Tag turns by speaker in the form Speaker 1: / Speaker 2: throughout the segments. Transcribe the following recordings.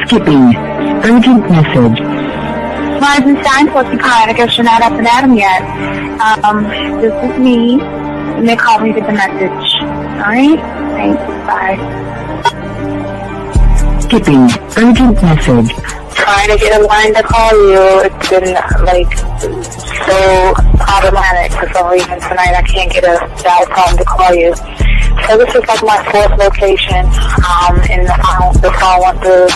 Speaker 1: Skipping. Urgent message.
Speaker 2: Weisenstein, what's the kind? I guess you're not up and at him yet. This is me. And they call me with the message. Alright? Thanks. Bye.
Speaker 1: Skipping. Urgent message.
Speaker 2: Trying to get a line to call you. It's been, so problematic for some reason tonight. I can't get a dial tone to call you. So this is my fourth location. And the phone went through.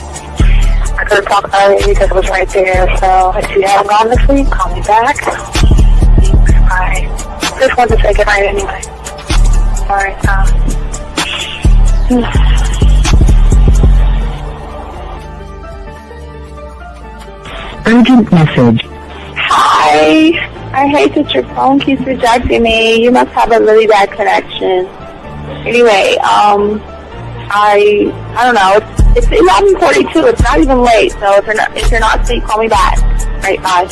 Speaker 2: I could have talked earlier because it was right there. So if you haven't gone this week, call me back. Thanks. Bye. Just wanted to say goodnight anyway. Alright,
Speaker 1: Urgent message.
Speaker 2: Hi. I hate that your phone keeps rejecting me. You must have a really bad connection. Anyway, I don't know. It's 11:42. It's not even late. So if you're not asleep, call me back. Right, bye.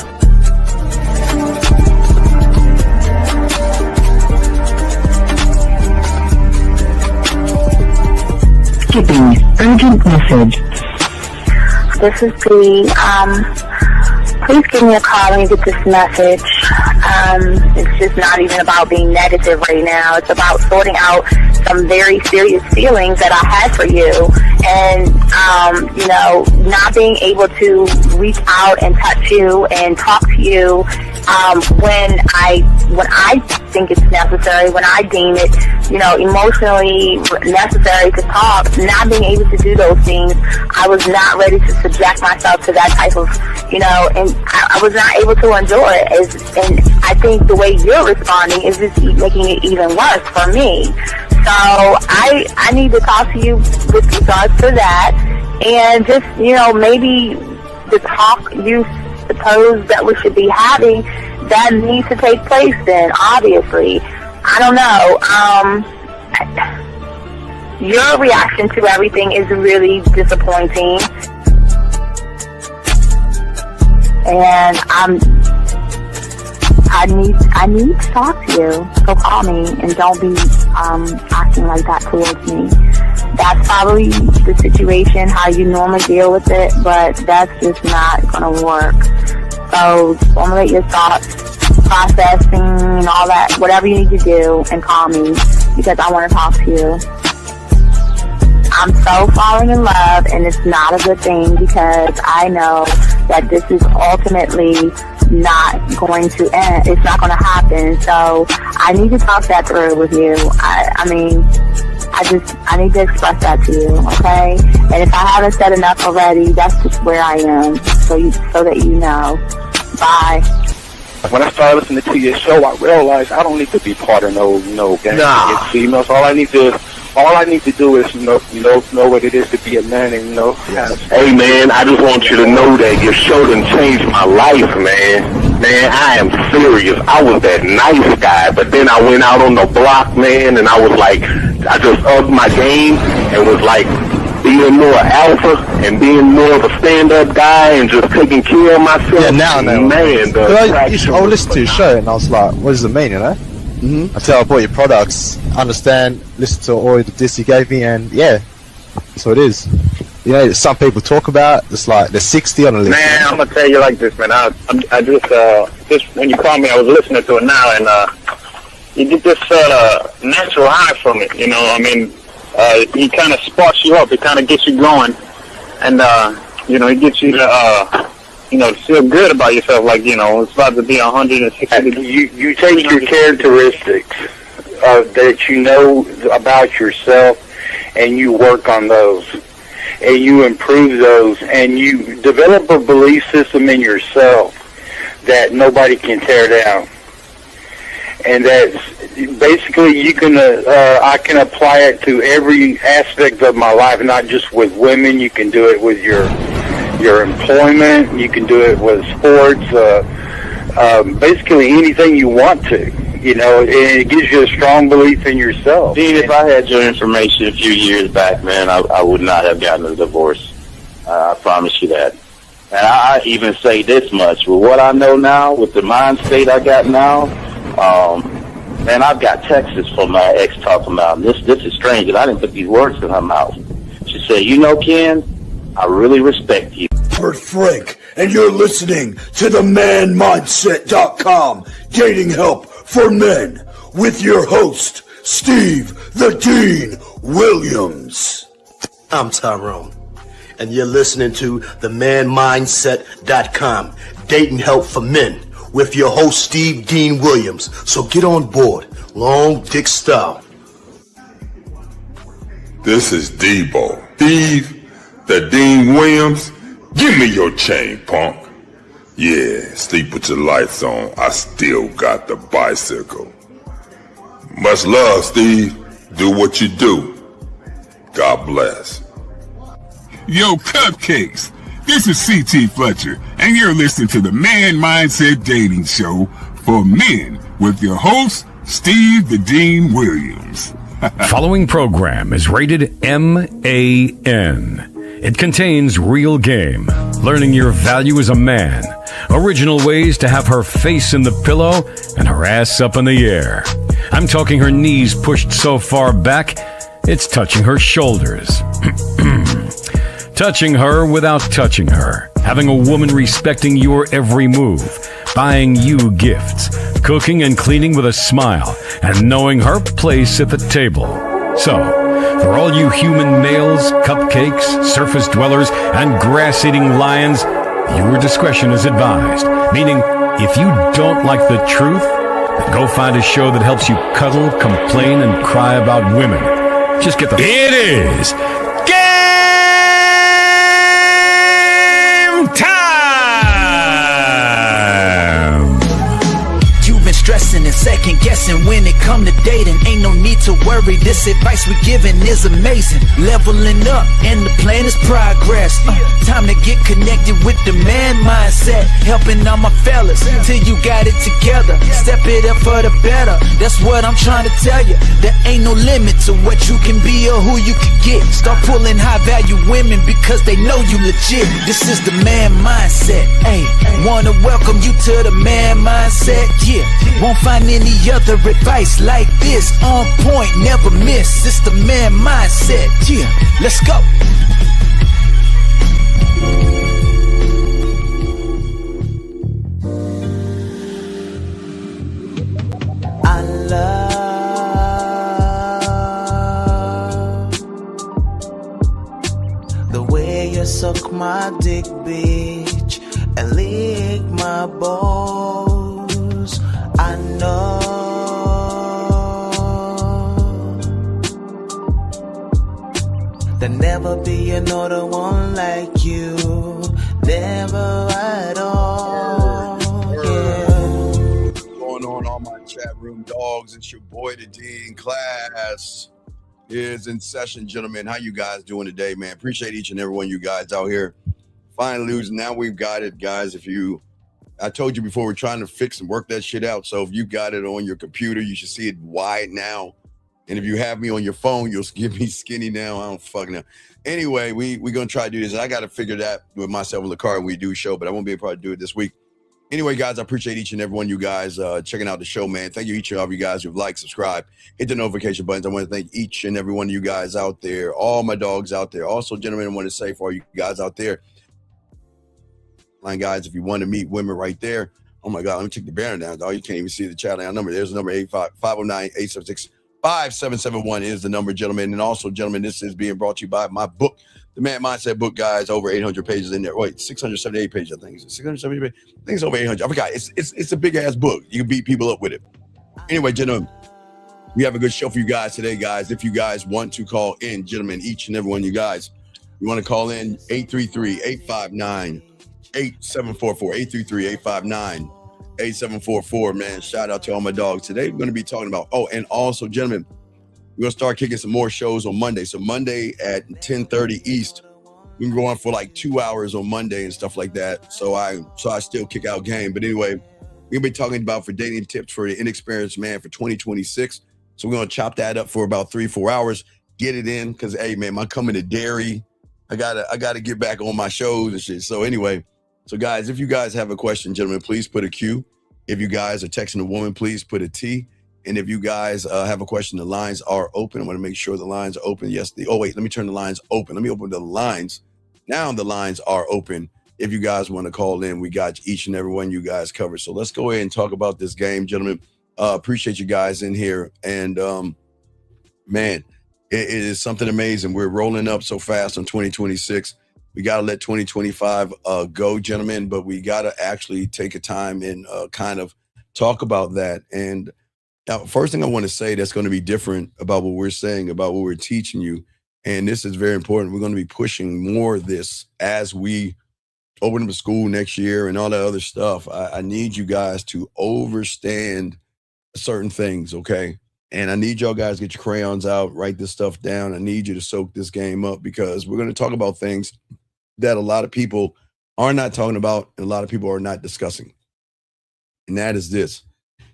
Speaker 1: Skipping. Urgent message.
Speaker 2: This is P. Please give me a call when you get this message. It's just not even about being negative right now. It's about sorting out some very serious feelings that I had for you. And, not being able to reach out and touch you and talk to you when I think it's necessary, when I deem it, emotionally necessary to talk. Not being able to do those things, I was not ready to subject myself to that type of, and I was not able to enjoy it. And I think the way you're responding is just making it even worse for me. So I need to talk to you with regards to that, and just, maybe the talk you suppose that we should be having, that needs to take place then, obviously. I don't know. Your reaction to everything is really disappointing. And I need to talk to you. So call me and don't be acting like that towards me. That's probably the situation, how you normally deal with it, but that's just not going to work. So formulate your thoughts, processing and all that, whatever you need to do, and call me because I want to talk to you. I'm so falling in love, and it's not a good thing because I know that this is ultimately not going to end. It's not going to happen. So I need to talk that through with you. I need to express that to you, okay? And if I haven't said enough already, that's just where I am, so that you know. Bye.
Speaker 3: When I started listening to your show, I realized I don't need to be part of no gang against females. All I need to do is know what it is to be a man, and
Speaker 4: Hey man, I just want you to know that your show done changed my life, man. Man, I am serious. I was that nice guy, but then I went out on the block, man, and I was like, I just upped my game and was like being more alpha and being more of a stand-up guy and just taking care of myself.
Speaker 5: Yeah, now,
Speaker 4: man.
Speaker 5: I listened to your show and I was like, what does it mean, Mm-hmm. Until I bought your products, understand, listen to all the diss you gave me, and yeah, that's what it is. Some people talk about it's like they're 60 on the list.
Speaker 3: Man, I'm gonna tell you like this, man. I just when you called me, I was listening to it now, and you get this natural high from it. He kind of sparks you up. It kind of gets you going, and it gets you to feel good about yourself, it's about to be 160 degrees.
Speaker 4: You take your characteristics that you know about yourself, and you work on those, and you improve those, and you develop a belief system in yourself that nobody can tear down. And that's basically I can apply it to every aspect of my life, not just with women. You can do it with your employment, you can do it with sports, basically anything you want to, and it gives you a strong belief in yourself.
Speaker 6: Dean, if I had your information a few years back, man, I would not have gotten a divorce. I promise you that. And I even say this much, with what I know now, with the mind state I got now, man, I've got texts from my ex talking about, this is strange, and I didn't put these words in her mouth. She said, Ken, I really respect you.
Speaker 7: Robert Frank, and you're listening to the manmindset.com dating help for men with your host, Steve the Dean Williams.
Speaker 8: I'm Tyrone, and you're listening to the manmindset.com dating help for men with your host, Steve Dean Williams. So get on board, long dick style.
Speaker 9: This is Debo. Steve the Dean Williams. Give me your chain, punk. Yeah, sleep with your lights on. I still got the bicycle. Much love, Steve. Do what you do. God bless.
Speaker 10: Yo, cupcakes. This is C.T. Fletcher, and you're listening to the Man Mindset Dating Show for men with your host, Steve the Dean Williams.
Speaker 11: Following program is rated MAN. It contains real game, learning your value as a man, original ways to have her face in the pillow and her ass up in the air. I'm talking her knees pushed so far back, it's touching her shoulders. Touching her without touching her. Having a woman respecting your every move. Buying you gifts. Cooking and cleaning with a smile. And knowing her place at the table. So, for all you human males, cupcakes, surface dwellers, and grass-eating lions, your discretion is advised. Meaning, if you don't like the truth, then go find a show that helps you cuddle, complain, and cry about women. Just get the... It is game time!
Speaker 12: You've been stressing and second guessing when it come to dating. Ain't no need to worry, this advice we giving is amazing. Leveling up and the plan is progress. Time to get connected with the man mindset. Helping all my fellas till you got it together. Step it up for the better, that's what I'm trying to tell you. There ain't no limit to what you can be or who you can get. Start pulling high value women because they know you legit. This is the man mindset. Hey, wanna welcome you to the man mindset. Yeah, won't find any other advice like this. On point, never miss. It's the man mindset. Yeah, let's go. I love the way you suck my dick, bitch, and lick my balls. I know there'll never be another one like you. Never at all. Yeah.
Speaker 13: What's going on, all my chat room dogs? It's your boy, the Dean. Class is in session, gentlemen. How you guys doing today, man? Appreciate each and every one of you guys out here. Finally losing. Now we've got it, guys. I told you before, we're trying to fix and work that shit out. So if you got it on your computer, you should see it wide now. And if you have me on your phone, you'll give me skinny now. I don't fucking know. Anyway, we're going to try to do this. I got to figure that with myself and LaCar when we do a show, but I won't be able to do it this week. Anyway, guys, I appreciate each and every one of you guys checking out the show, man. Thank you, each and every you guys who've liked, subscribed, hit the notification buttons. I want to thank each and every one of you guys out there, all my dogs out there. Also, gentlemen, I want to say for all you guys out there, line guys, if you want to meet women right there, oh my God, let me take the banner down, dog. You can't even see the chat line number. There's the number 509-876-5771 is the number, gentlemen. And also, gentlemen, this is being brought to you by my book, The Man Mindset Book, guys. Over 800 pages in there. Wait, 678 pages, I think. Is it 678 pages? I think it's over 800. I forgot. It's a big ass book. You can beat people up with it. Anyway, gentlemen, we have a good show for you guys today, guys. If you guys want to call in, gentlemen, each and every one of you guys, you want to call in 833-859-8744, 833-859-8744, man. Shout out to all my dogs. Today we're going to be talking about, and also, gentlemen, we're going to start kicking some more shows on Monday. So Monday at 10:30 East, we can go on for like 2 hours on Monday and stuff like that. So I still kick out game. But anyway, we're going to be talking about for dating tips for the inexperienced man for 2026. So we're going to chop that up for about 3-4 hours, get it in. Cause hey, man, I'm coming to dairy. I gotta get back on my shows and shit. So anyway, so guys, if you guys have a question, gentlemen, please put a Q. If you guys are texting a woman, please put a T. And if you guys have a question, the lines are open. I want to make sure the lines are open. Yes. Wait, let me turn the lines open. Let me open the lines Now the lines are open. If you guys want to call in, we got each and every one of you guys covered. So let's go ahead and talk about this game, gentlemen. Appreciate you guys in here. And man, it is something amazing. We're rolling up so fast on 2026. We got to let 2025 go, gentlemen, but we got to actually take a time and kind of talk about that. And now, first thing I want to say that's going to be different about what we're saying, about what we're teaching you, and this is very important. We're going to be pushing more of this as we open up a school next year and all that other stuff. I need you guys to understand certain things, okay? And I need y'all guys to get your crayons out, write this stuff down. I need you to soak this game up because we're going to talk about things that a lot of people are not talking about and a lot of people are not discussing. And that is this.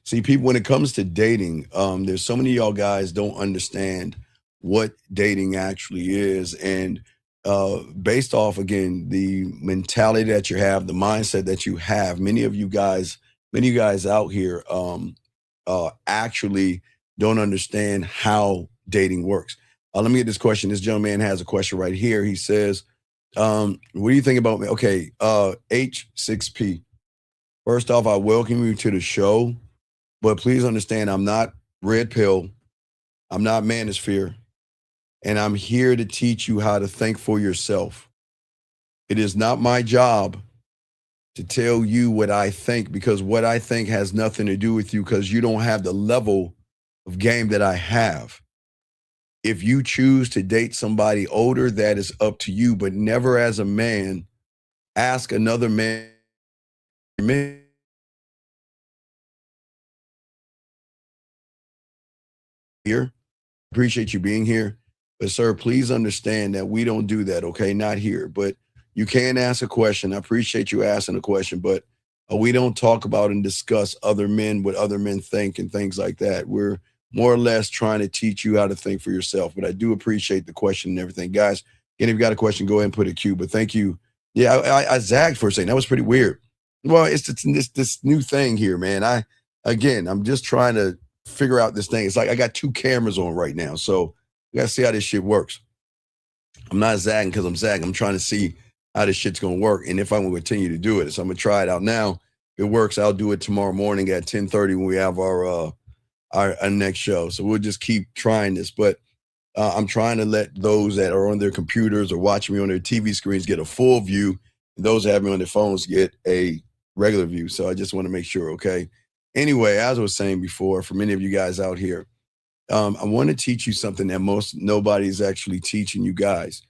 Speaker 13: See, people, when it comes to dating, there's so many of y'all guys don't understand what dating actually is. And based off, again, the mentality that you have, the mindset that you have, many of you guys out here actually don't understand how dating works. Let me get this question. This gentleman has a question right here. He says, what do you think about me? Okay, H6P. First off, I welcome you to the show, but please understand I'm not red pill. I'm not manosphere. And I'm here to teach you how to think for yourself. It is not my job to tell you what I think, because what I think has nothing to do with you, because you don't have the level of game that I have. If you choose to date somebody older, that is up to you, but never as a man ask another man here. Appreciate you being here. But sir, please understand that we don't do that, okay? Not here, but you can ask a question. I appreciate you asking a question, but we don't talk about and discuss other men, what other men think and things like that. We're more or less trying to teach you how to think for yourself. But I do appreciate the question and everything. Guys, again, if you got a question, go ahead and put a Q. But thank you. Yeah, I zagged for a second. That was pretty weird. Well, it's this new thing here, man. I'm just trying to figure out this thing. It's like I got two cameras on right now. So we got to see how this shit works. I'm not zagging because I'm zagging. I'm trying to see how this shit's going to work and if I'm going to continue to do it. So I'm going to try it out now. If it works, I'll do it tomorrow morning at 10:30 when we have our next show. So we'll just keep trying this. But I'm trying to let those that are on their computers or watching me on their TV screens get a full view. And those that have me on their phones get a regular view. So I just want to make sure, okay? Anyway, as I was saying before, for many of you guys out here, I want to teach you something that nobody's actually teaching you guys.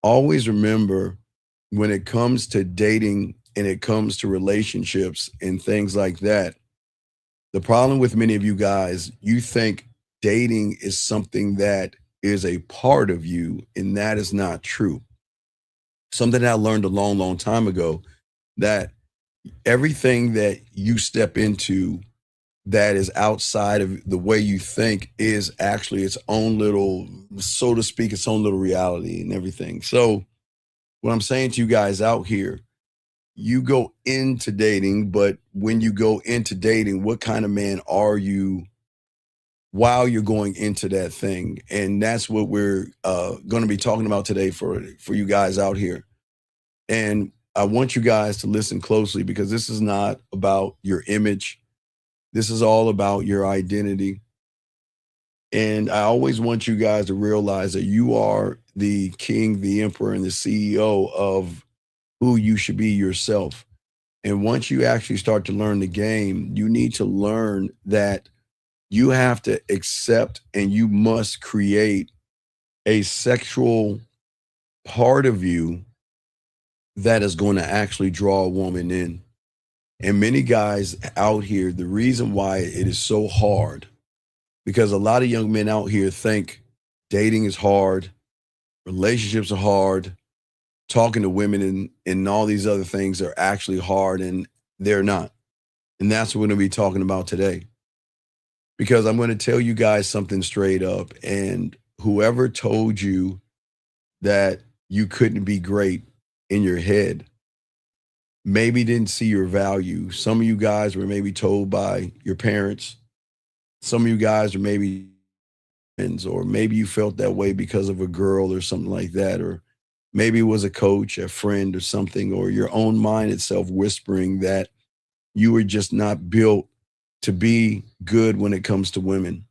Speaker 13: Always remember, when it comes to dating and it comes to relationships and things like that, the problem with many of you guys, you think dating is something that is a part of you, and that is not true. Something that I learned a long, long time ago, that everything that you step into that is outside of the way you think is actually its own little, so to speak, its own little reality and everything. So what I'm saying to you guys out here, you go into dating, but when you go into dating, what kind of man are you while you're going into that thing? And that's what we're going to be talking about today for you guys out here. And I want you guys to listen closely, because this is not about your image. This is all about your identity. And I always want you guys to realize that you are the king, the emperor, and the CEO of who you should be yourself. And once you actually start to learn the game, you need to learn that you have to accept and you must create a sexual part of you that is going to actually draw a woman in. And many guys out here, the reason why it is so hard, because a lot of young men out here think dating is hard, relationships are hard, talking to women and all these other things are actually hard, and they're not. And that's what we're going to be talking about today. Because I'm going to tell you guys something straight up, and whoever told you that you couldn't be great in your head maybe didn't see your value. Some of you guys were maybe told by your parents. Some of you guys are maybe friends, or maybe you felt that way because of a girl or something like that, or Maybe it was a coach, a friend, or something, or your own mind itself whispering that you were just not built to be good when it comes to women.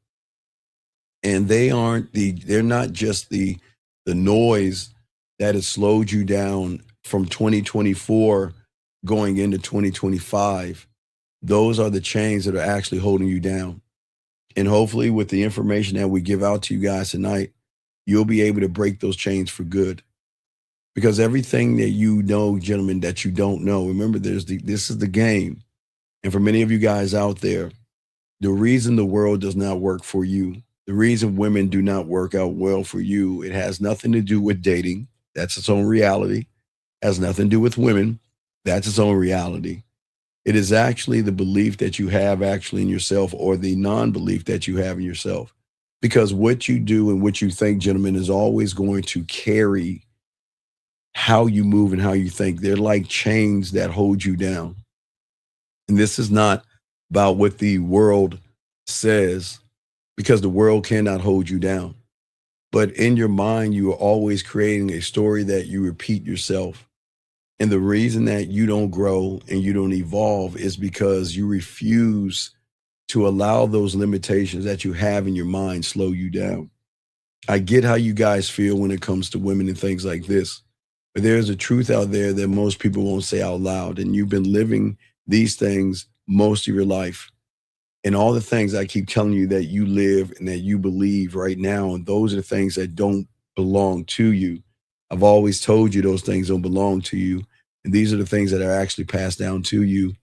Speaker 13: And they're not just the noise that has slowed you down from 2024 going into 2025. Those are the chains that are actually holding you down. And hopefully with the information that we give out to you guys tonight, you'll be able to break those chains for good. Because everything that you know, gentlemen, that you don't know, remember, this is the game. And for many of you guys out there, the reason the world does not work for you, the reason women do not work out well for you, it has nothing to do with dating. That's its own reality. It has nothing to do with women. That's its own reality. It is actually the belief that you have actually in yourself, or the non-belief that you have in yourself. Because what you do and what you think, gentlemen, is always going to carry how you move and how you think. They're like chains that hold you down. And this is not about what the world says, because the world cannot hold you down. But in your mind, you are always creating a story that you repeat yourself. And the reason that you don't grow and you don't evolve is because you refuse to allow those limitations that you have in your mind slow you down. I get how you guys feel when it comes to women and things like this, but there's a truth out there that most people won't say out loud. And you've been living these things most of your life. And all the things I keep telling you that you live and that you believe right now, and those are the things that don't belong to you. I've always told you those things don't belong to you. And these are the things that are actually passed down to you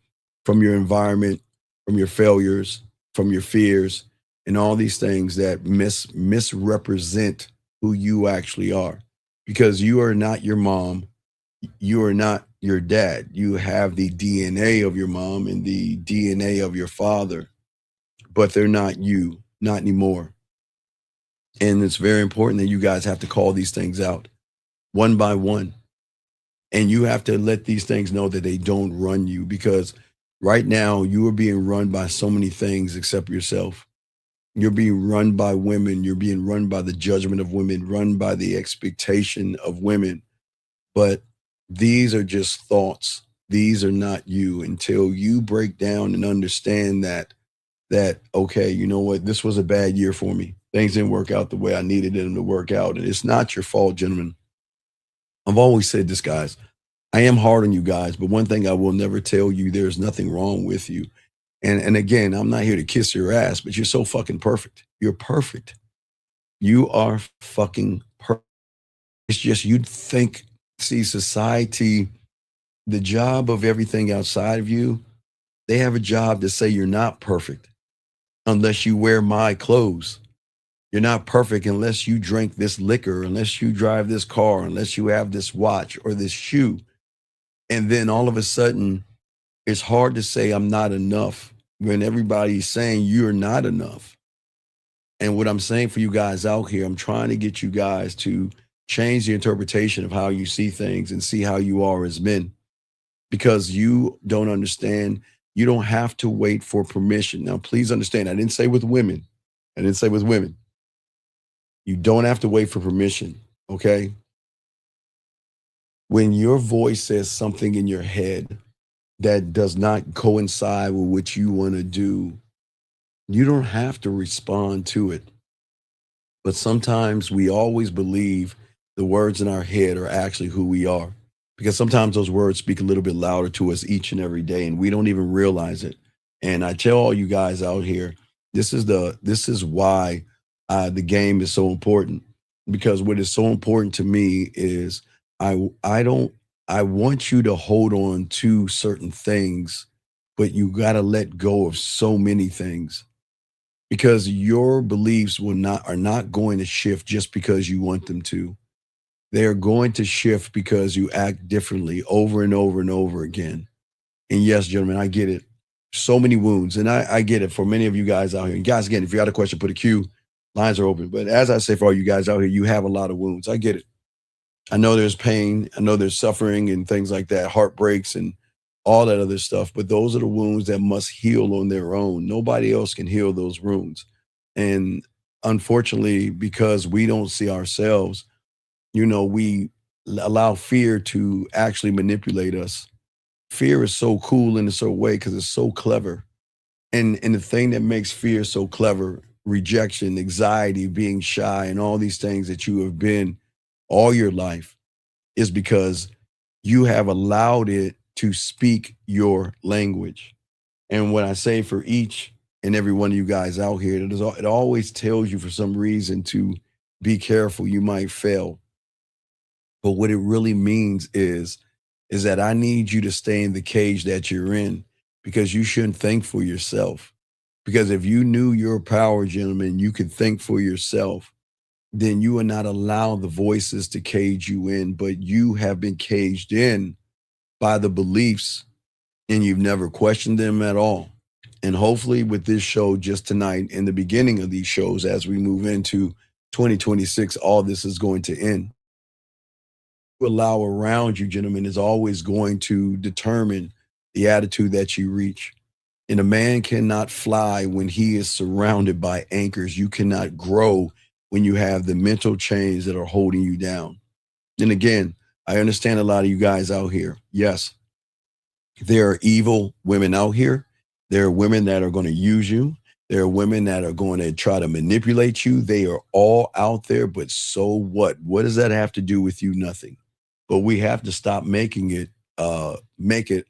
Speaker 13: from your environment, from your failures, from your fears, and all these things that misrepresent who you actually are. Because you are not your mom. You are not your dad. You have the DNA of your mom and the DNA of your father, but they're not you, not anymore. And it's very important that you guys have to call these things out one by one. And you have to let these things know that they don't run you, because right now you are being run by so many things except yourself. You're being run by women. You're being run by the judgment of women, run by the expectation of women. But these are just thoughts. These are not you, until you break down and understand that, okay, you know what? This was a bad year for me. Things didn't work out the way I needed them to work out. And it's not your fault, gentlemen. I've always said this, guys. I am hard on you guys, but one thing I will never tell you, there's nothing wrong with you. And again, I'm not here to kiss your ass, but you're so fucking perfect. You're perfect. You are fucking perfect. It's just, you'd think, see, society, the job of everything outside of you, they have a job to say you're not perfect unless you wear my clothes. You're not perfect unless you drink this liquor, unless you drive this car, unless you have this watch or this shoe. And then all of a sudden, it's hard to say I'm not enough when everybody's saying you're not enough. And what I'm saying for you guys out here, I'm trying to get you guys to change the interpretation of how you see things and see how you are as men, because you don't understand. You don't have to wait for permission. Now, please understand, I didn't say with women. I didn't say with women. You don't have to wait for permission, okay? When your voice says something in your head that does not coincide with what you want to do, you don't have to respond to it. But sometimes we always believe the words in our head are actually who we are, because sometimes those words speak a little bit louder to us each and every day, and we don't even realize it. And I tell all you guys out here, this is why the game is so important, because what is so important to me is I want you to hold on to certain things, but you got to let go of so many things, because your beliefs are not going to shift just because you want them to. They're going to shift because you act differently over and over and over again. And yes, gentlemen, I get it. So many wounds. And I get it for many of you guys out here. And guys, again, if you got a question, put a Q. Lines are open. But as I say, for all you guys out here, you have a lot of wounds. I get it. I know there's pain. I know there's suffering and things like that, heartbreaks and all that other stuff. But those are the wounds that must heal on their own. Nobody else can heal those wounds. And unfortunately, because we don't see ourselves, we allow fear to actually manipulate us. Fear is so cool in a certain way because it's so clever. And the thing that makes fear so clever, rejection, anxiety, being shy, and all these things that you have been all your life, is because you have allowed it to speak your language. And when I say for each and every one of you guys out here, it always tells you for some reason to be careful, you might fail. But what it really means is that I need you to stay in the cage that you're in, because you shouldn't think for yourself. Because if you knew your power, gentlemen, you could think for yourself, then you would not allow the voices to cage you in, but you have been caged in by the beliefs and you've never questioned them at all. And hopefully with this show just tonight, in the beginning of these shows, as we move into 2026, all this is going to end. Allow around you, gentlemen, is always going to determine the attitude that you reach. And a man cannot fly when he is surrounded by anchors. You cannot grow when you have the mental chains that are holding you down. And again, I understand a lot of you guys out here. Yes, there are evil women out here. There are women that are going to use you. There are women that are going to try to manipulate you. They are all out there, but so what? What does that have to do with you? Nothing. But we have to stop making it, make it,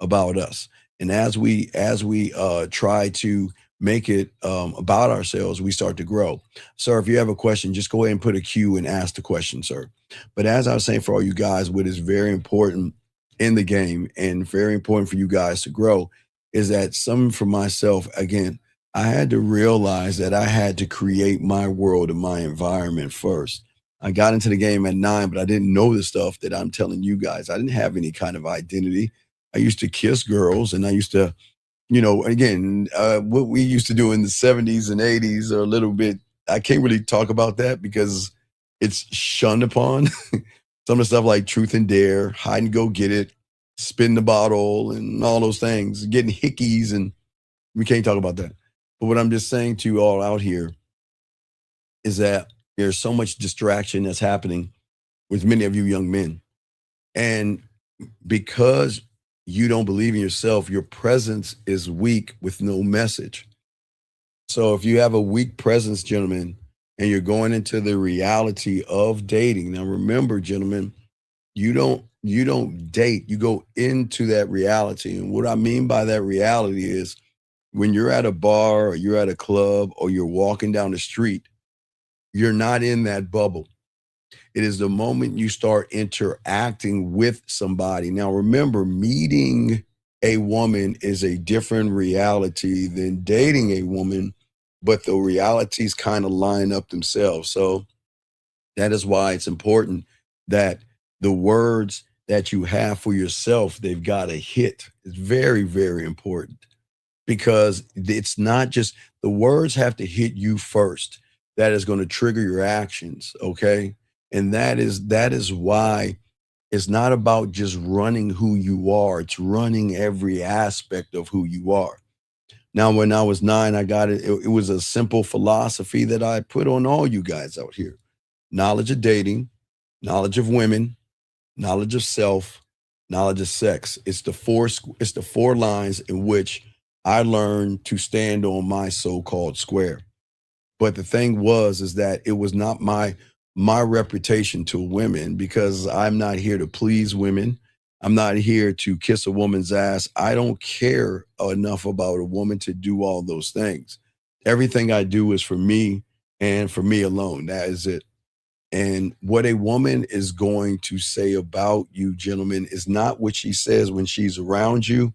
Speaker 13: about us. And as we try to make it about ourselves, we start to grow. Sir, if you have a question, just go ahead and put a Q and ask the question, sir. But as I was saying, for all you guys, what is very important in the game and very important for you guys to grow is that for myself, again, I had to realize that I had to create my world and my environment first. I got into the game at 9, but I didn't know the stuff that I'm telling you guys. I didn't have any kind of identity. I used to kiss girls, and I used to, again, what we used to do in the 70s and 80s are a little bit, I can't really talk about that because it's shunned upon. Some of the stuff like truth and dare, hide and go get it, spin the bottle, and all those things, getting hickeys, and we can't talk about that. But what I'm just saying to you all out here is that there's so much distraction that's happening with many of you young men. And because you don't believe in yourself, your presence is weak with no message. So if you have a weak presence, gentlemen, and you're going into the reality of dating, now remember, gentlemen, you don't date, you go into that reality. And what I mean by that reality is when you're at a bar or you're at a club or you're walking down the street, you're not in that bubble. It is the moment you start interacting with somebody. Now, remember, meeting a woman is a different reality than dating a woman, but the realities kind of line up themselves. So that is why it's important that the words that you have for yourself, they've got to hit. It's very, very important because it's not just the words have to hit you first. That is going to trigger your actions. Okay. And that is why it's not about just running who you are. It's running every aspect of who you are. Now, when I was 9, I got it. It was a simple philosophy that I put on all you guys out here. Knowledge of dating, knowledge of women, knowledge of self, knowledge of sex. It's the four lines in which I learned to stand on my so-called square. But the thing is that it was not my reputation to women, because I'm not here to please women. I'm not here to kiss a woman's ass. I don't care enough about a woman to do all those things. Everything I do is for me and for me alone. That is it. And what a woman is going to say about you, gentlemen, is not what she says when she's around you,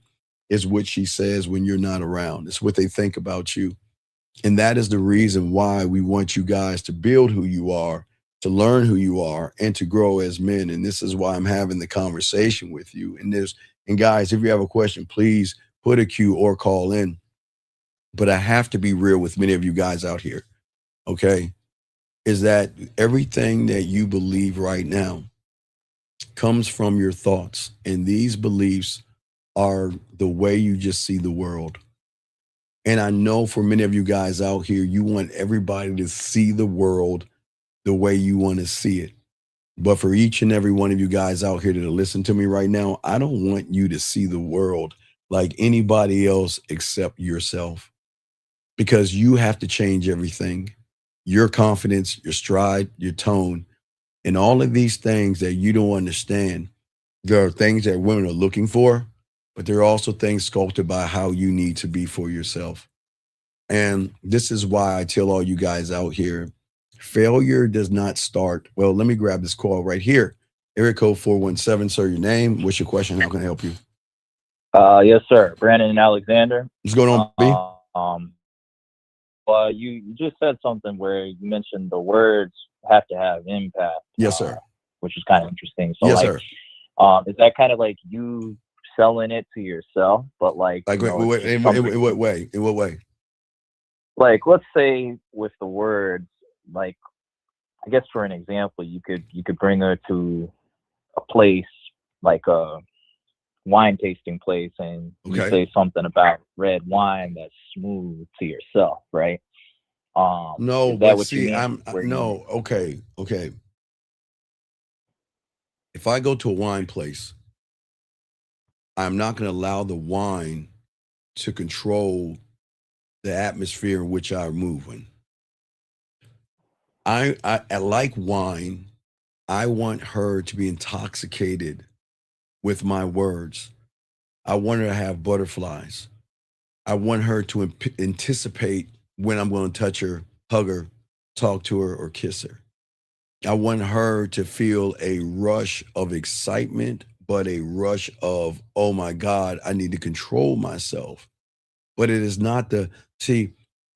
Speaker 13: is what she says when you're not around. It's what they think about you. And that is the reason why we want you guys to build who you are, to learn who you are, and to grow as men. And this is why I'm having the conversation with you. And guys, if you have a question, please put a Q or call in. But I have to be real with many of you guys out here, okay? Is that everything that you believe right now comes from your thoughts. And these beliefs are the way you just see the world. And I know for many of you guys out here, you want everybody to see the world the way you want to see it. But for each and every one of you guys out here that are listening to me right now, I don't want you to see the world like anybody else except yourself, because you have to change everything. Your confidence, your stride, your tone, and all of these things that you don't understand. There are things that women are looking for, but there are also things sculpted by how you need to be for yourself. And this is why I tell all you guys out here, failure does not start. Well, let me grab this call right here. Area code 417, sir, your name. What's your question? How can I help you?
Speaker 14: Yes, sir. Brandon and Alexander.
Speaker 13: What's going on, B?
Speaker 14: Well, you just said something where you mentioned the words have to have impact.
Speaker 13: Yes, sir.
Speaker 14: Which is kind of interesting. So,
Speaker 13: yes,
Speaker 14: like,
Speaker 13: sir.
Speaker 14: Is that kind of like you selling it to yourself, but like,
Speaker 13: Like,
Speaker 14: you know,
Speaker 13: in what way? In what way?
Speaker 14: Like, let's say with the words, like, I guess for an example, you could bring her to a place like a wine tasting place, and you
Speaker 13: Okay.
Speaker 14: say something about red wine that's smooth to yourself, right?
Speaker 13: No,
Speaker 14: is that
Speaker 13: but
Speaker 14: what you
Speaker 13: see,
Speaker 14: mean?
Speaker 13: Okay. If I go to a wine place, I'm not going to allow the wine to control the atmosphere in which I move in. I like wine. I want her to be intoxicated with my words. I want her to have butterflies. I want her to anticipate when I'm going to touch her, hug her, talk to her, or kiss her. I want her to feel a rush of excitement, but a rush of, oh my God, I need to control myself. But it is not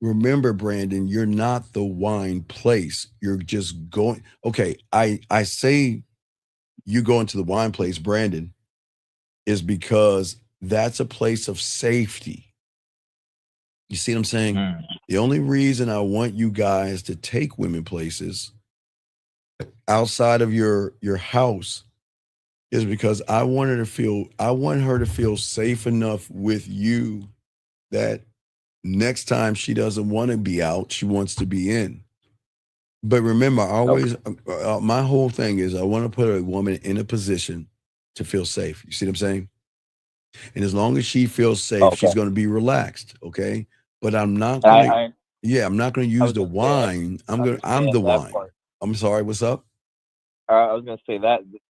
Speaker 13: remember, Brandon, you're not the wine place. You're just going. Okay, I say you go into the wine place, Brandon, is because that's a place of safety. You see what I'm saying? The only reason I want you guys to take women places outside of your house is because I want her to feel safe enough with you that next time she doesn't want to be out, she wants to be in. But remember, my whole thing is I want to put a woman in a position to feel safe. You see what I'm saying? And as long as she feels safe, she's going to be relaxed. Okay. But I'm not going to, I'm not going to use the wine. I'm the wine. I'm sorry. What's up?
Speaker 14: I was gonna say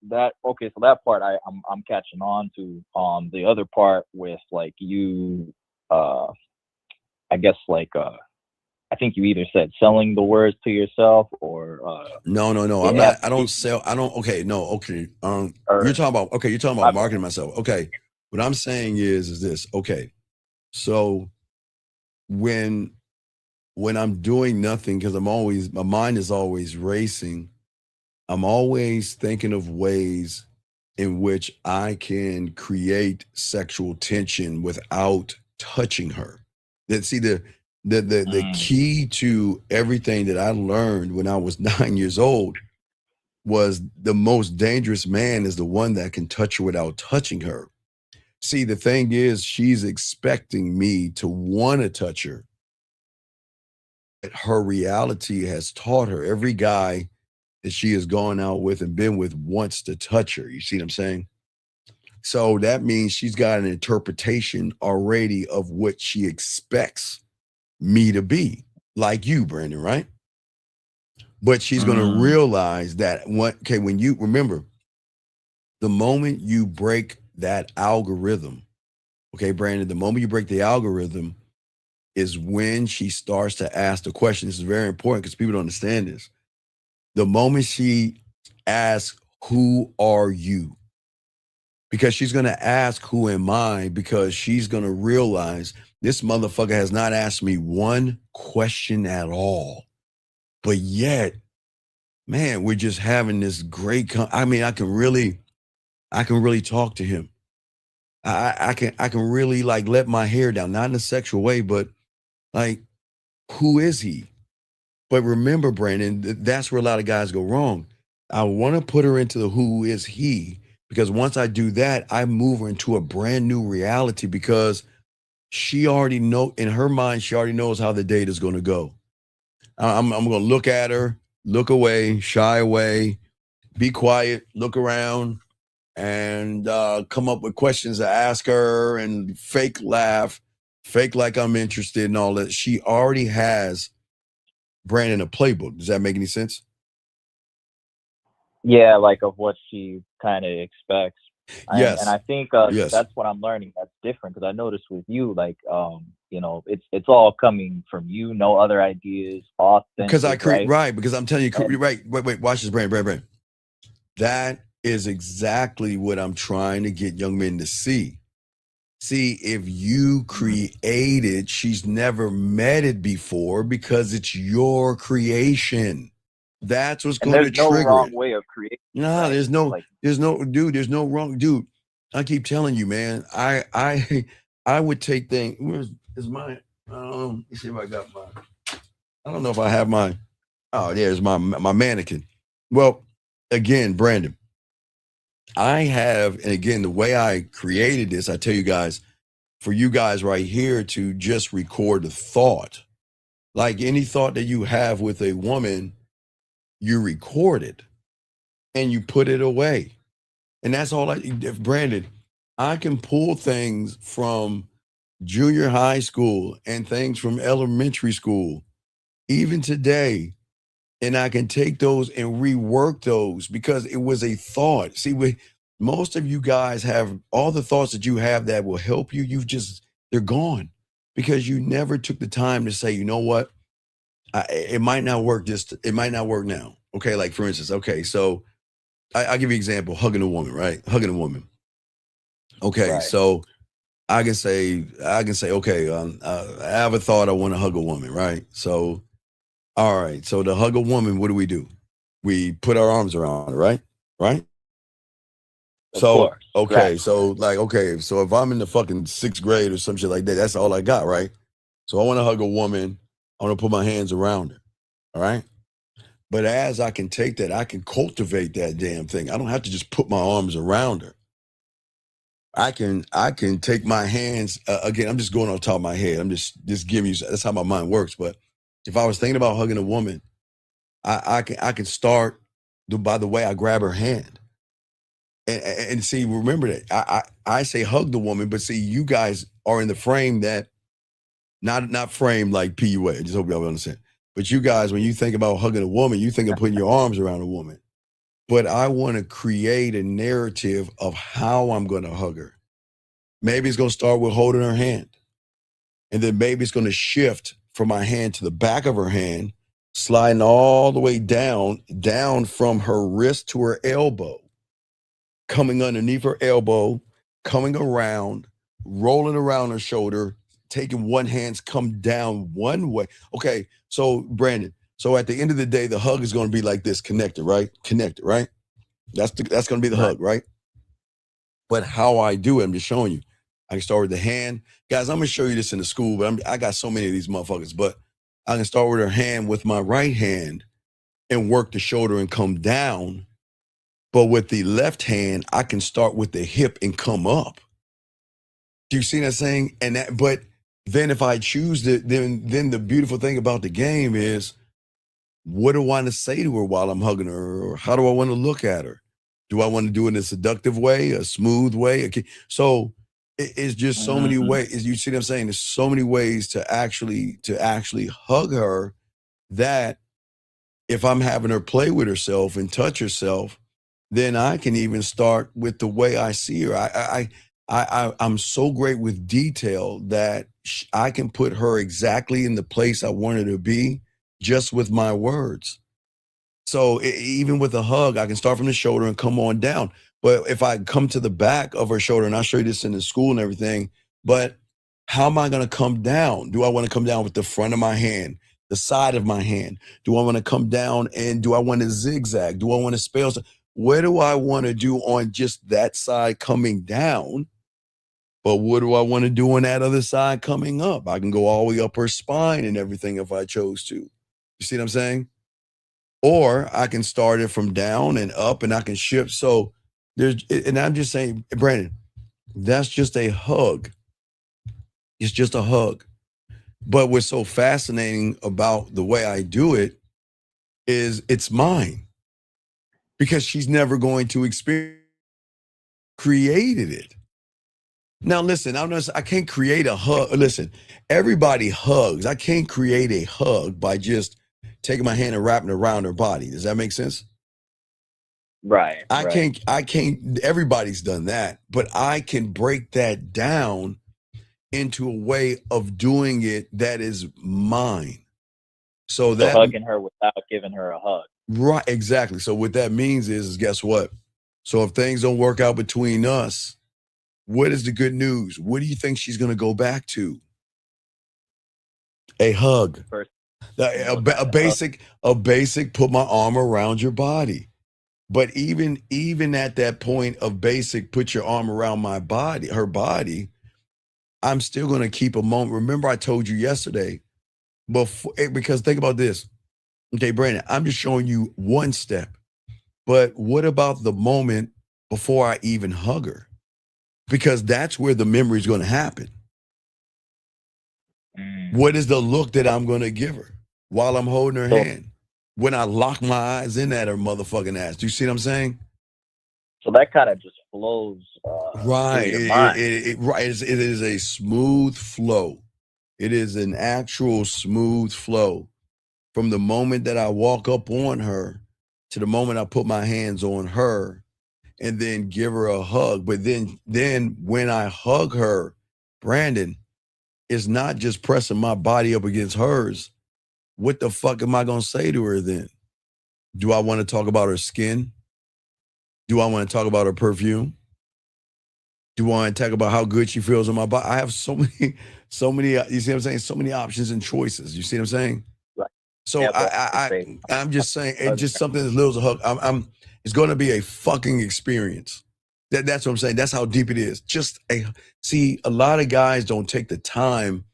Speaker 14: that okay, so that part I'm catching on to. The other part with like you, I guess like I think you either said selling the words to yourself or
Speaker 13: No. I'm not. I don't sell. I don't. Okay. No. Okay. You're talking about marketing myself. Okay. What I'm saying is this. Okay. So when I'm doing nothing, because my mind is always racing. I'm always thinking of ways in which I can create sexual tension without touching her. The key to everything that I learned when I was 9 years old was the most dangerous man is the one that can touch her without touching her. See, the thing is, she's expecting me to want to touch her. Her reality has taught her, every guy that she has gone out with and been with wants to touch her. You see what I'm saying? So that means she's got an interpretation already of what she expects me to be, like you, Brandon, right? But she's going to realize that when you remember, the moment you break that algorithm, okay, Brandon, the moment you break the algorithm is when she starts to ask the question. This is very important because people don't understand this. The moment she asks, who are you? Because she's going to ask, who am I? Because she's going to realize this motherfucker has not asked me one question at all. But yet, man, we're just having this great, I can really talk to him. I can really like let my hair down, not in a sexual way, but like, who is he? But remember, Brandon, that's where a lot of guys go wrong. I want to put her into the who is he, because once I do that, I move her into a brand new reality because she already in her mind, she already knows how the date is going to go. I'm going to look at her, look away, shy away, be quiet, look around, and come up with questions to ask her and fake laugh, fake like I'm interested and all that. She already has Brandon a playbook. Does that make any sense?
Speaker 14: Yeah, like of what she kind of expects.
Speaker 13: Yes.
Speaker 14: And I think
Speaker 13: Yes.
Speaker 14: that's what I'm learning. That's different because I noticed with you, like, you know, it's all coming from you, no other ideas, authentic.
Speaker 13: Because I create,
Speaker 14: right?
Speaker 13: right? Because I'm telling you, right? Wait, watch this, Brandon. That is exactly what I'm trying to get young men to see. See, if you created, she's never met it before because it's your creation. That's what's going to
Speaker 14: There's no
Speaker 13: trigger
Speaker 14: wrong
Speaker 13: it.
Speaker 14: way of creating.
Speaker 13: No,
Speaker 14: right?
Speaker 13: there's no,
Speaker 14: Like,
Speaker 13: there's no wrong, dude. I keep telling you, man. I would take things. Where's mine? Let me see if I got mine. I don't know if I have mine. Oh, there's my mannequin. Well, again, Brandon, I have, and again, the way I created this, I tell you guys, for you guys right here to just record the thought. Like any thought that you have with a woman, you record it and you put it away. And that's all Brandon, I can pull things from junior high school and things from elementary school, even today. And I can take those and rework those because it was a thought. See, most of you guys have all the thoughts that you have that will help you. They're gone because you never took the time to say, you know what? It might not work. It might not work now. Okay. Like for instance, okay. So I'll give you an example, hugging a woman, right? Hugging a woman. Okay.
Speaker 14: Right.
Speaker 13: So I can say, okay, I have a thought. I want to hug a woman. Right. So, all right. So to hug a woman, what do? We put our arms around her, right? Right.
Speaker 14: Of
Speaker 13: So,
Speaker 14: course.
Speaker 13: okay.
Speaker 14: Right.
Speaker 13: So like, okay. So if I'm in the fucking 6th grade or some shit like that, that's all I got. Right. So I want to hug a woman. I want to put my hands around her. All right. But as I can take that, I can cultivate that damn thing. I don't have to just put my arms around her. I can take my hands, again, I'm just going off the top of my head. I'm just giving you, that's how my mind works. But if I was thinking about hugging a woman, I can start by the way I grab her hand. And see, remember that I say hug the woman, but see, you guys are in the frame that, not frame like PUA. I just hope y'all understand. But you guys, when you think about hugging a woman, you think of putting your arms around a woman. But I want to create a narrative of how I'm going to hug her. Maybe it's going to start with holding her hand. And then maybe it's going to shift from my hand to the back of her hand, sliding all the way down from her wrist to her elbow, coming underneath her elbow, coming around, rolling around her shoulder, taking one hand's come down one way. Okay, so Brandon, so at the end of the day, the hug is going to be like this, connected, right? Connected, right? That's going to be the hug, right? But how I do it, I'm just showing you. I can start with the hand. Guys, I'm going to show you this in the school, but I got so many of these motherfuckers. But I can start with her hand with my right hand and work the shoulder and come down. But with the left hand, I can start with the hip and come up. Do you see what I'm saying? But then if I choose then the beautiful thing about the game is, what do I want to say to her while I'm hugging her? Or how do I want to look at her? Do I want to do it in a seductive way, a smooth way? Okay. So it's just so many ways. You see what I'm saying? There's so many ways to actually hug her that if I'm having her play with herself and touch herself, then I can even start with the way I see her. I'm so great with detail that I can put her exactly in the place I want her to be just with my words. So even with a hug, I can start from the shoulder and come on down. But if I come to the back of her shoulder, and I'll show you this in the school and everything, but how am I going to come down? Do I want to come down with the front of my hand, the side of my hand? Do I want to come down and do I want to zigzag? Do I want to spell? What do I want to do on just that side coming down? But what do I want to do on that other side coming up? I can go all the way up her spine and everything if I chose to. You see what I'm saying? Or I can start it from down and up and I can shift. So and I'm just saying, Brandon, that's just a hug. It's just a hug. But what's so fascinating about the way I do it is it's mine. because she's never going to experience created it. Now listen, I can't create a hug. Listen, everybody hugs. I can't create a hug by just taking my hand and wrapping it around her body. Does that make sense?
Speaker 14: Right.
Speaker 13: I can't, everybody's done that, but I can break that down into a way of doing it that is mine. So that
Speaker 14: hugging her without giving her a hug.
Speaker 13: Right, exactly. So what that means is guess what? So if things don't work out between us, what is the good news? What do you think she's going to go back to? A hug. A basic put my arm around your body. But even at that point of basic put your arm around my body, her body, I'm still going to keep a moment. Remember I told you yesterday, because think about this. Okay, Brandon, I'm just showing you one step. But what about the moment before I even hug her? Because that's where the memory is going to happen. What is the look that I'm going to give her while I'm holding her hand? When I lock my eyes in at her motherfucking ass. Do you see what I'm saying?
Speaker 14: So that kind of just flows.
Speaker 13: Right. It is a smooth flow. It is an actual smooth flow from the moment that I walk up on her to the moment I put my hands on her and then give her a hug. But then when I hug her, Brandon, it's not just pressing my body up against hers. What the fuck am I going to say to her then? Do I want to talk about her skin? Do I want to talk about her perfume? Do I want to talk about how good she feels on my body? I have so many, you see what I'm saying? So many options and choices. You see what I'm saying?
Speaker 14: Right.
Speaker 13: So yeah, I'm just saying, it's just something as little as a hug. It's going to be a fucking experience. That's what I'm saying. That's how deep it is. See, a lot of guys don't take the time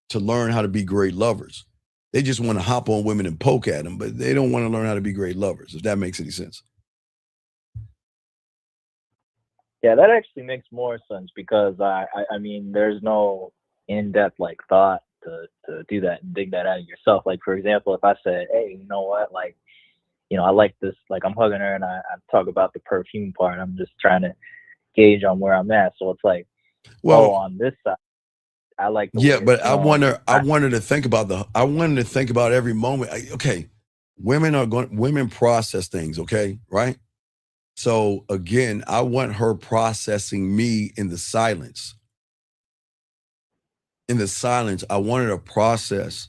Speaker 13: to learn how to be great lovers. They just want to hop on women and poke at them, but they don't want to learn how to be great lovers, if that makes any sense.
Speaker 14: Yeah, that actually makes more sense because I mean, there's no in-depth like thought to do that and dig that out of yourself. Like, for example, if I said, hey, you know what, like, you know, I like this, like I'm hugging her and I talk about the perfume part. I'm just trying to gauge on where I'm at. So it's like, well, on this side, I like the
Speaker 13: but I want her to think about every moment. Okay, women process things, okay, right? So again, I want her processing me in the silence. In the silence, I want her to process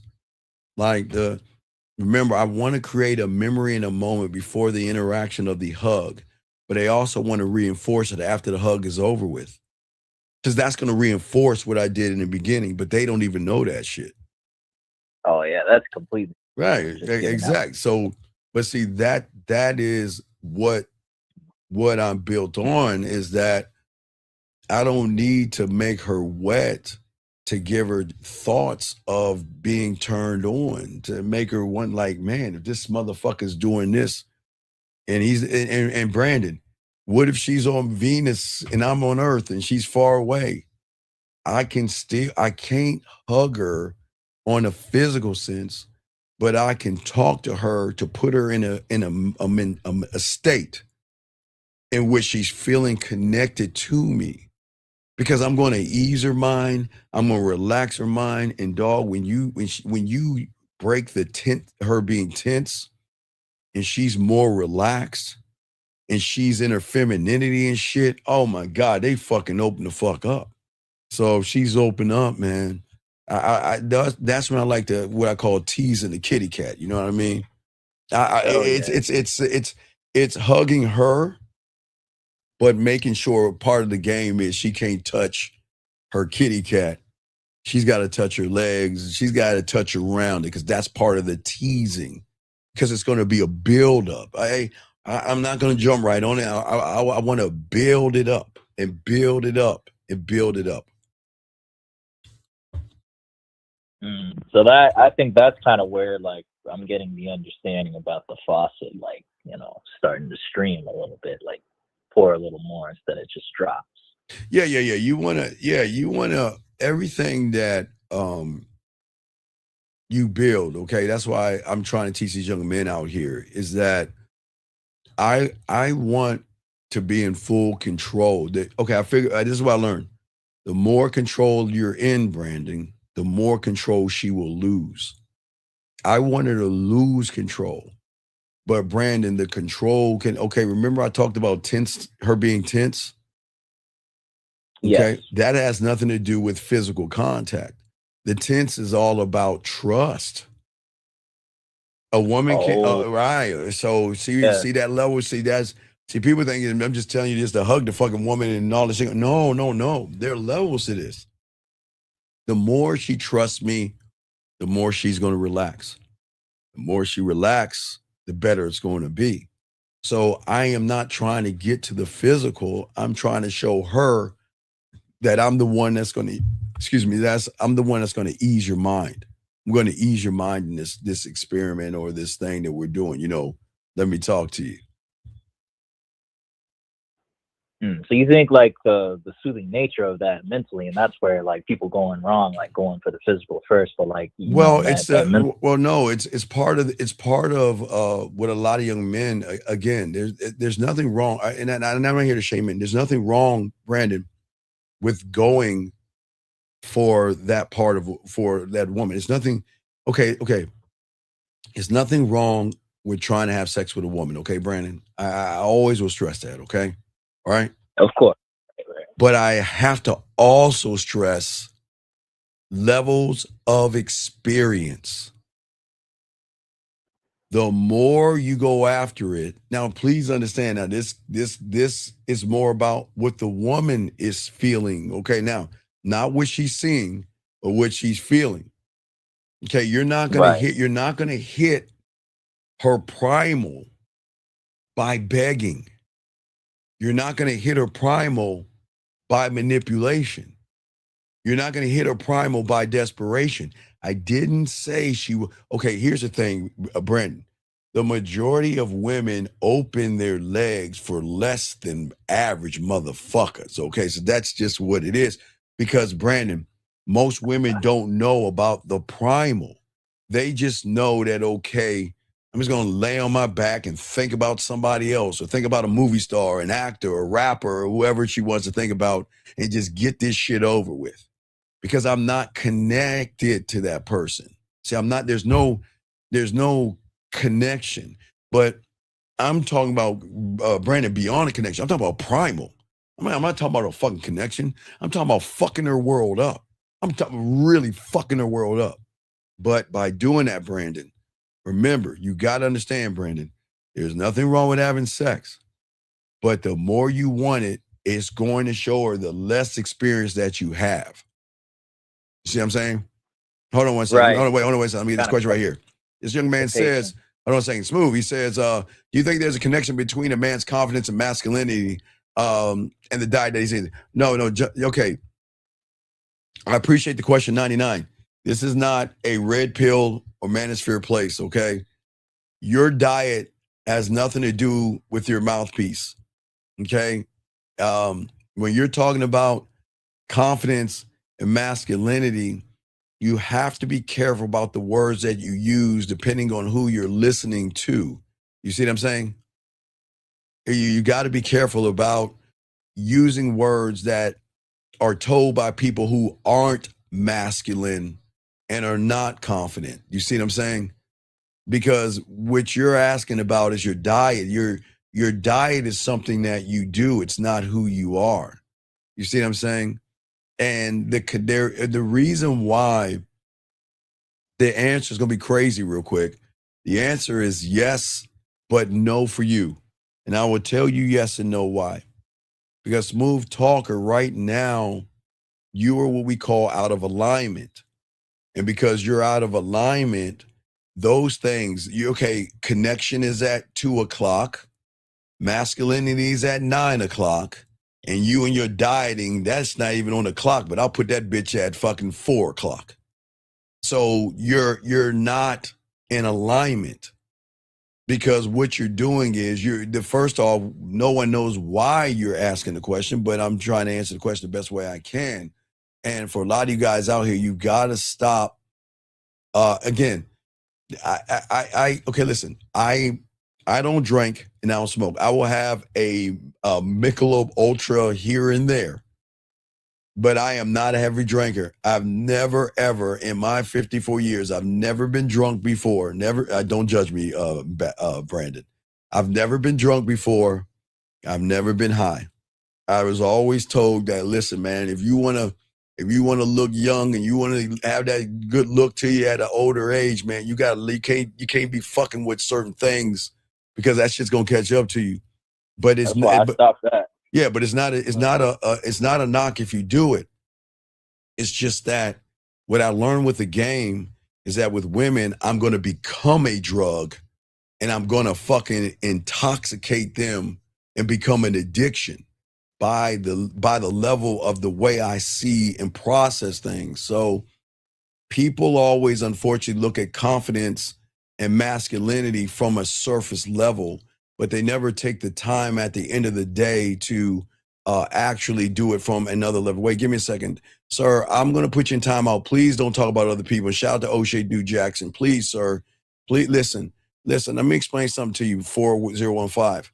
Speaker 13: remember, I want to create a memory in a moment before the interaction of the hug, but I also want to reinforce it after the hug is over with. Because that's going to reinforce what I did in the beginning, but they don't even know that shit.
Speaker 14: Oh yeah, that's completely
Speaker 13: right. Exactly. So, but see, that is what I'm built on, is that I don't need to make her wet to give her thoughts of being turned on, to make her want, like, man, if this motherfucker's doing this and and Brandon, what if she's on Venus and I'm on Earth and she's far away? I can't hug her on a physical sense, but I can talk to her to put her in a state in which she's feeling connected to me. Because I'm going to ease her mind, I'm going to relax her mind, and dog, when you break her being tense, and she's more relaxed, and she's in her femininity and shit, oh my God, they fucking open the fuck up. So if she's open up, man, that's when I like what I call teasing the kitty cat. You know what I mean? It's hugging her, but making sure part of the game is she can't touch her kitty cat. She's got to touch her legs. She's got to touch around it, because that's part of the teasing, because it's going to be a build-up. I'm not going to jump right on it. I want to build it up and build it up and build it up.
Speaker 14: So that, I think that's kind of where, like, I'm getting the understanding about the faucet, like, you know, starting to stream a little bit, like pour a little more instead of just drops.
Speaker 13: Yeah. You wanna everything that you build, okay? That's why I'm trying to teach these young men out here, is that I want to be in full control. I figure this is what I learned. The more control you're in, Brandon, the more control she will lose. I want her to lose control. But Brandon, the control remember I talked about tense, her being tense? Okay.
Speaker 14: Yes.
Speaker 13: That has nothing to do with physical contact. The tense is all about trust. A woman can, right. So see that level. See, people thinking, I'm just telling you this to hug the fucking woman and all this shit. No. There are levels to this. The more she trusts me, the more she's going to relax. The more she relaxes, the better it's going to be. So I am not trying to get to the physical. I'm trying to show her that I'm the one that's going to, I'm the one that's going to ease your mind. I'm going to ease your mind in this experiment or this thing that we're doing. Let me talk to you.
Speaker 14: So you think like the soothing nature of that mentally, and that's where like people going wrong, like going for the physical first, but like
Speaker 13: it's part of what a lot of young men, again, there's nothing wrong, and I'm not here to shame men. There's nothing wrong, Brandon, with going for that for that woman. It's nothing. Okay. It's nothing wrong with trying to have sex with a woman. Okay, Brandon. I always will stress that. Okay. All right.
Speaker 14: Of course.
Speaker 13: But I have to also stress levels of experience. The more you go after it, now please understand, now this is more about what the woman is feeling. Okay, now not what she's seeing, but what she's feeling. Okay, you're not gonna hit her primal by begging. You're not gonna hit her primal by manipulation. You're not gonna hit her primal by desperation. I didn't say she will. Okay, here's the thing, Brandon. The majority of women open their legs for less than average motherfuckers. Okay, so that's just what it is. Because, Brandon, most women don't know about the primal. They just know that, okay, I'm just going to lay on my back and think about somebody else, or think about a movie star, an actor, a rapper, or whoever she wants to think about, and just get this shit over with. Because I'm not connected to that person. See, there's no connection. But I'm talking about, Brandon, beyond a connection. I'm talking about primal. I'm not talking about a fucking connection. I'm talking about fucking her world up. I'm talking really fucking her world up. But by doing that, Brandon, remember, you got to understand, Brandon, there's nothing wrong with having sex. But the more you want it, it's going to show her the less experience that you have. You see what I'm saying? Hold on one second.
Speaker 14: Right.
Speaker 13: Hold on one second. Let me get this question right here. This young man says, hold on a second, Smooth. He says, do you think there's a connection between a man's confidence and masculinity and the diet that he's eating? No, okay. I appreciate the question, 99. This is not a red pill or manosphere place, okay? Your diet has nothing to do with your mouthpiece, okay? When you're talking about confidence and masculinity, you have to be careful about the words that you use depending on who you're listening to. You see what I'm saying? You got to be careful about using words that are told by people who aren't masculine and are not confident. You see what I'm saying? Because what you're asking about is your diet. Your diet is something that you do. It's not who you are. You see what I'm saying? And the reason why the answer is going to be crazy real quick. The answer is yes, but no for you. And I will tell you yes and no why. Because Smooth Talker, right now, you are what we call out of alignment. And because you're out of alignment, those things, connection is at 2:00, masculinity is at 9:00, and you and your dieting, that's not even on the clock, but I'll put that bitch at fucking 4:00. So you're not in alignment, because what you're doing is first off, no one knows why you're asking the question, but I'm trying to answer the question the best way I can. And for a lot of you guys out here, you got to stop. Again, okay, listen, I I don't drink and I don't smoke. I will have a Michelob Ultra here and there, but I am not a heavy drinker. I've never, ever in my 54 years, I've never been drunk before. Never. Don't judge me, Brandon. I've never been drunk before. I've never been high. I was always told that, listen, man, if you want to look young and you want to have that good look to you at an older age, man, you can't be fucking with certain things because that shit's gonna catch up to you. But it's not.
Speaker 14: Stop that.
Speaker 13: Yeah, but it's not a knock if you do it. It's just that what I learned with the game is that with women, I'm gonna become a drug, and I'm gonna fucking intoxicate them and become an addiction by the level of the way I see and process things. So people always unfortunately look at confidence and masculinity from a surface level, but they never take the time at the end of the day to actually do it from another level. Wait, give me a second. Sir, I'm going to put you in timeout. Please don't talk about other people. Shout out to O'Shea Dude Jackson. Please, sir. Please listen. Let me explain something to you, 4015.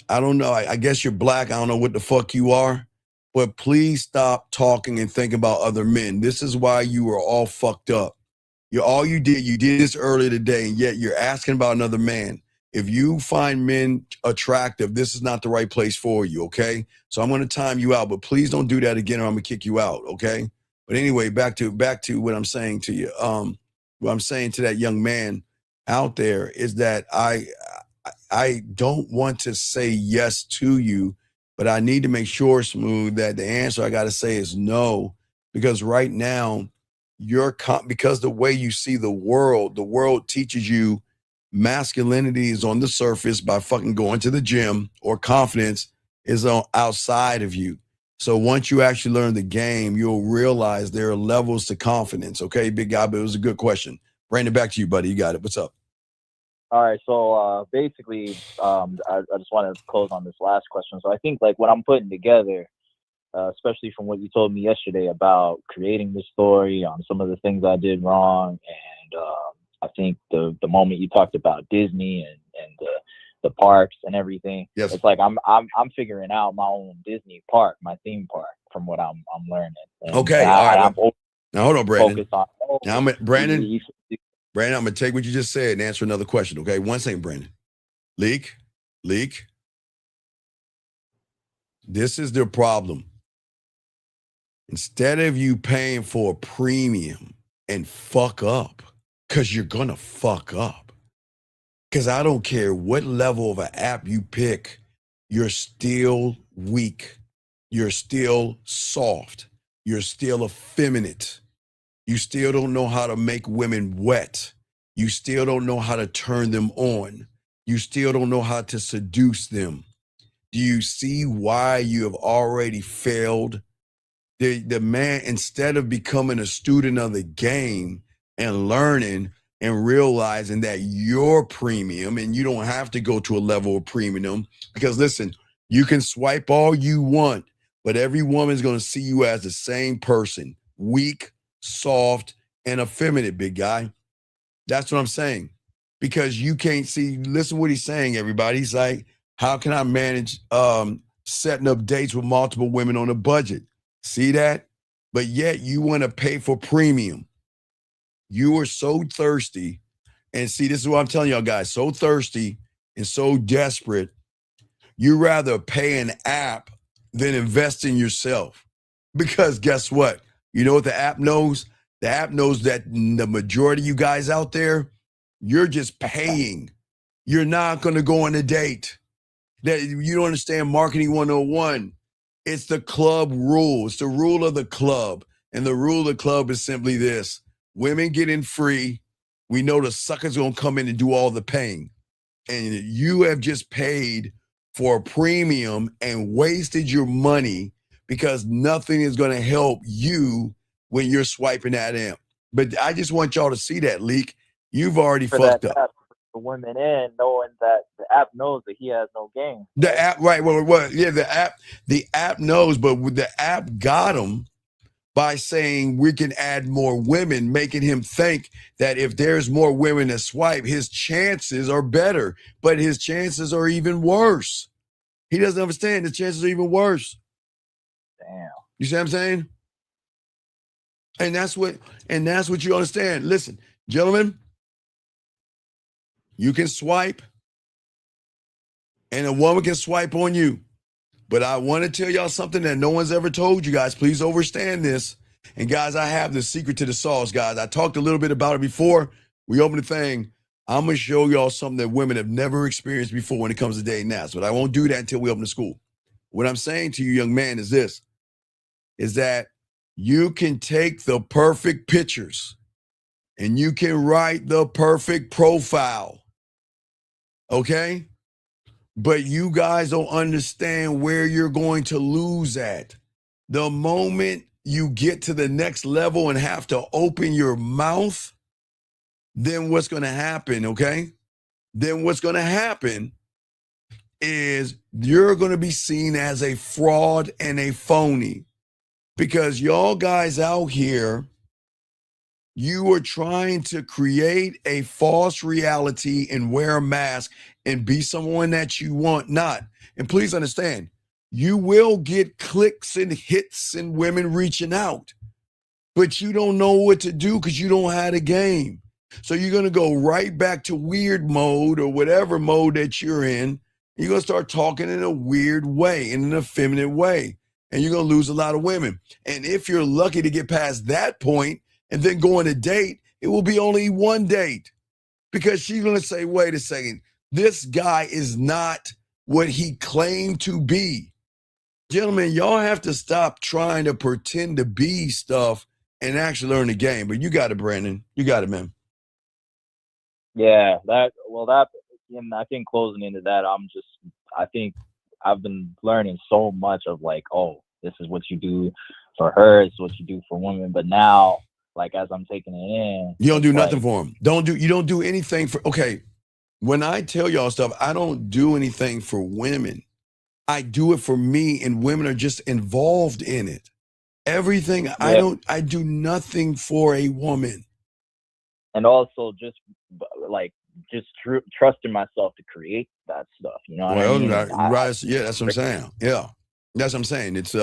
Speaker 13: I don't know. I guess you're black. I don't know what the fuck you are. But please stop talking and thinking about other men. This is why you are all fucked up. You did this earlier today, and yet you're asking about another man. If you find men attractive, this is not the right place for you, okay? So I'm going to time you out, but please don't do that again or I'm going to kick you out, okay? But anyway, back to what I'm saying to you. What I'm saying to that young man out there is that I don't want to say yes to you, but I need to make sure, Smooth, that the answer I got to say is no, because right now, because the way you see the world teaches you masculinity is on the surface by fucking going to the gym, or confidence is on outside of you. So once you actually learn the game, you'll realize there are levels to confidence. Okay, big guy, but it was a good question. Brandon, back to you, buddy. You got it. What's up?
Speaker 14: All right, so basically, I just want to close on this last question. So I think like what I'm putting together, especially from what you told me yesterday about creating the story on some of the things I did wrong, and I think the moment you talked about Disney and the parks and everything,
Speaker 13: yes,
Speaker 14: it's like I'm figuring out my own Disney park, my theme park, from what I'm learning. And
Speaker 13: okay, all right. Now hold on, Brandon. Brandon, I'm gonna take what you just said and answer another question. Okay, one second, Brandon. Leak. This is the problem. Instead of you paying for a premium and fuck up, because you're gonna fuck up. Because I don't care what level of an app you pick, you're still weak. You're still soft. You're still effeminate. You still don't know how to make women wet. You still don't know how to turn them on. You still don't know how to seduce them. Do you see why you have already failed? The man, instead of becoming a student of the game and learning and realizing that you're premium and you don't have to go to a level of premium, because listen, you can swipe all you want, but every woman's going to see you as the same person, weak, soft, and effeminate, big guy. That's what I'm saying. Because you can't see, listen to what he's saying, everybody. He's like, how can I manage setting up dates with multiple women on a budget? See that? But yet you want to pay for premium. You are so thirsty. And see, this is what I'm telling y'all guys, so thirsty and so desperate. You rather pay an app than invest in yourself. Because guess what? You know what the app knows? The app knows that the majority of you guys out there, you're just paying. You're not going to go on a date. That you don't understand marketing 101. It's the club rule. It's the rule of the club. And the rule of the club is simply this. Women get in free. We know the sucker's going to come in and do all the paying. And you have just paid for a premium and wasted your money because nothing is going to help you when you're swiping that app. But I just want y'all to see that, Leak. You've already fucked up.
Speaker 14: App, the women in knowing that the app knows that he has no game.
Speaker 13: The app, right? Well, yeah, the app knows, but the app got him by saying we can add more women, making him think that if there's more women to swipe, his chances are better, but his chances are even worse. He doesn't understand his chances are even worse.
Speaker 14: Damn.
Speaker 13: You see what I'm saying? And that's what you understand. Listen, gentlemen, you can swipe and a woman can swipe on you. But I want to tell y'all something that no one's ever told you guys. Please understand this. And guys, I have the secret to the sauce, guys. I talked a little bit about it before we opened the thing. I'm going to show y'all something that women have never experienced before when it comes to dating apps. But I won't do that until we open the school. What I'm saying to you, young man, is this, is that you can take the perfect pictures and you can write the perfect profile. Okay? But you guys don't understand where you're going to lose at. The moment you get to the next level and have to open your mouth, then what's going to happen, okay? Then what's going to happen is you're going to be seen as a fraud and a phony. Because y'all guys out here, you are trying to create a false reality and wear a mask and be someone that you want not. And please understand, you will get clicks and hits and women reaching out, but you don't know what to do because you don't have the game. So you're going to go right back to weird mode or whatever mode that you're in. You're going to start talking in a weird way, in an effeminate way, and you're going to lose a lot of women. And if you're lucky to get past that point and then go on a date, it will be only one date because she's going to say, wait a second, this guy is not what he claimed to be. Gentlemen, y'all have to stop trying to pretend to be stuff and actually learn the game. But you got it, Brandon. You got it, man.
Speaker 14: Yeah, and I think closing into that, I think I've been learning so much of like, oh, this is what you do for her, it's what you do for women. But now, like, as I'm taking it in,
Speaker 13: you don't do nothing for them. You don't do anything for, okay. When I tell y'all stuff, I don't do anything for women. I do it for me, and women are just involved in it. Everything, yeah. I do nothing for a woman.
Speaker 14: And also trusting myself to create that stuff. You know what I mean?
Speaker 13: Right. Yeah, that's what I'm saying. Yeah. That's what I'm saying. It's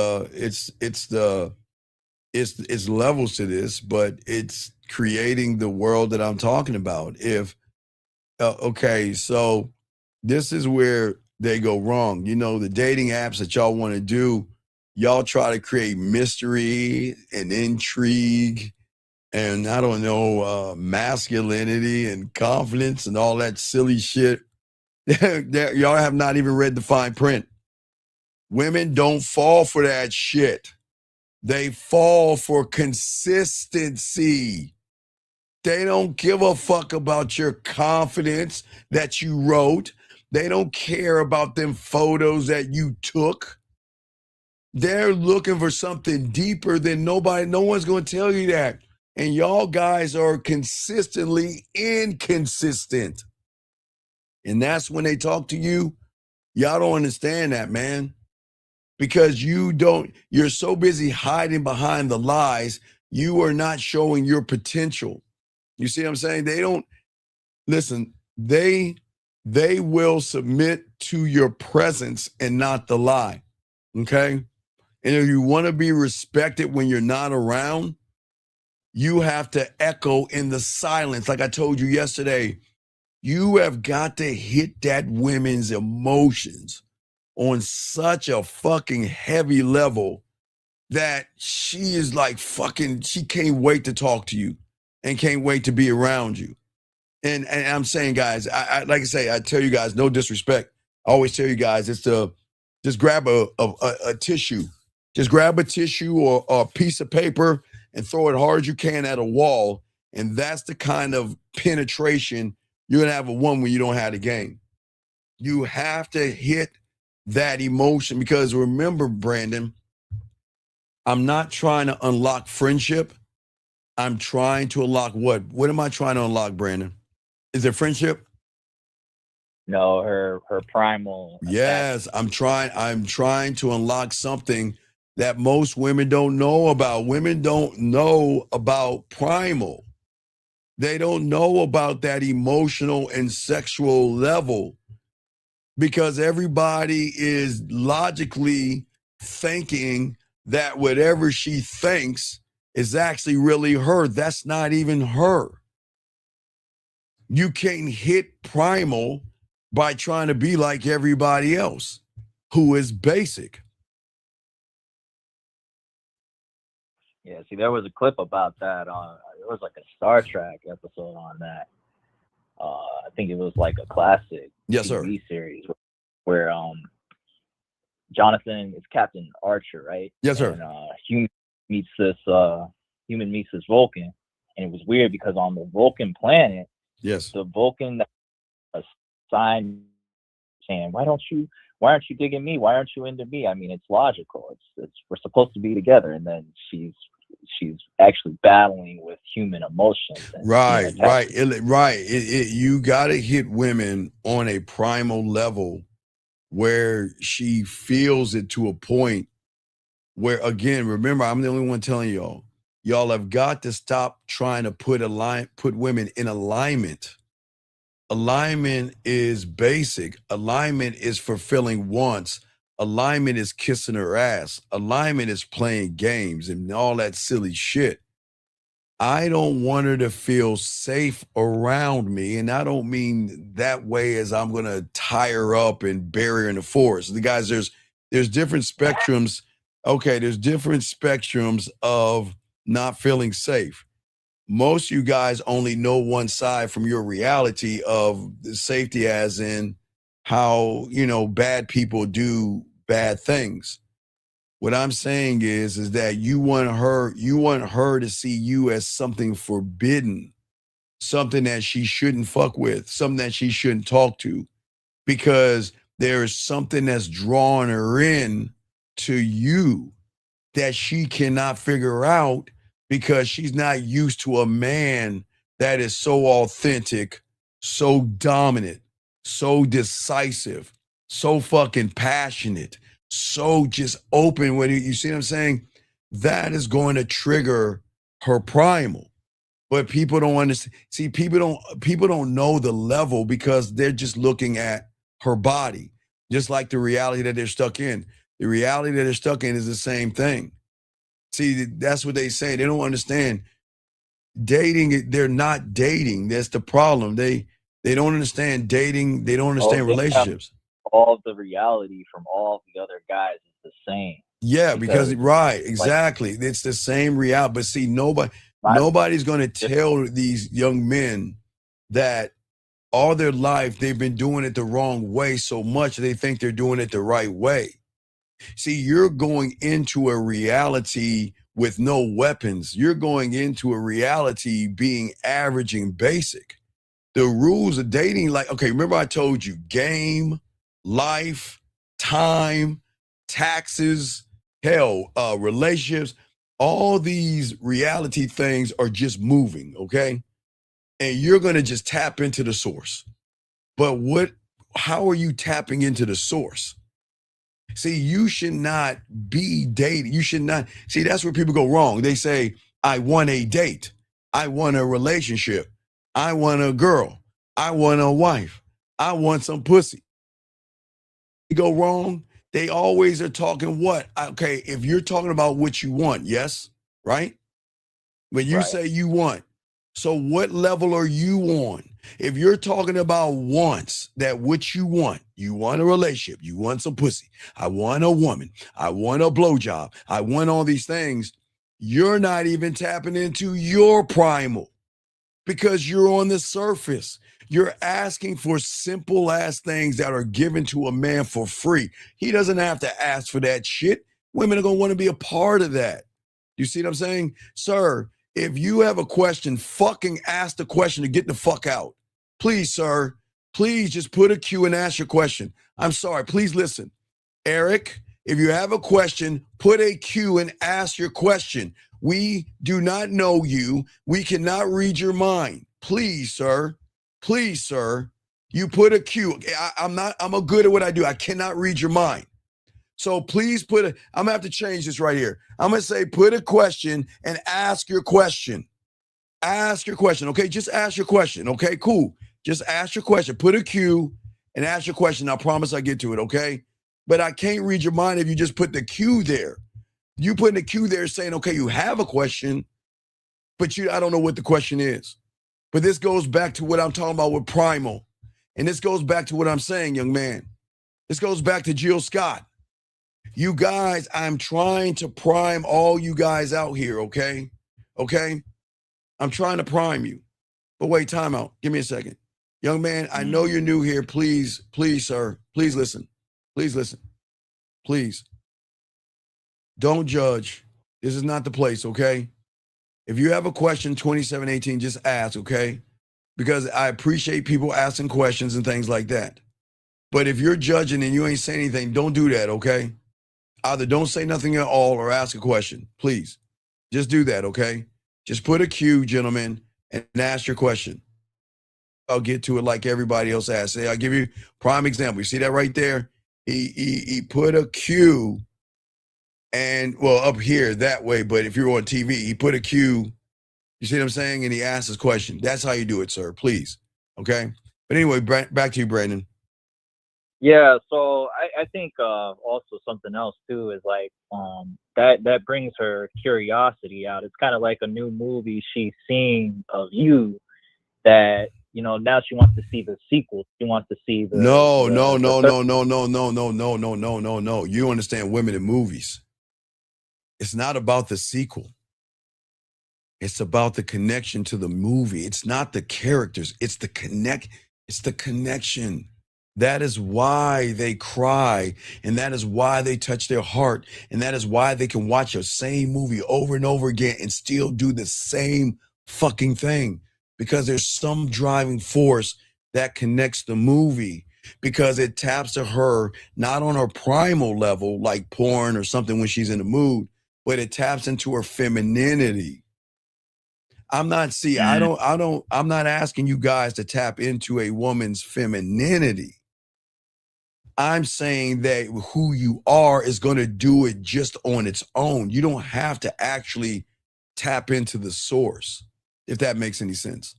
Speaker 13: levels to this, but it's creating the world that I'm talking about. Okay, so this is where they go wrong. You know, the dating apps that y'all want to do, y'all try to create mystery and intrigue and I don't know, masculinity and confidence and all that silly shit. Y'all have not even read the fine print. Women don't fall for that shit. They fall for consistency. They don't give a fuck about your confidence that you wrote. They don't care about them photos that you took. They're looking for something deeper than no one's going to tell you that. And y'all guys are consistently inconsistent. And that's when they talk to you, y'all don't understand that, man. Because you're so busy hiding behind the lies, you are not showing your potential. You see what I'm saying? They will submit to your presence and not the lie. Okay? And if you want to be respected when you're not around, you have to echo in the silence. Like I told you yesterday, you have got to hit that women's emotions on such a fucking heavy level that she is like she can't wait to talk to you and can't wait to be around you. And I'm saying, guys, I like I say, I tell you guys, no disrespect. I always tell you guys, it's to just grab a tissue. Just grab a tissue or a piece of paper and throw it hard as you can at a wall. And that's the kind of penetration you're going to have a woman when you don't have the game. You have to hit that emotion because remember, Brandon, I'm not trying to unlock friendship. I'm trying to unlock what? What am I trying to unlock, Brandon? Is it friendship?
Speaker 14: No, her primal.
Speaker 13: Yes, I'm trying to unlock something that most women don't know about. Women don't know about primal. They don't know about that emotional and sexual level because everybody is logically thinking that whatever she thinks is actually really her. That's not even her. You can't hit primal by trying to be like everybody else who is basic.
Speaker 14: Yeah, see, there was a clip about that on. It was like a Star Trek episode on that. I think it was like a classic TV series where Jonathan is Captain Archer, right?
Speaker 13: Yes, sir.
Speaker 14: And human meets this Vulcan, and it was weird because on the Vulcan planet,
Speaker 13: yes,
Speaker 14: the Vulcan that assigned saying, why aren't you digging me? Why aren't you into me? I mean, it's logical. It's we're supposed to be together, and then she's actually battling with human emotions. And,
Speaker 13: right. You got to hit women on a primal level where she feels it to a point where, again, remember, I'm the only one telling y'all have got to stop trying to put women in alignment. Alignment is basic. Alignment is fulfilling wants. Alignment is kissing her ass. Alignment is playing games and all that silly shit. I don't want her to feel safe around me. And I don't mean that way as I'm going to tie her up and bury her in the forest. The guys, there's different spectrums. Okay, there's different spectrums of not feeling safe. Most of you guys only know one side from your reality of the safety, as in how, bad people do bad things. What I'm saying is that you want her to see you as something forbidden, something that she shouldn't fuck with, something that she shouldn't talk to, because there is something that's drawing her in to you that she cannot figure out because she's not used to a man that is so authentic, so dominant, so decisive, so fucking passionate, so just open. When you see what I'm saying, that is going to trigger her primal. But people don't understand. See, people don't know the level because they're just looking at her body, just like the reality that they're stuck in. The reality that they're stuck in is the same thing. See, that's what they say. They don't understand dating. They're not dating. That's the problem. They don't understand dating. They don't understand relationships.
Speaker 14: All of the reality from all the other guys is the same.
Speaker 13: Yeah, because right, exactly. It's the same reality. But see, nobody's going to tell these young men that all their life they've been doing it the wrong way so much they think they're doing it the right way. See, you're going into a reality with no weapons. You're going into a reality being average and basic. The rules of dating, like, okay, remember I told you game, life, time, taxes, hell, relationships, all these reality things are just moving, okay? And you're going to just tap into the source. But how are you tapping into the source? See, you should not be dating. You should not. See, that's where people go wrong. They say, I want a date. I want a relationship. I want a girl. I want a wife. I want some pussy. You go wrong. They always are talking what? Okay, if you're talking about what you want, yes, right? When you say you want, so what level are you on? If you're talking about wants, that what you want a relationship, you want some pussy, I want a woman, I want a blowjob, I want all these things, you're not even tapping into your primal because you're on the surface. You're asking for simple ass things that are given to a man for free. He doesn't have to ask for that shit. Women are going to want to be a part of that. You see what I'm saying? Sir, if you have a question, fucking ask the question to get the fuck out. Please, sir, please just put a Q and ask your question. I'm sorry, please listen. Eric, if you have a question, put a Q and ask your question. We do not know you. We cannot read your mind. Please, sir. Please, sir. You put a Q. I'm good at what I do. I cannot read your mind. So please I'm gonna have to change this right here. I'm gonna say put a question and ask your question. Ask your question, okay? Just ask your question, okay? Cool. Just ask your question. Put a Q and ask your question. I promise I get to it, okay? But I can't read your mind if you just put the Q there. You putting the Q there saying, okay, you have a question, but I don't know what the question is. But this goes back to what I'm talking about with primal. And this goes back to what I'm saying, young man. This goes back to Jill Scott. You guys, I'm trying to prime all you guys out here, okay? Okay? I'm trying to prime you. But wait, time out. Give me a second. Young man, I know you're new here. Please, sir, please listen. Please listen. Please. Don't judge. This is not the place, okay? If you have a question, 2718, just ask, okay? Because I appreciate people asking questions and things like that. But if you're judging and you ain't saying anything, don't do that, okay? Either don't say nothing at all or ask a question, please. Just do that, okay? Just put a Q, gentlemen, and ask your question. I'll get to it like everybody else asks. I'll give you prime example. You see that right there? He put a Q and, well, up here that way, but if you're on TV, he put a Q, you see what I'm saying? And he asked his question. That's how you do it, sir, please, okay? But anyway, back to you, Brandon.
Speaker 14: Yeah, so I think also something else too is like that brings her curiosity out. It's kind of like a new movie she's seeing of you that, you know, now she wants to see the sequel. She wants to see the
Speaker 13: No. You understand women in movies. It's not about the sequel. It's about the connection to the movie. It's not the characters. It's the connection. That is why they cry, and that is why they touch their heart, and that is why they can watch the same movie over and over again and still do the same fucking thing, because there's some driving force that connects the movie, because it taps to her, not on her primal level, like porn or something when she's in the mood, but it taps into her femininity. I'm not asking you guys to tap into a woman's femininity. I'm saying that who you are is going to do it just on its own. You don't have to actually tap into the source, if that makes any sense.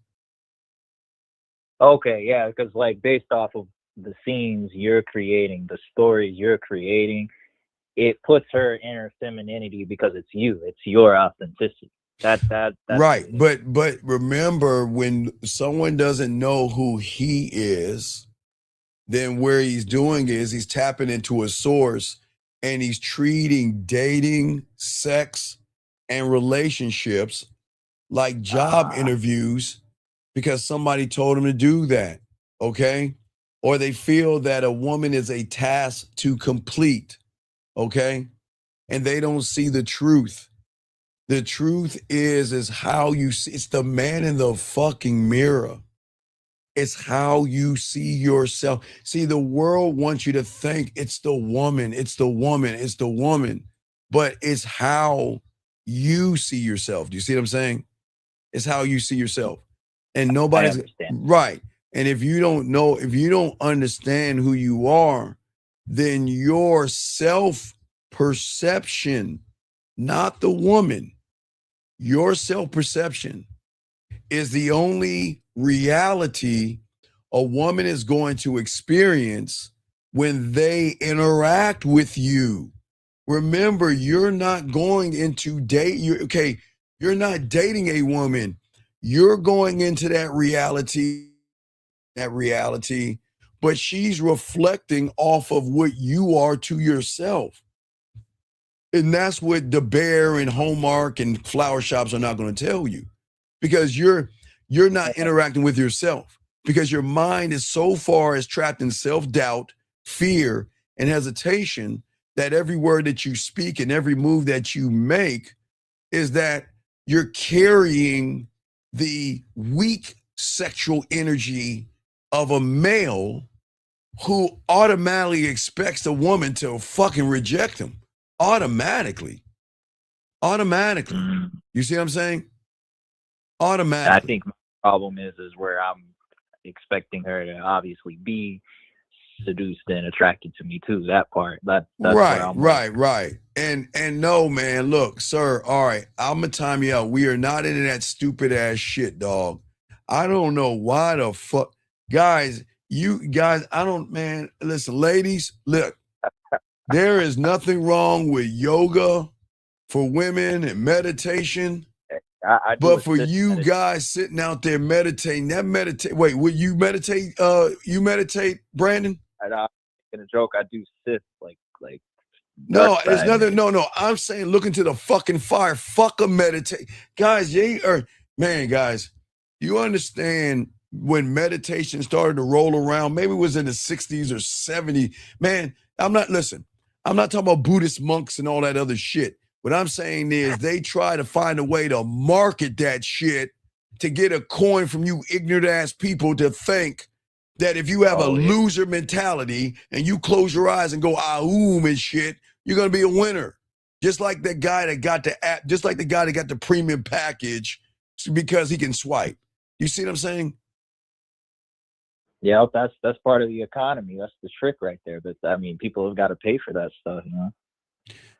Speaker 14: Okay, yeah, because like based off of the scenes you're creating, the stories you're creating, it puts her in her femininity because it's you. It's your authenticity. That's
Speaker 13: right. But remember, when someone doesn't know who he is, then where he's doing is he's tapping into a source, and he's treating dating, sex, and relationships like job interviews because somebody told him to do that, okay? Or they feel that a woman is a task to complete, okay? And they don't see the truth. The truth is how you see. It's the man in the fucking mirror. It's how you see yourself. See, the world wants you to think it's the woman, it's the woman, it's the woman, but it's how you see yourself. Do you see what I'm saying? It's how you see yourself. And nobody's right. And if you don't know, if you don't understand who you are, then your self-perception, not the woman, your self-perception is the only reality a woman is going to experience when they interact with you. Remember, you're not going into date. You're not dating a woman. You're going into that reality, but she's reflecting off of what you are to yourself. And that's what the Bear and Hallmark and flower shops are not going to tell you, because you're not interacting with yourself, because your mind is so far as trapped in self-doubt, fear, and hesitation that every word that you speak and every move that you make is that you're carrying the weak sexual energy of a male who automatically expects a woman to fucking reject him. Automatically. You see what I'm saying? Automatically.
Speaker 14: I think my problem is where I'm expecting her to obviously be seduced and attracted to me too. That part, that's where I'm
Speaker 13: right. And no, man, look, sir. All right, I'm gonna time you out. We are not into that stupid ass shit, dog. I don't know why the fuck, guys. You guys, I don't, man. Listen, ladies, look. There is nothing wrong with yoga for women and meditation. But for you guys sitting out there meditating, wait, will you meditate? You meditate, Brandon?
Speaker 14: In a joke, I do sit like.
Speaker 13: No, there's nothing. No. I'm saying look into the fucking fire. Fuck a meditate, guys. Guys, you understand when meditation started to roll around? Maybe it was in the 60s or 70s. Man, I'm not talking about Buddhist monks and all that other shit. What I'm saying is they try to find a way to market that shit to get a coin from you ignorant ass people to think that if you have a loser mentality and you close your eyes and go aum and shit, you're gonna be a winner. Just like the guy that got the app, just like the guy that got the premium package because he can swipe. You see what I'm saying?
Speaker 14: Yeah, that's part of the economy. That's the trick right there. But I mean, people have got to pay for that stuff, you know.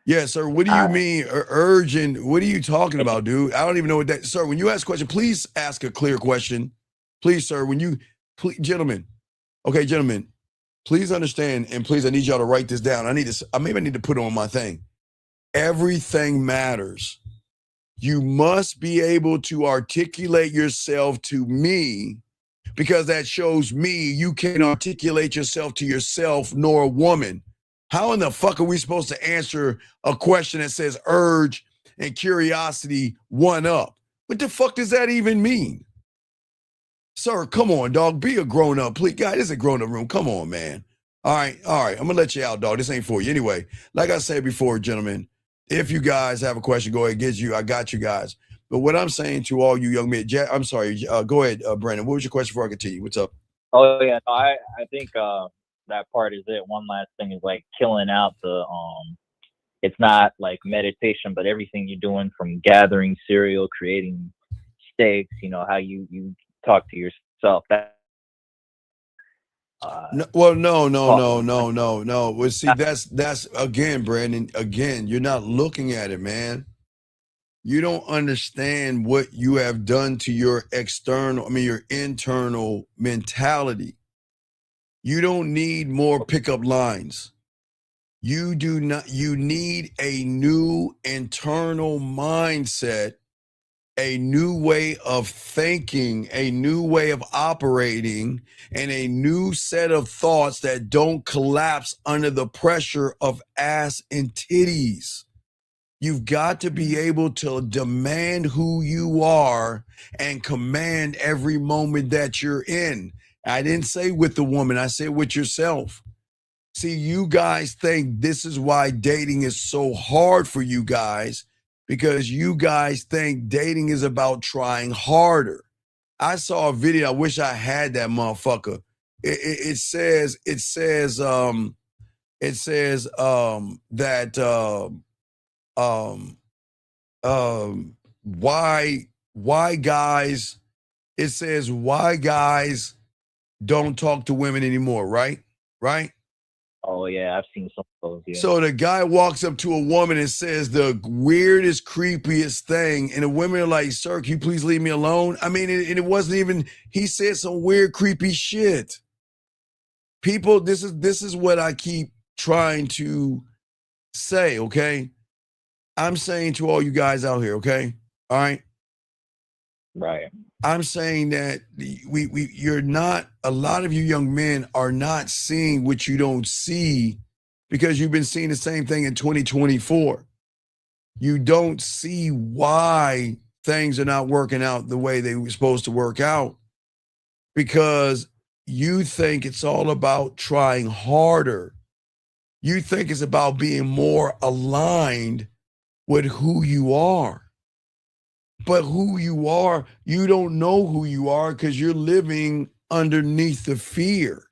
Speaker 13: Yeah, sir. What do you mean urgent? What are you talking about, dude? I don't even know what that. Sir, when you ask a question, please ask a clear question, please, sir. Gentlemen, please understand, and please, I need y'all to write this down. Maybe I need to put it on my thing. Everything matters. You must be able to articulate yourself to me, because that shows me you can't articulate yourself to yourself nor a woman. How in the fuck are we supposed to answer a question that says urge and curiosity one up? What the fuck does that even mean? Sir, come on, dog. Be a grown-up. Please, guy, this is a grown-up room. Come on, man. All right. I'm going to let you out, dog. This ain't for you. Anyway, like I said before, gentlemen, if you guys have a question, go ahead, I got you guys. But what I'm saying to all you young men, I'm sorry, go ahead, Brandon. What was your question before I continue? What's up?
Speaker 14: Oh, yeah. No, I think that part is it. One last thing is like killing out the, it's not like meditation, but everything you're doing from gathering cereal, creating steaks, you know, how you talk to yourself.
Speaker 13: No. Well, see, that's again, Brandon, you're not looking at it, man. You don't understand what you have done to your internal mentality. You don't need more pickup lines. You need a new internal mindset, a new way of thinking, a new way of operating, and a new set of thoughts that don't collapse under the pressure of ass and titties. You've got to be able to demand who you are and command every moment that you're in. I didn't say with the woman, I said with yourself. See, you guys think this is why dating is so hard for you guys, because you guys think dating is about trying harder. I saw a video. I wish I had that motherfucker. It says why guys, it says why guys don't talk to women anymore, right?
Speaker 14: Oh yeah, I've seen some of those. Yeah.
Speaker 13: So the guy walks up to a woman and says the weirdest, creepiest thing, and the women are like, "Sir, can you please leave me alone?" I mean, it wasn't even. He said some weird, creepy shit. People, this is what I keep trying to say. Okay, I'm saying to all you guys out here. Okay, all right.
Speaker 14: Right.
Speaker 13: I'm saying that you're not, a lot of you young men are not seeing what you don't see because you've been seeing the same thing in 2024. You don't see why things are not working out the way they were supposed to work out because you think it's all about trying harder. You think it's about being more aligned with who you are. But who you are, you don't know who you are because you're living underneath the fear.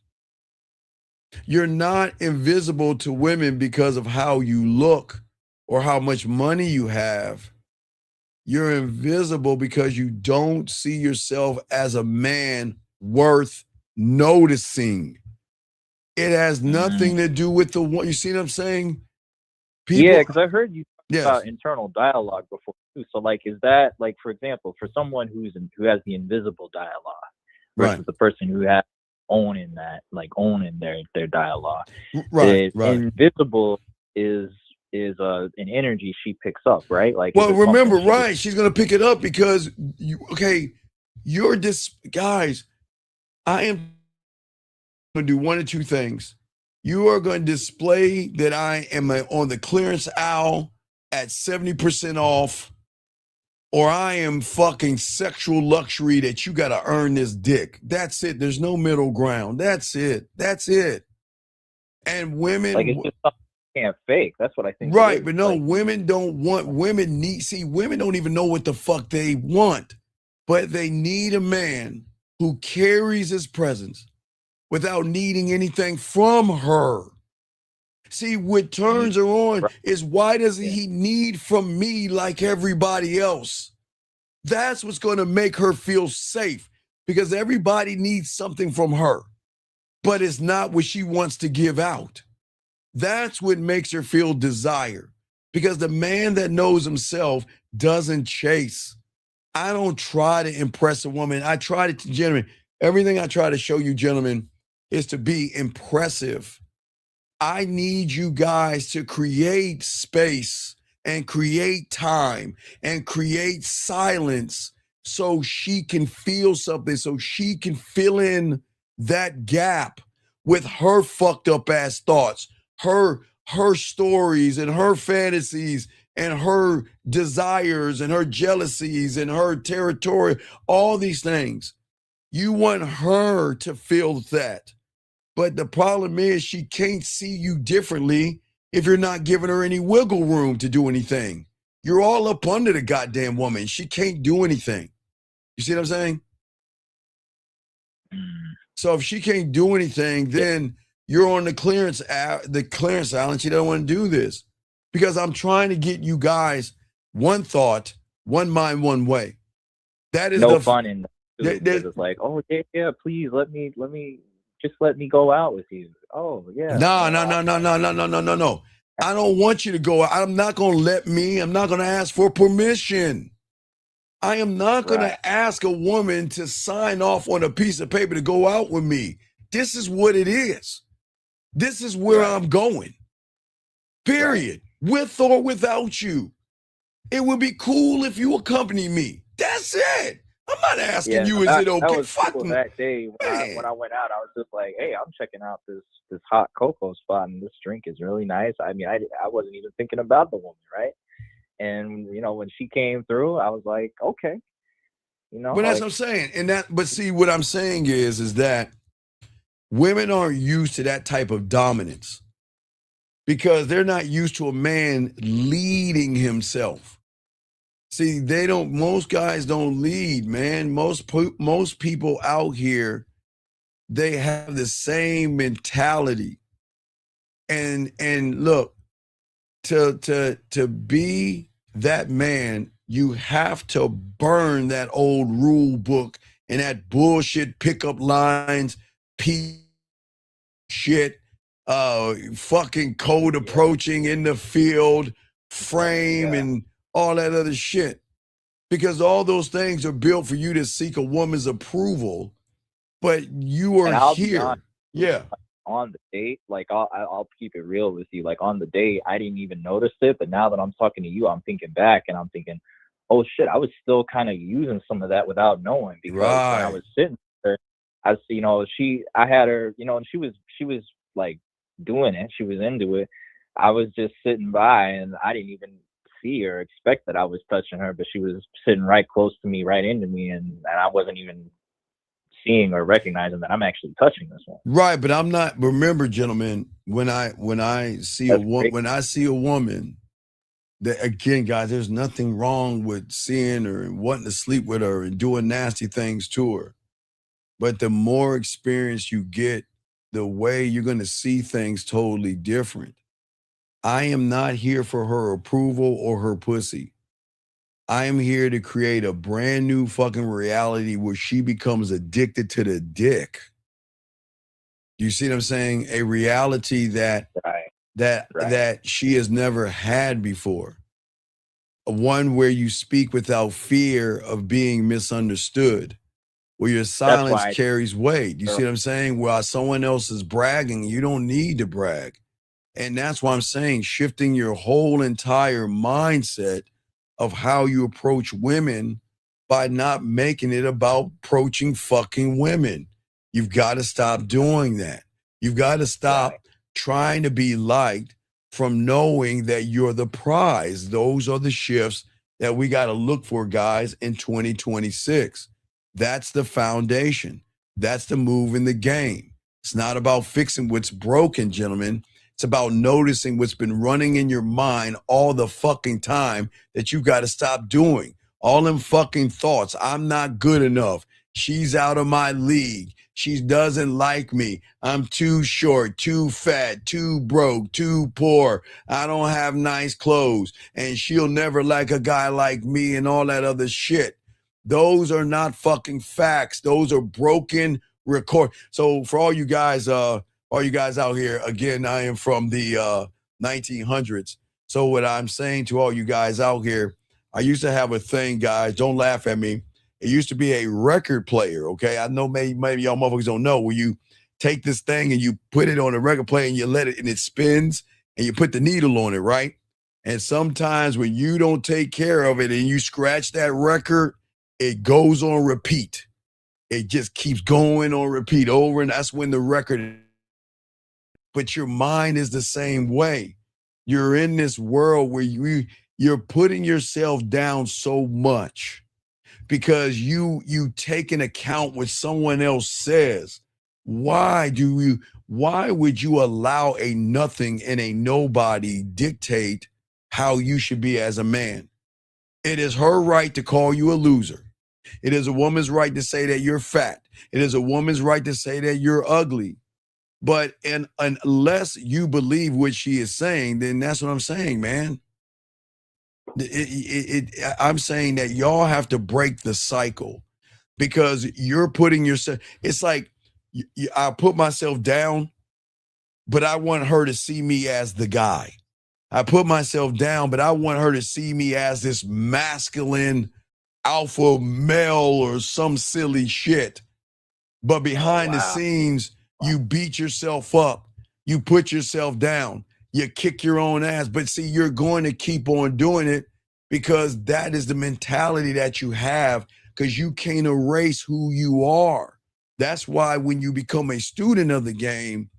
Speaker 13: You're not invisible to women because of how you look or how much money you have. You're invisible because you don't see yourself as a man worth noticing. It has nothing to do with the one. You see what I'm saying? People,
Speaker 14: yeah, because I've heard you talk
Speaker 13: yes.
Speaker 14: about internal dialogue before too. So, like, is that like, for example, for someone who has the invisible dialogue versus
Speaker 13: Right.
Speaker 14: the person who has owning their dialogue?
Speaker 13: Right.
Speaker 14: The invisible is an energy she picks up, right? Like,
Speaker 13: Well,
Speaker 14: is it
Speaker 13: remember,
Speaker 14: something
Speaker 13: right? She's gonna pick it up because you're guys. I am going to do one of two things. You are going to display that I am on the clearance aisle at 70% off, or I am fucking sexual luxury that you got to earn this dick. That's it. There's no middle ground. That's it. That's it. And women,
Speaker 14: like, it's just something you can't fake. That's what I think.
Speaker 13: right? But no, women don't want. Women don't even know what the fuck they want, but they need a man who carries his presence without needing anything from her. See, what turns her on is, why does he need from me like everybody else? That's what's going to make her feel safe, because everybody needs something from her, but it's not what she wants to give out. That's what makes her feel desire, because the man that knows himself doesn't chase. I don't try to impress a woman. I try to, gentlemen, everything I try to show you, gentlemen, is to be impressive. I need you guys to create space and create time and create silence so she can feel something, so she can fill in that gap with her fucked up ass thoughts, her stories and her fantasies and her desires and her jealousies and her territory, all these things. You want her to feel that. But the problem is, she can't see you differently if you're not giving her any wiggle room to do anything. You're all up under the goddamn woman. She can't do anything. You see what I'm saying? So if she can't do anything, then you're on the clearance aisle, and she doesn't want to do this. Because I'm trying to get you guys one thought, one mind, one way. That is
Speaker 14: no fun in that. It's like, oh yeah, please let me just let me go out with you. Oh yeah.
Speaker 13: No. I don't want you to go out. I'm not going to ask for permission. I am not going to ask a woman to sign off on a piece of paper to go out with me. This is what it is. This is where I'm going. Period. With or without you. It would be cool if you accompany me. That's it. I'm not asking you, is it okay?
Speaker 14: That was cool that day when I went out. I was just like, hey, I'm checking out this hot cocoa spot, and this drink is really nice. I mean, I wasn't even thinking about the woman, right? And when she came through, I was like, okay,
Speaker 13: But that's what I'm saying. But see, what I'm saying is that women aren't used to that type of dominance, because they're not used to a man leading himself. See, most guys don't lead, man. Most people out here, they have the same mentality. And look, to be that man, you have to burn that old rule book and that bullshit pickup lines, shit, fucking code approaching in the field, frame, and all that other shit. Because all those things are built for you to seek a woman's approval, but you are here.
Speaker 14: On the date, like I'll keep it real with you. Like on the date, I didn't even notice it, but now that I'm talking to you, I'm thinking back and I'm thinking, oh shit, I was still kind of using some of that without knowing, because when I was sitting there, I had her, and she was like doing it. She was into it. I was just sitting by, and I didn't even see or expect that I was touching her, but she was sitting right close to me, right into me, and I wasn't even seeing or recognizing that I'm actually touching this one.
Speaker 13: Right, but I'm not. Remember, gentlemen, when I see a woman, that, again, guys, there's nothing wrong with seeing her and wanting to sleep with her and doing nasty things to her. But the more experience you get, the way you're going to see things totally different. I am not here for her approval or her pussy. I am here to create a brand new fucking reality where she becomes addicted to the dick. You see what I'm saying? A reality that that she has never had before. One where you speak without fear of being misunderstood, where your silence carries weight. You see what I'm saying? While someone else is bragging, you don't need to brag. And that's why I'm saying shifting your whole entire mindset of how you approach women by not making it about approaching fucking women. You've got to stop doing that. You've got to stop trying to be liked from knowing that you're the prize. Those are the shifts that we got to look for, guys, in 2026. That's the foundation. That's the move in the game. It's not about fixing what's broken, gentlemen. It's about noticing what's been running in your mind all the fucking time that you got to stop doing. All them fucking thoughts. I'm not good enough. She's out of my league. She doesn't like me. I'm too short, too fat, too broke, too poor. I don't have nice clothes. And she'll never like a guy like me and all that other shit. Those are not fucking facts. Those are broken record. So for all you guys out here, again, I am from the 1900s. So what I'm saying to all you guys out here, I used to have a thing, guys, don't laugh at me. It used to be a record player, okay? I know maybe y'all motherfuckers don't know, where you take this thing and you put it on a record player and you let it, and it spins, and you put the needle on it, right? And sometimes when you don't take care of it and you scratch that record, it goes on repeat. It just keeps going on repeat over, and that's when the record. But your mind is the same way. You're in this world where you're putting yourself down so much because you take into account what someone else says. Why would you allow a nothing and a nobody dictate how you should be as a man? It is her right to call you a loser. It is a woman's right to say that you're fat. It is a woman's right to say that you're ugly. But unless you believe what she is saying, then that's what I'm saying, man. I'm saying that y'all have to break the cycle because you're putting yourself, it's like I put myself down, but I want her to see me as the guy. I put myself down, but I want her to see me as this masculine alpha male or some silly shit. But behind the scenes, you beat yourself up. You put yourself down. You kick your own ass. But see, you're going to keep on doing it because that is the mentality that you have, because you can't erase who you are. That's why when you become a student of the game,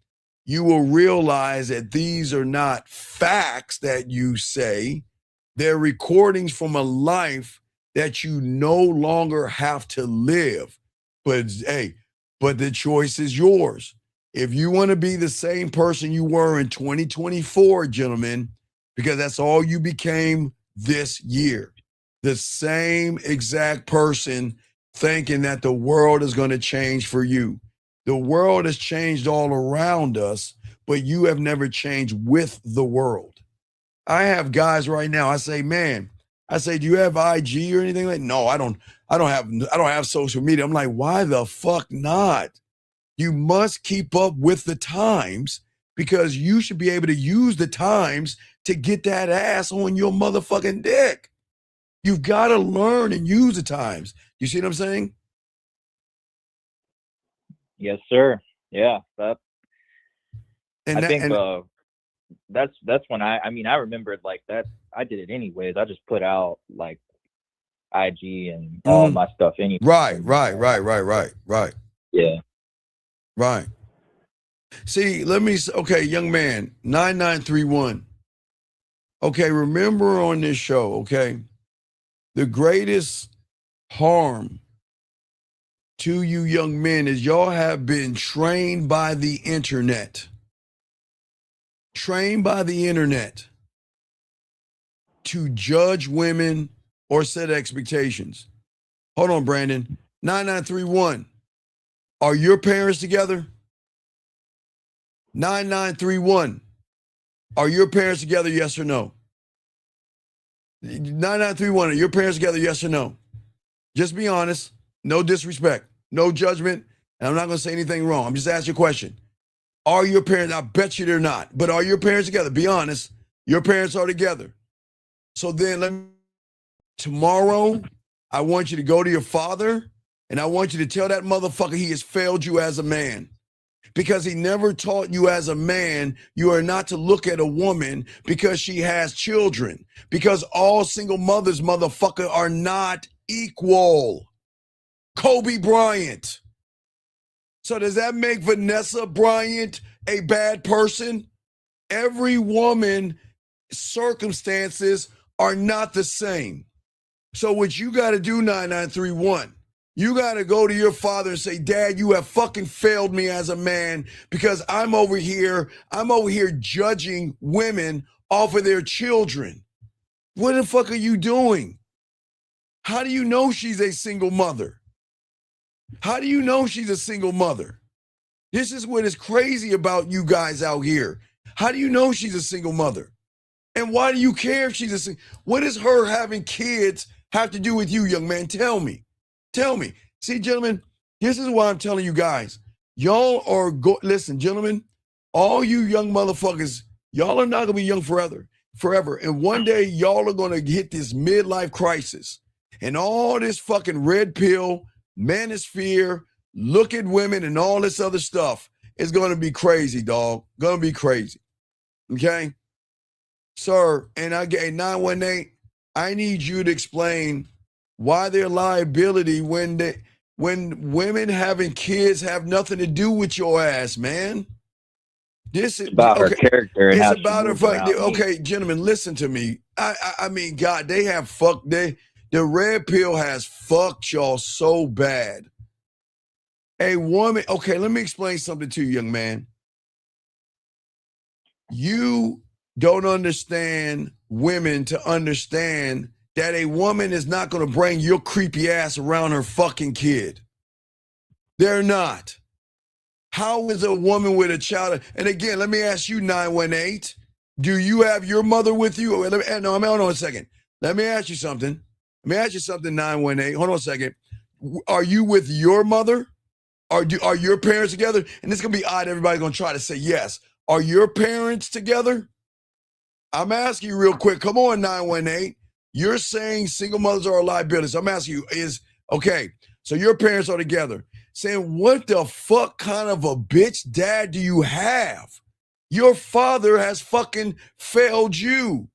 Speaker 13: you will realize that these are not facts that you say. They're recordings from a life that you no longer have to live. But hey, but the choice is yours. If you want to be the same person you were in 2024, gentlemen, because that's all you became this year, the same exact person thinking that the world is going to change for you. The world has changed all around us, but you have never changed with the world. I have guys right now, I say, man, do you have IG or anything like that? No, I don't have social media. I'm like, why the fuck not? You must keep up with the times because you should be able to use the times to get that ass on your motherfucking dick. You've got to learn and use the times. You see what I'm saying?
Speaker 14: Yes, sir. Yeah, that's when I remembered like that. I did it anyways. I just put out like IG and all my stuff anyway.
Speaker 13: Right.
Speaker 14: Yeah.
Speaker 13: Right. See, okay, young man, 9931. Okay, remember on this show, okay, the greatest harm to you young men is y'all have been trained by the internet. Trained by the internet to judge women or set expectations. Hold on, Brandon. 9931. Are your parents together? 9931. Are your parents together, yes or no? 9931. Are your parents together, yes or no? Just be honest. No disrespect. No judgment. And I'm not going to say anything wrong. I'm just asking you a question. Are your parents, I bet you they're not, but are your parents together? Be honest. Your parents are together. So then tomorrow, I want you to go to your father and I want you to tell that motherfucker he has failed you as a man. Because he never taught you as a man, you are not to look at a woman because she has children. Because all single mothers, motherfucker, are not equal. Kobe Bryant. So does that make Vanessa Bryant a bad person? Every woman, circumstances are not the same. So what you got to do, 9931, you got to go to your father and say, Dad, you have fucking failed me as a man because I'm over here judging women off of their children. What the fuck are you doing? How do you know she's a single mother? How do you know she's a single mother? This is what is crazy about you guys out here. How do you know she's a single mother? And why do you care if she's a single? What does her having kids have to do with you, young man? Tell me. Tell me. See, gentlemen, this is why I'm telling you guys. Y'all are listen, gentlemen, all you young motherfuckers, y'all are not gonna be young forever. And one day y'all are gonna hit this midlife crisis. And all this fucking red pill, manosphere, look at women and all this other stuff is gonna be crazy, dog. Gonna be crazy. Okay? Sir, and I get 918, I need you to explain why their liability when women having kids have nothing to do with your ass, man. This is
Speaker 14: about her character.
Speaker 13: It's about her. Okay, gentlemen, listen to me. I mean, God, they have fucked. The red pill has fucked y'all so bad. A woman. Okay, let me explain something to you, young man. You don't understand women to understand that a woman is not going to bring your creepy ass around her fucking kid. They're not. How is a woman with a child? And again, let me ask you, 918, do you have your mother with you? Hold on a second. Let me ask you something. 918. Hold on a second. Are you with your mother? Are your parents together? And this is going to be odd. Everybody's going to try to say yes. Are your parents together? I'm asking you real quick. Come on, 918. You're saying single mothers are a liability. So I'm asking you, okay, so your parents are together. Saying, what the fuck kind of a bitch dad do you have? Your father has fucking failed you.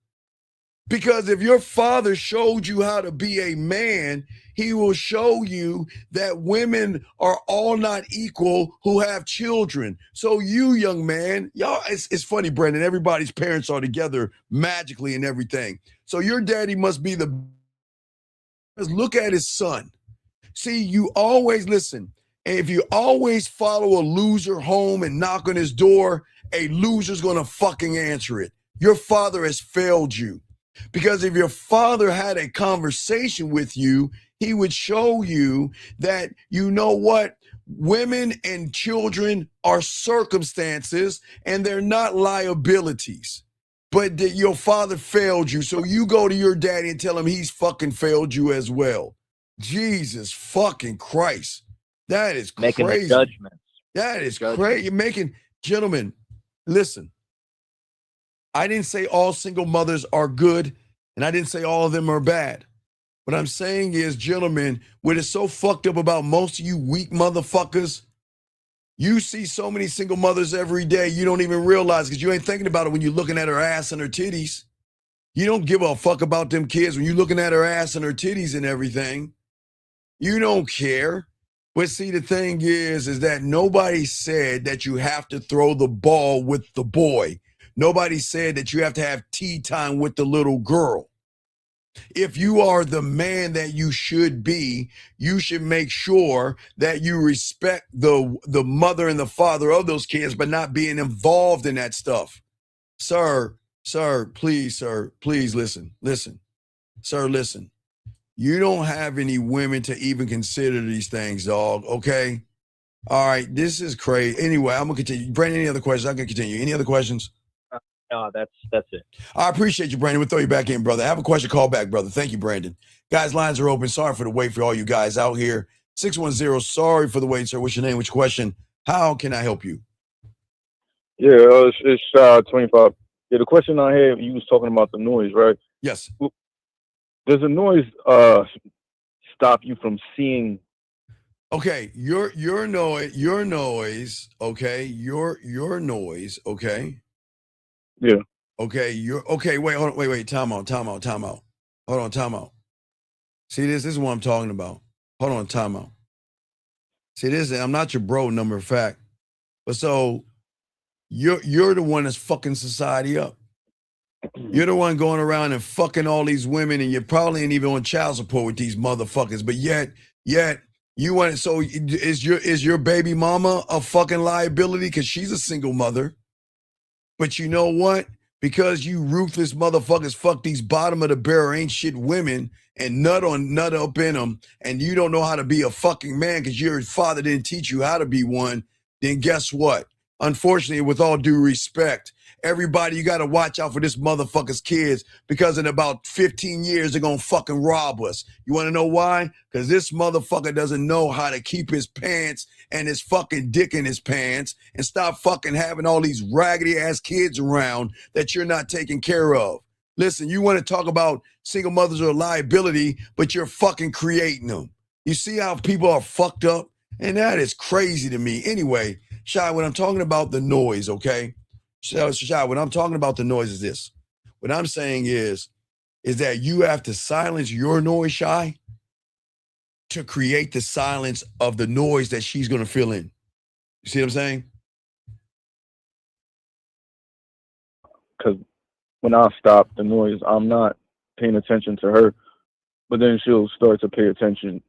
Speaker 13: Because if your father showed you how to be a man, he will show you that women are all not equal who have children. So you, young man, y'all, it's funny, Brendan, everybody's parents are together magically and everything. So your daddy must be look at his son. See, you always listen. And if you always follow a loser home and knock on his door, a loser's going to fucking answer it. Your father has failed you. Because if your father had a conversation with you, he would show you that, you know what, women and children are circumstances and they're not liabilities. But that your father failed you. So you go to your daddy and tell him he's fucking failed you as well. Jesus fucking Christ. That is
Speaker 14: making
Speaker 13: crazy.
Speaker 14: Judgments.
Speaker 13: That is crazy. You're making, gentlemen, listen. I didn't say all single mothers are good, and I didn't say all of them are bad. What I'm saying is, gentlemen, what is so fucked up about most of you weak motherfuckers, you see so many single mothers every day, you don't even realize because you ain't thinking about it when you're looking at her ass and her titties. You don't give a fuck about them kids when you're looking at her ass and her titties and everything. You don't care. But see, the thing is that nobody said that you have to throw the ball with the boy. Nobody said that you have to have tea time with the little girl. If you are the man that you should be, you should make sure that you respect the mother and the father of those kids, but not being involved in that stuff. Sir, please listen. Sir, listen. You don't have any women to even consider these things, dog, okay? All right, this is crazy. Anyway, I'm going to continue. Brandon, any other questions? I'm going to continue. Any other questions?
Speaker 14: No, that's it.
Speaker 13: I appreciate you, Brandon. We'll throw you back in, brother. Have a question, call back, brother. Thank you, Brandon. Guys, lines are open. Sorry for the wait for all you guys out here. 610, sorry for the wait, sir. What's your name? What's your question? How can I help you?
Speaker 15: Yeah, it's 25. Yeah, the question I had, you was talking about the noise, right?
Speaker 13: Yes.
Speaker 15: Does the noise stop you from seeing?
Speaker 13: Okay, your noise, okay, your noise, okay.
Speaker 15: Yeah.
Speaker 13: Okay, wait, time out. Hold on, time out. See this is what I'm talking about. Hold on, time out. See this, I'm not your bro, number of fact. But so you're the one that's fucking society up. You're the one going around and fucking all these women, and you probably ain't even on child support with these motherfuckers. But yet you want it. So is your baby mama a fucking liability because she's a single mother? But you know what? Because you ruthless motherfuckers fuck these bottom of the barrel ain't shit women and nut up in them, and you don't know how to be a fucking man because your father didn't teach you how to be one, then guess what? Unfortunately, with all due respect, everybody, you got to watch out for this motherfucker's kids because in about 15 years, they're going to fucking rob us. You want to know why? Because this motherfucker doesn't know how to keep his pants and his fucking dick in his pants and stop fucking having all these raggedy ass kids around that you're not taking care of. Listen, you want to talk about single mothers are a liability, but you're fucking creating them. You see how people are fucked up? And that is crazy to me. Anyway, Shy, when I'm talking about the noise, okay? Shy, when I'm talking about the noise is this. What I'm saying is that you have to silence your noise, Shy, to create the silence of the noise that she's going to fill in. You see what I'm saying?
Speaker 15: Because when I stop the noise, I'm not paying attention to her, but then she'll start to pay attention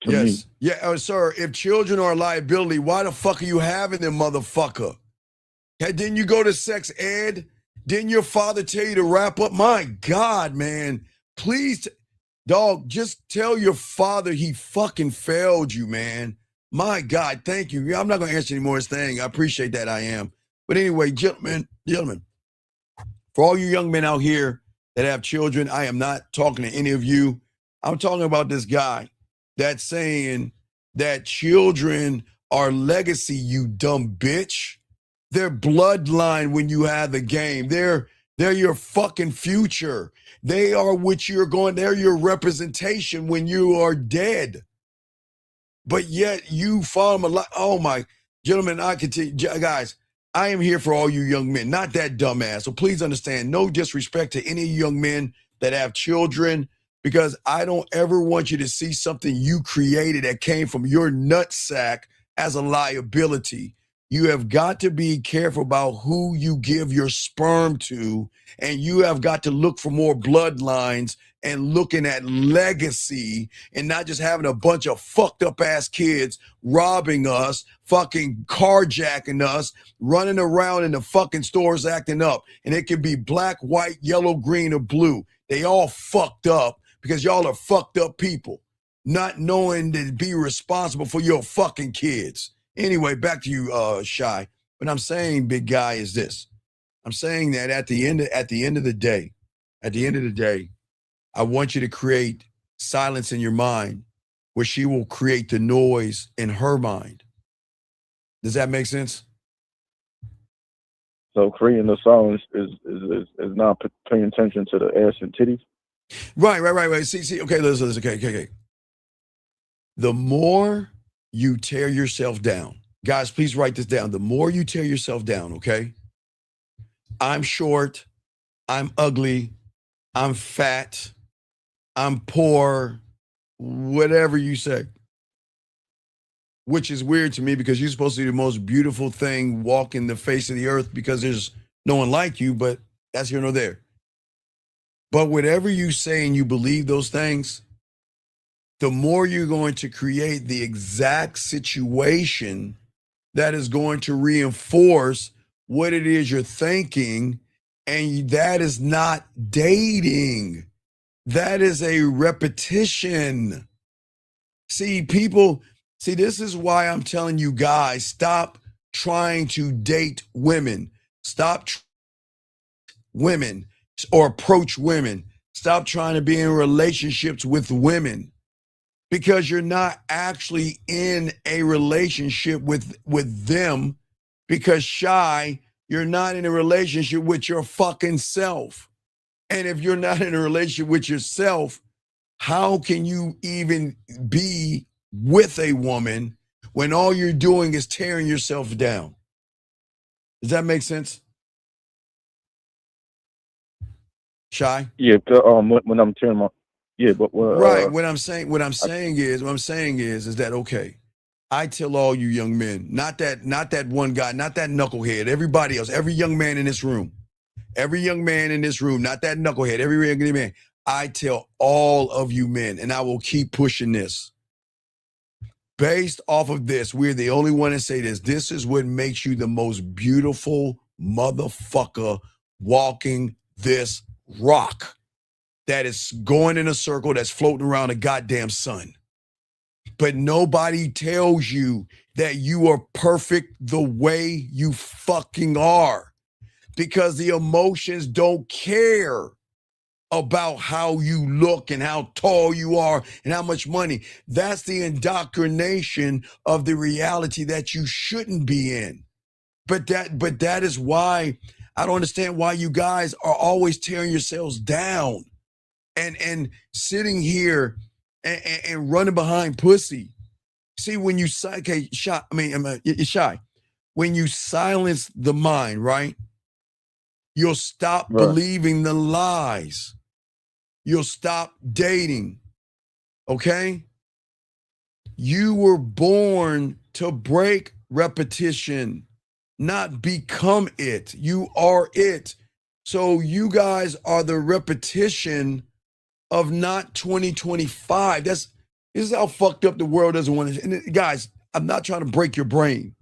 Speaker 15: to me.
Speaker 13: Yeah, sir, if children are a liability, why the fuck are you having them, motherfucker? Hey, didn't you go to sex ed? Didn't your father tell you to wrap up? My God, man. Please, dog, just tell your father he fucking failed you, man. My God, thank you. I'm not going to answer any more of this thing. I appreciate that, I am. But anyway, gentlemen, for all you young men out here that have children, I am not talking to any of you. I'm talking about this guy that's saying that children are legacy, you dumb bitch. They're bloodline when you have the game. They're your fucking future. They are what you're going, they're your representation when you are dead. But yet you follow them a lot. Oh my, gentlemen, I continue. Guys, I am here for all you young men, not that dumbass. So please understand, no disrespect to any young men that have children, because I don't ever want you to see something you created that came from your nutsack as a liability. You have got to be careful about who you give your sperm to, and you have got to look for more bloodlines and looking at legacy and not just having a bunch of fucked up ass kids robbing us, fucking carjacking us, running around in the fucking stores acting up. And it can be black, white, yellow, green, or blue. They all fucked up because y'all are fucked up people, not knowing to be responsible for your fucking kids. Anyway, back to you, Shy. What I'm saying, big guy, is this. I'm saying that at the end of the day, I want you to create silence in your mind where she will create the noise in her mind. Does that make sense?
Speaker 15: So creating the silence is not paying attention to the ass and titties.
Speaker 13: Right. See. Okay, listen. Okay. The more you tear yourself down, guys, please write this down. The more you tear yourself down, okay? I'm short, I'm ugly, I'm fat, I'm poor, whatever you say. Which is weird to me because you're supposed to be the most beautiful thing walking the face of the earth because there's no one like you, but that's here nor there. But whatever you say and you believe those things, the more you're going to create the exact situation that is going to reinforce what it is you're thinking. And that is not dating. That is a repetition. See, this is why I'm telling you guys, stop trying to date women. Stop women or approach women. Stop trying to be in relationships with women because you're not actually in a relationship with them because Shy you're not in a relationship with your fucking self. And if you're not in a relationship with yourself, how can you even be with a woman when all you're doing is tearing yourself down? Does that make sense? Shy?
Speaker 15: Yeah, when I'm tearing my, yeah, but
Speaker 13: right. What I'm saying is that okay? I tell all you young men, not that one guy, not that knucklehead, everybody else, every young man in this room, not that knucklehead, every young man. I tell all of you men, and I will keep pushing this. Based off of this, we're the only one to say this. This is what makes you the most beautiful motherfucker walking this rock that is going in a circle that's floating around the goddamn sun. But nobody tells you that you are perfect the way you fucking are, because the emotions don't care about how you look and how tall you are and how much money. That's the indoctrination of the reality that you shouldn't be in. But that is why I don't understand why you guys are always tearing yourselves down and sitting here and running behind pussy. See, when you Shy, when you silence the mind, right? You'll stop believing the lies. You'll stop dating. Okay? You were born to break repetition, not become it. You are it. So you guys are the repetition of not 2025. This is how fucked up the world doesn't want to. And guys, I'm not trying to break your brain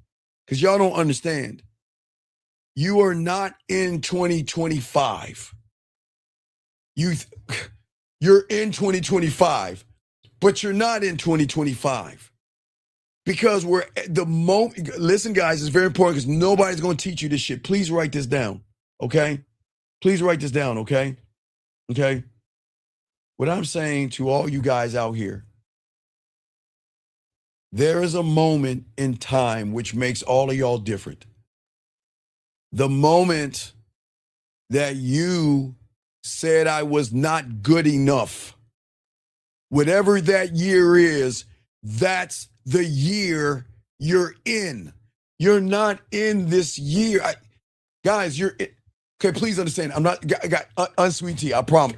Speaker 13: because y'all don't understand. You are not in 2025. You're in 2025, but you're not in 2025 because we're the moment. Listen, guys, it's very important because nobody's going to teach you this shit. Please write this down, okay? Please write this down, okay? Okay? What I'm saying to all you guys out here, there is a moment in time which makes all of y'all different. The moment that you said I was not good enough, whatever that year is, that's the year you're in. You're not in this year. Guys, you're in. Okay, please understand. I'm not, I got unsweet tea. I promise.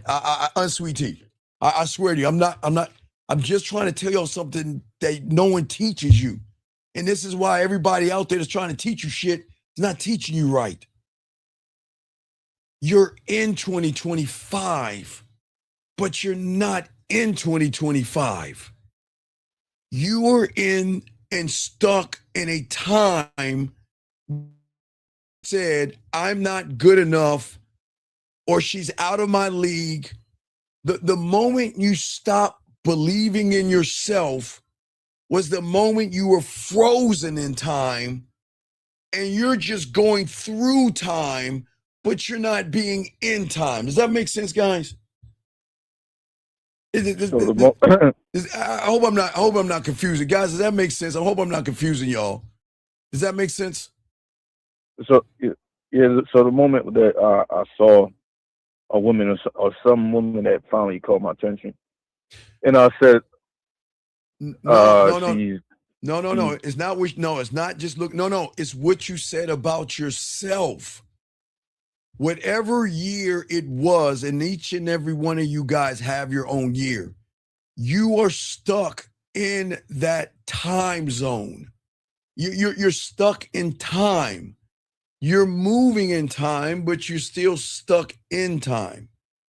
Speaker 13: Unsweet tea. I swear to you, I'm just trying to tell y'all something that no one teaches you. And this is why everybody out there that's trying to teach you shit is not teaching you right. You're in 2025, but you're not in 2025. You are in and stuck in a time said, I'm not good enough, or she's out of my league. The moment you stop believing in yourself was the moment you were frozen in time and you're just going through time, but you're not being in time. Does that make sense, guys? I hope I'm not confusing. Guys, does that make sense? I hope I'm not confusing y'all. Does that make sense?
Speaker 15: So yeah, so the moment that I saw a woman or some woman that finally caught my attention, and I said,
Speaker 13: No. It's not which. No, it's not just look. No. It's what you said about yourself. Whatever year it was, and each and every one of you guys have your own year. You are stuck in that time zone. You're stuck in time. You're moving in time, but you're still stuck in time.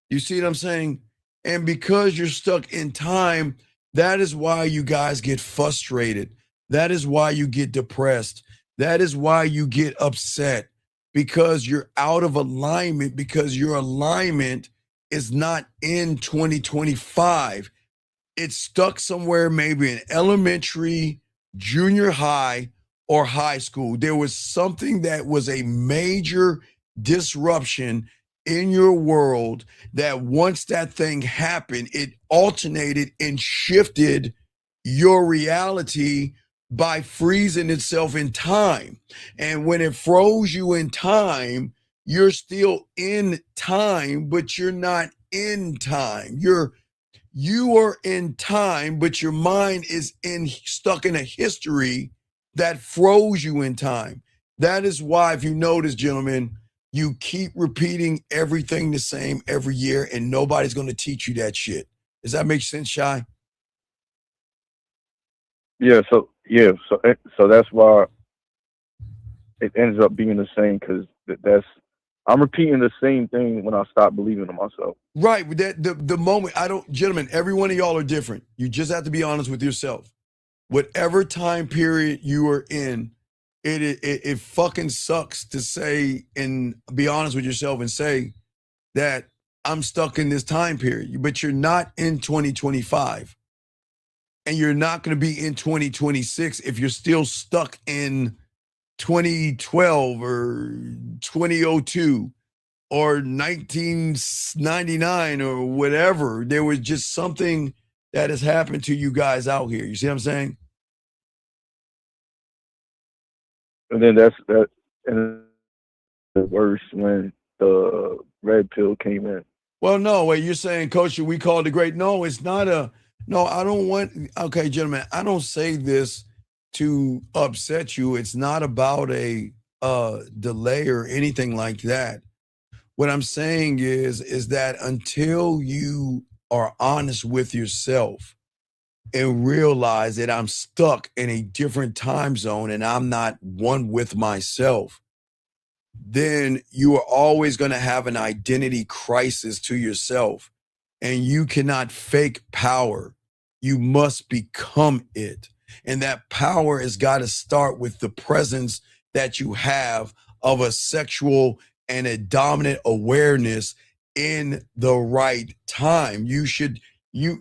Speaker 13: You see what I'm saying? And because you're stuck in time, that is why you guys get frustrated. That is why you get depressed. That is why you get upset, because you're out of alignment, because your alignment is not in 2025. It's stuck somewhere, maybe in elementary, junior high, or high school. There was something that was a major disruption in your world that once that thing happened, it alternated and shifted your reality by freezing itself in time. And when it froze you in time, you're still in time, but you're not in time. You are in time, but your mind is stuck in a history that froze you in time. That is why, if you notice, gentlemen, you keep repeating everything the same every year, and nobody's going to teach you that shit. Does that make sense, Shy?
Speaker 15: So that's why it ends up being the same, because I'm repeating the same thing when I stop believing in myself.
Speaker 13: Right. The moment gentlemen, every one of y'all are different. You just have to be honest with yourself. Whatever time period you are in, it fucking sucks to say and be honest with yourself and say that I'm stuck in this time period, but you're not in 2025. And you're not going to be in 2026 if you're still stuck in 2012 or 2002 or 1999 or whatever. There was just something that has happened to you guys out here. You see what I'm saying?
Speaker 15: And then and the worse when the red pill came in.
Speaker 13: Well, no, wait, you're saying, Coach, we call it a great. No, it's not I don't want, okay, gentlemen, I don't say this to upset you. It's not about a delay or anything like that. What I'm saying is that until you are honest with yourself and realize that I'm stuck in a different time zone and I'm not one with myself, then you are always going to have an identity crisis to yourself, and you cannot fake power. You must become it. And that power has got to start with the presence that you have of a sexual and a dominant awareness in the right time. You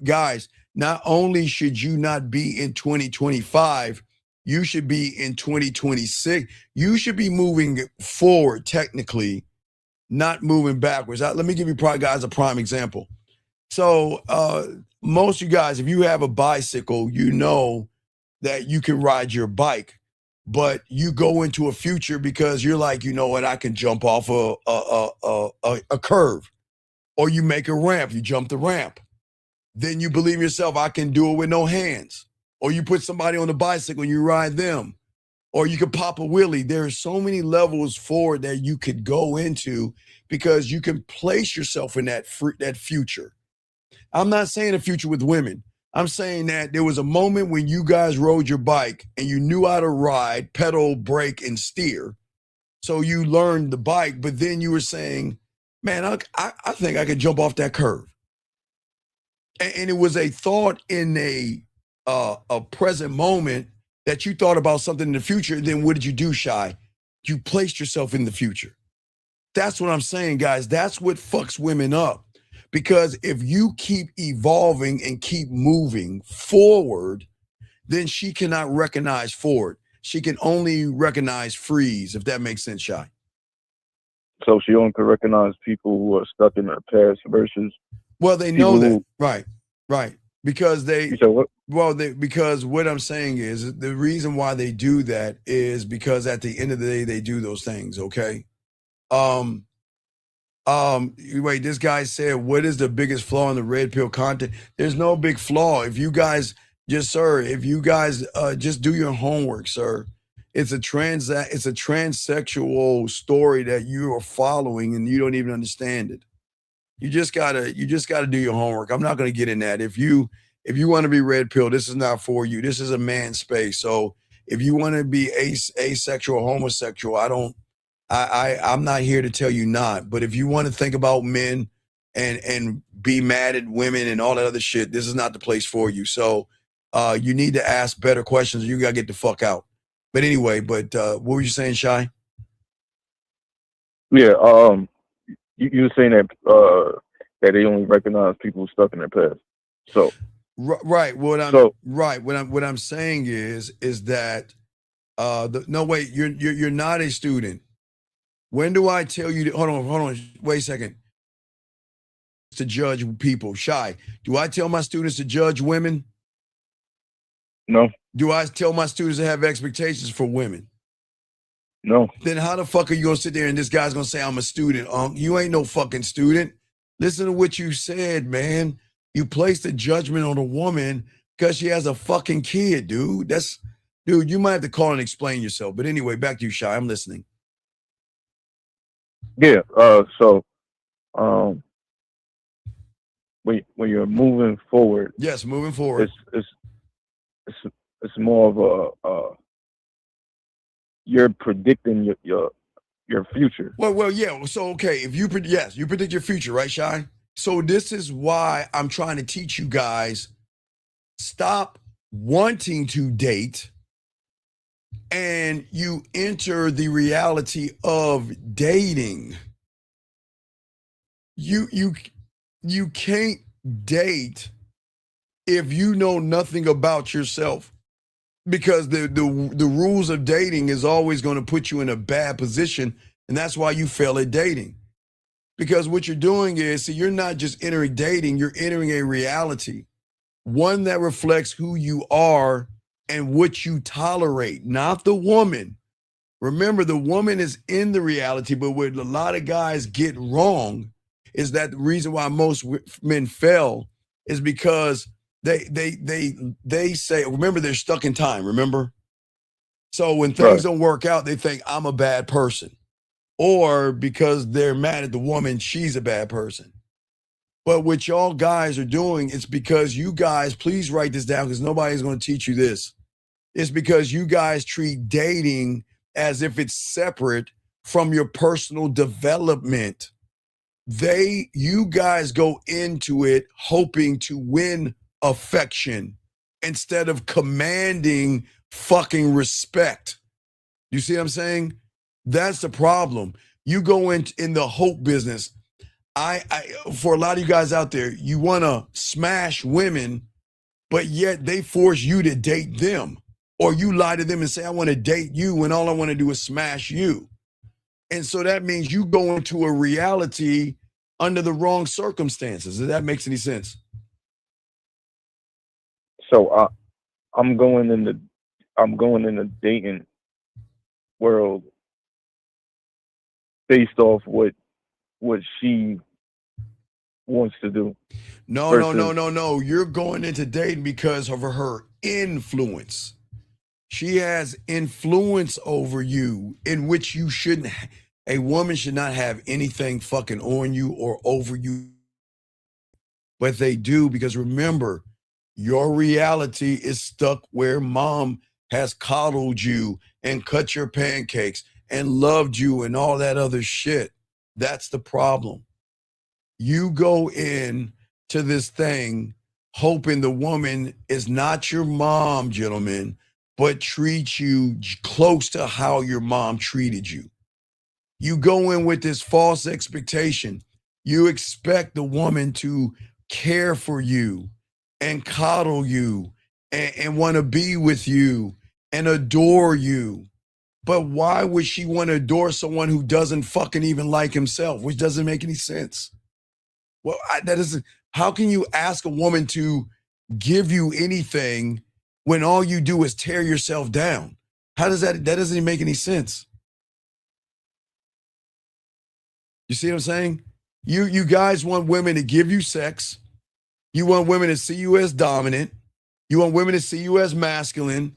Speaker 13: guys, not only should you not be in 2025, you should be in 2026. You should be moving forward technically, not moving backwards. Let me give you guys a prime example. So most of you guys, if you have a bicycle, you know that you can ride your bike, but you go into a future because you're like, you know what, I can jump off a curve, or you make a ramp, you jump the ramp. Then you believe yourself, I can do it with no hands. Or you put somebody on the bicycle and you ride them. Or you could pop a wheelie. There are so many levels forward that you could go into because you can place yourself in that future. I'm not saying a future with women. I'm saying that there was a moment when you guys rode your bike and you knew how to ride, pedal, brake, and steer. So you learned the bike, but then you were saying, man, I think I could jump off that curve. And it was a thought in a present moment that you thought about something in the future. Then what did you do, Shy? You placed yourself in the future. That's what I'm saying, guys. That's what fucks women up. Because if you keep evolving and keep moving forward, then she cannot recognize forward. She can only recognize freeze, if that makes sense, Shy.
Speaker 15: So she only can recognize people who are stuck in their past versus.
Speaker 13: Well, they know that. Right. Because because what I'm saying is the reason why they do that is because at the end of the day, they do those things. Okay. Wait, this guy said, what is the biggest flaw in the red pill content? There's no big flaw. If you guys just do your homework, sir. It's a transsexual story that you are following and you don't even understand it. You just gotta do your homework. I'm not gonna get in that. If you want to be red pill, this is not for you. This is a man space. So if you want to be asexual, homosexual, I'm not here to tell you not. But if you want to think about men and be mad at women and all that other shit, this is not the place for you. So you need to ask better questions. You gotta get the fuck out. But anyway, what were you saying, Shy?
Speaker 15: Yeah, you were saying that they only recognize people stuck in their past. So
Speaker 13: right. What I'm saying is that you're not a student. When do I tell you hold on, wait a second. To judge people. Shy, do I tell my students to judge women?
Speaker 15: No.
Speaker 13: Do I tell my students to have expectations for women?
Speaker 15: No.
Speaker 13: Then how the fuck are you gonna sit there and this guy's gonna say I'm a student? You ain't no fucking student. Listen to what you said, man. You placed a judgment on a woman because she has a fucking kid, dude. Dude, you might have to call and explain yourself. But anyway, back to you, Shy. I'm listening.
Speaker 15: Yeah. When you're moving forward.
Speaker 13: Yes, moving forward.
Speaker 15: It's more of a you're predicting your future.
Speaker 13: Well, yeah. So okay, if you predict your future, right, Shy? So this is why I'm trying to teach you guys: stop wanting to date, and you enter the reality of dating. You can't date if you know nothing about yourself, because the rules of dating is always going to put you in a bad position, and that's why you fail at dating. Because what you're doing is, you're not just entering dating, you're entering a reality, one that reflects who you are and what you tolerate, not the woman. Remember, the woman is in the reality, but what a lot of guys get wrong is that the reason why most men fail is because they say, remember, they're stuck in time, remember? So when things don't work out, they think I'm a bad person. Or because they're mad at the woman, she's a bad person. But what y'all guys are doing, it's because you guys, please write this down because nobody's going to teach you this. It's because you guys treat dating as if it's separate from your personal development. You guys go into it hoping to win affection instead of commanding fucking respect. You see what I'm saying? That's the problem. You go in the hope business. For a lot of you guys out there, you want to smash women, but yet they force you to date them, or you lie to them and say, I want to date you when all I want to do is smash you. And so that means you go into a reality under the wrong circumstances. If that makes any sense.
Speaker 15: So I'm going in the dating world based off what she wants to do.
Speaker 13: No. You're going into dating because of her influence. She has influence over you in which you shouldn't. A woman should not have anything fucking on you or over you. But they do, because remember, your reality is stuck where mom has coddled you and cut your pancakes and loved you and all that other shit. That's the problem. You go in to this thing hoping the woman is not your mom, gentlemen, but treats you close to how your mom treated you. You go in with this false expectation. You expect the woman to care for you and coddle you and want to be with you and adore you. But why would she want to adore someone who doesn't fucking even like himself, which doesn't make any sense? Well, how can you ask a woman to give you anything when all you do is tear yourself down? That doesn't even make any sense. You see what I'm saying? You guys want women to give you sex. You want women to see you as dominant. You want women to see you as masculine.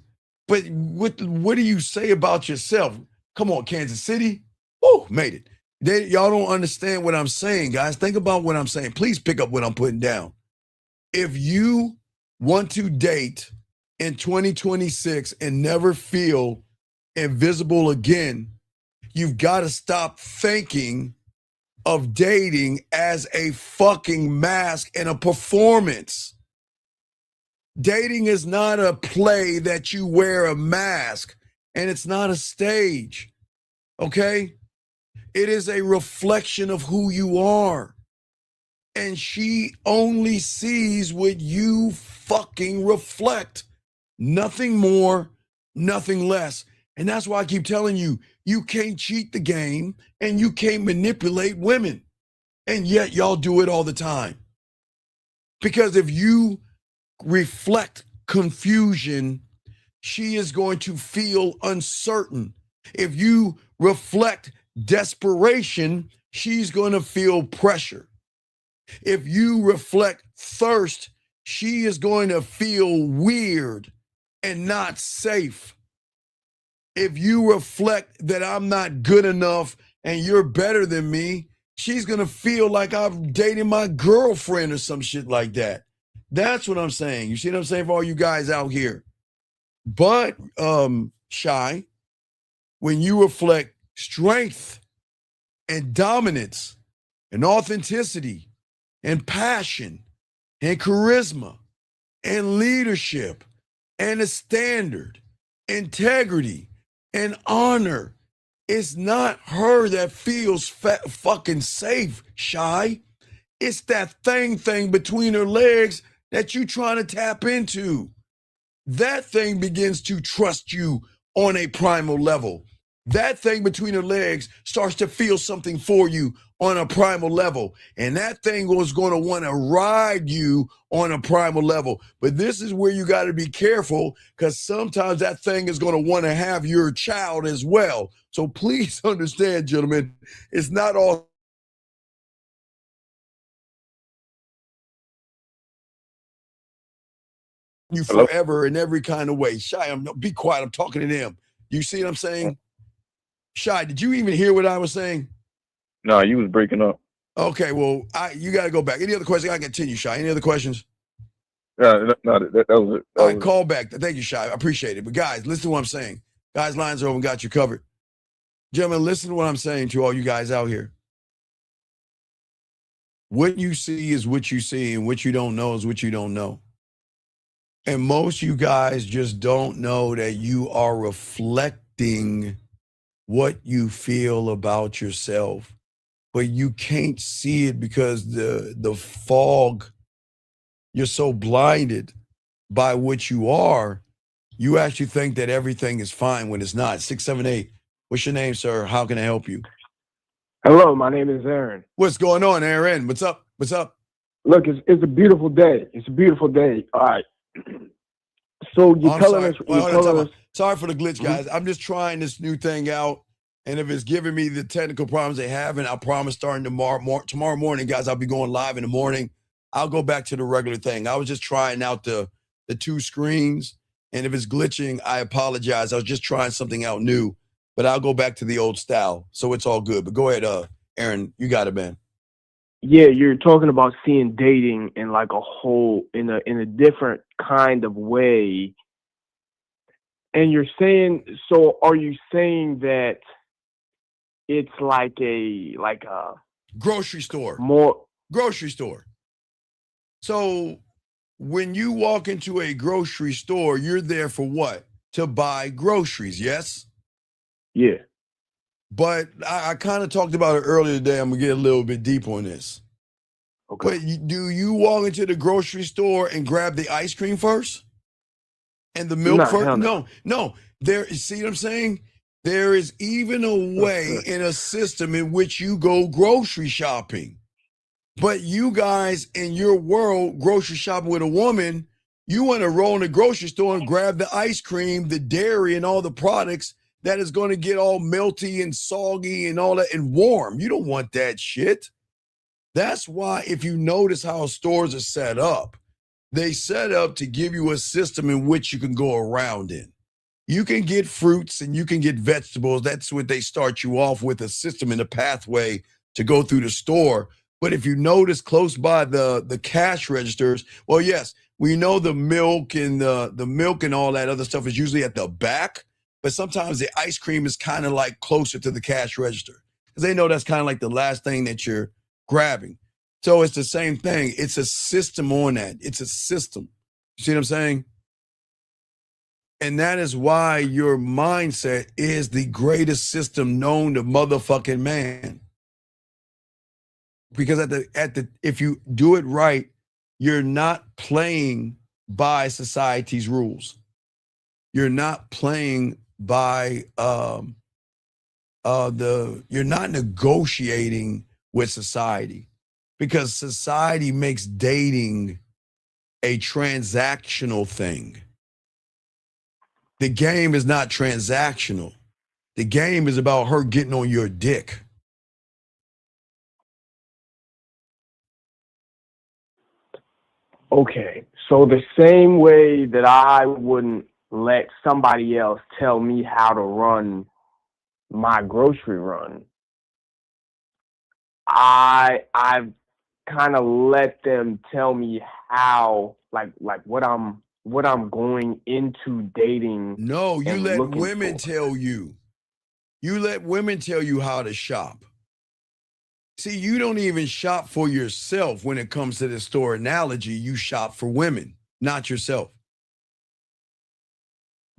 Speaker 13: But what do you say about yourself? Come on, Kansas City. Woo, made it. Y'all don't understand what I'm saying, guys. Think about what I'm saying. Please pick up what I'm putting down. If you want to date in 2026 and never feel invisible again, you've got to stop thinking of dating as a fucking mask and a performance. Dating is not a play that you wear a mask, and it's not a stage, okay? It is a reflection of who you are. And she only sees what you fucking reflect. Nothing more, nothing less. And that's why I keep telling you, you can't cheat the game and you can't manipulate women. And yet y'all do it all the time. Because if you reflect confusion, she is going to feel uncertain. If you reflect desperation, she's going to feel pressure. If you reflect thirst, she is going to feel weird and not safe. If you reflect that I'm not good enough and you're better than me, she's going to feel like I'm dating my girlfriend or some shit like that. That's what I'm saying. You see what I'm saying for all you guys out here? But, Shy, when you reflect strength and dominance and authenticity and passion and charisma and leadership and a standard, integrity and honor, it's not her that feels fucking safe, Shy. It's that thing between her legs that you trying to tap into. That thing begins to trust you on a primal level. That thing between her legs starts to feel something for you on a primal level. And that thing was going to want to ride you on a primal level. But this is where you got to be careful, because sometimes that thing is going to want to have your child as well. So please understand, gentlemen, it's not all you forever in every kind of way. Shy, be quiet. I'm talking to them. You see what I'm saying? Shy, did you even hear what I was saying?
Speaker 15: No, you was breaking up.
Speaker 13: Okay, well, you got to go back. Any other questions? I can continue, Shy. Any other questions?
Speaker 15: No, that was it.
Speaker 13: All right, call back. Thank you, Shy. I appreciate it. But guys, listen to what I'm saying. Guys, lines are open. Got you covered. Gentlemen, listen to what I'm saying to all you guys out here. What you see is what you see, and what you don't know is what you don't know. And most of you guys just don't know that you are reflecting what you feel about yourself, but you can't see it because the fog, you're so blinded by what you are, you actually think that everything is fine when it's not. 678, what's your name, sir? How can I help you?
Speaker 16: Hello, my name is Aaron.
Speaker 13: What's going on, Aaron? What's up? What's up?
Speaker 16: Look, it's a beautiful day. It's a beautiful day. All right. So you're telling us.
Speaker 13: Sorry for the glitch, guys. I'm just trying this new thing out, and if it's giving me the technical problems they have, and I promise starting tomorrow morning, guys, I'll be going live in the morning. I'll go back to the regular thing. I was just trying out the two screens, and if it's glitching, I apologize. I was just trying something out new, but I'll go back to the old style, so it's all good. But go ahead, Aaron, you got it, man.
Speaker 16: Yeah, you're talking about seeing dating in like a whole, in a different kind of way. And you're saying, so are you saying that it's like a
Speaker 13: grocery store?
Speaker 16: More
Speaker 13: grocery store. So when you walk into a grocery store, you're there for what? To buy groceries, yes?
Speaker 16: Yeah.
Speaker 13: But I kind of talked about it earlier today. I'm going to get a little bit deep on this.
Speaker 16: Okay.
Speaker 13: But do you walk into the grocery store and grab the ice cream first? And the milk first? No. There, see what I'm saying? There is even a way in a system in which you go grocery shopping. But you guys in your world, grocery shopping with a woman, you want to roll in the grocery store and grab the ice cream, the dairy, and all the products that is going to get all melty and soggy and all that and warm. You don't want that shit. That's why if you notice how stores are set up, they set up to give you a system in which you can go around in. You can get fruits and you can get vegetables. That's what they start you off with, a system and a pathway to go through the store. But if you notice close by the cash registers, well, yes, we know the milk and the milk and all that other stuff is usually at the back. But sometimes the ice cream is kind of like closer to the cash register because they know that's kind of like the last thing that you're grabbing. So it's the same thing. It's a system on that. It's a system. You see what I'm saying? And that is why your mindset is the greatest system known to motherfucking man. Because if you do it right, you're not playing by society's rules. You're not playing by you're not negotiating with society, because society makes dating a transactional thing. The game is not transactional. The game is about her getting on your dick.
Speaker 16: Okay, so the same way that I wouldn't let somebody else tell me how to run my grocery run, I've kind of let them tell me how, like what I'm going into dating.
Speaker 13: No, you
Speaker 16: and
Speaker 13: let
Speaker 16: looking
Speaker 13: women
Speaker 16: for.
Speaker 13: tell you. You let women tell you how to shop. See, you don't even shop for yourself when it comes to the store analogy. You shop for women, not yourself.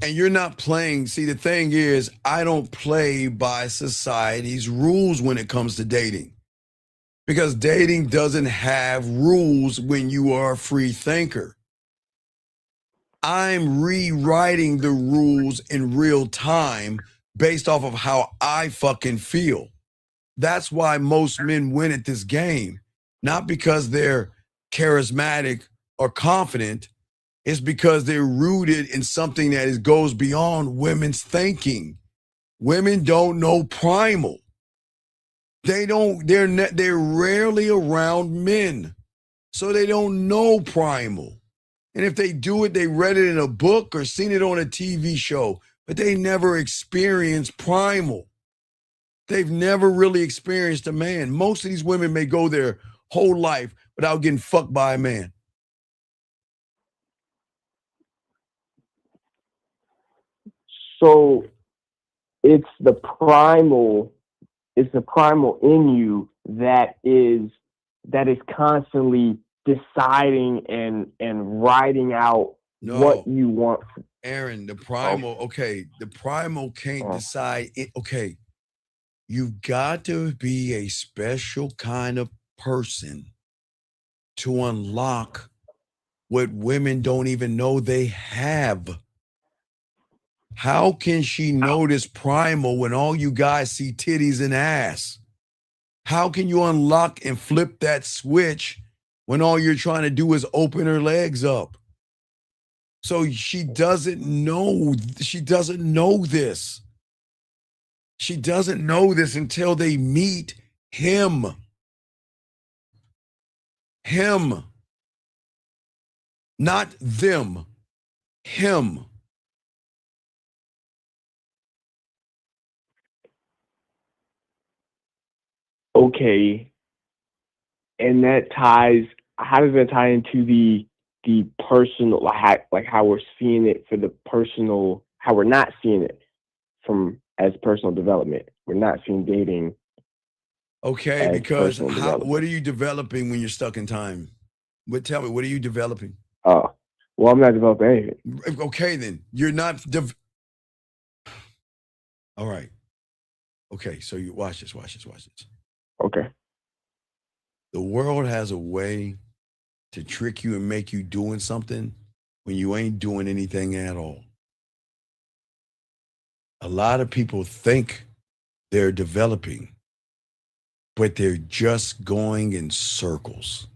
Speaker 13: And you're not playing. See, the thing is, I don't play by society's rules when it comes to dating. Because dating doesn't have rules when you are a free thinker. I'm rewriting the rules in real time based off of how I fucking feel. That's why most men win at this game. Not because they're charismatic or confident. It's because they're rooted in something that goes beyond women's thinking. Women don't know primal. They're rarely around men. So they don't know primal. And if they do it, they read it in a book or seen it on a TV show, but they never experienced primal. They've never really experienced a man. Most of these women may go their whole life without getting fucked by a man.
Speaker 16: So it's the primal in you that is constantly deciding and writing out what you want.
Speaker 13: Aaron, the primal, the primal can't decide it. Okay, you've got to be a special kind of person to unlock what women don't even know they have. How can she notice primal when all you guys see titties and ass? How can you unlock and flip that switch when all you're trying to do is open her legs up? So she doesn't know. She doesn't know this. She doesn't know this until they meet him. Him. Not them. Him.
Speaker 16: Okay. And that ties, how does that tie into the personal, like how we're seeing it for the personal, how we're not seeing it from as personal development? We're not seeing dating.
Speaker 13: Okay, because what are you developing when you're stuck in time? Tell me, what are you developing?
Speaker 16: Oh, well, I'm not developing anything.
Speaker 13: Okay, then you're not. All right. Okay, so you watch this.
Speaker 16: Okay.
Speaker 13: The world has a way to trick you and make you doing something when you ain't doing anything at all. A lot of people think they're developing, but they're just going in circles.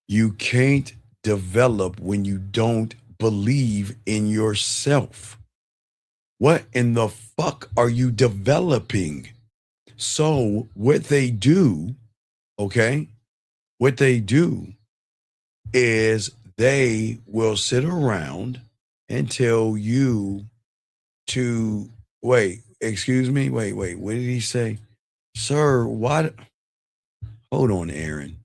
Speaker 13: You can't develop when you don't believe in yourself. What in the fuck are you developing? So what they do is they will sit around and tell you to wait, excuse me, wait, what did he say? Sir, what? Hold on, Aaron.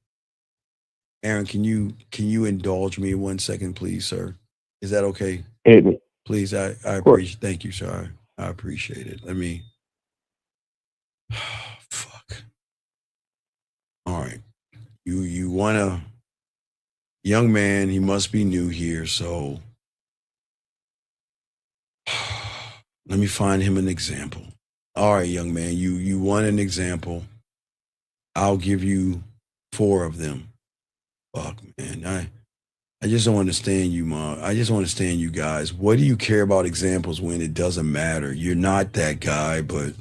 Speaker 13: Aaron, can you indulge me 1 second, please, sir? Is that okay? Please, I appreciate. Thank you, sir. I appreciate it. Let me. Fuck. All right. You want a young man? He must be new here, so let me find him an example. All right, young man. You want an example? I'll give you 4 of them. Fuck, man. I just don't understand you, Mom. I just don't understand you guys. What do you care about examples when it doesn't matter? You're not that guy, but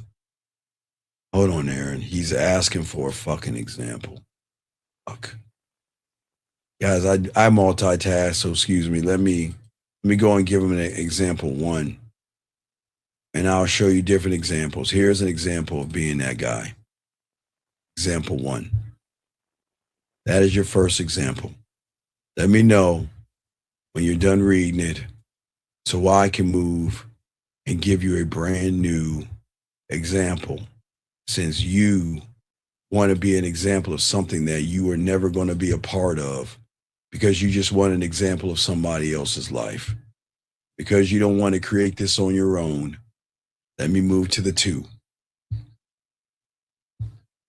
Speaker 13: hold on, Aaron. He's asking for a fucking example. Fuck. Guys, I multitask, so excuse me. Let me Let me go and give him an example one, and I'll show you different examples. Here's an example of being that guy. Example one. That is your first example. Let me know when you're done reading it so I can move and give you a brand new example, since you want to be an example of something that you are never going to be a part of because you just want an example of somebody else's life. Because you don't want to create this on your own, let me move to the two.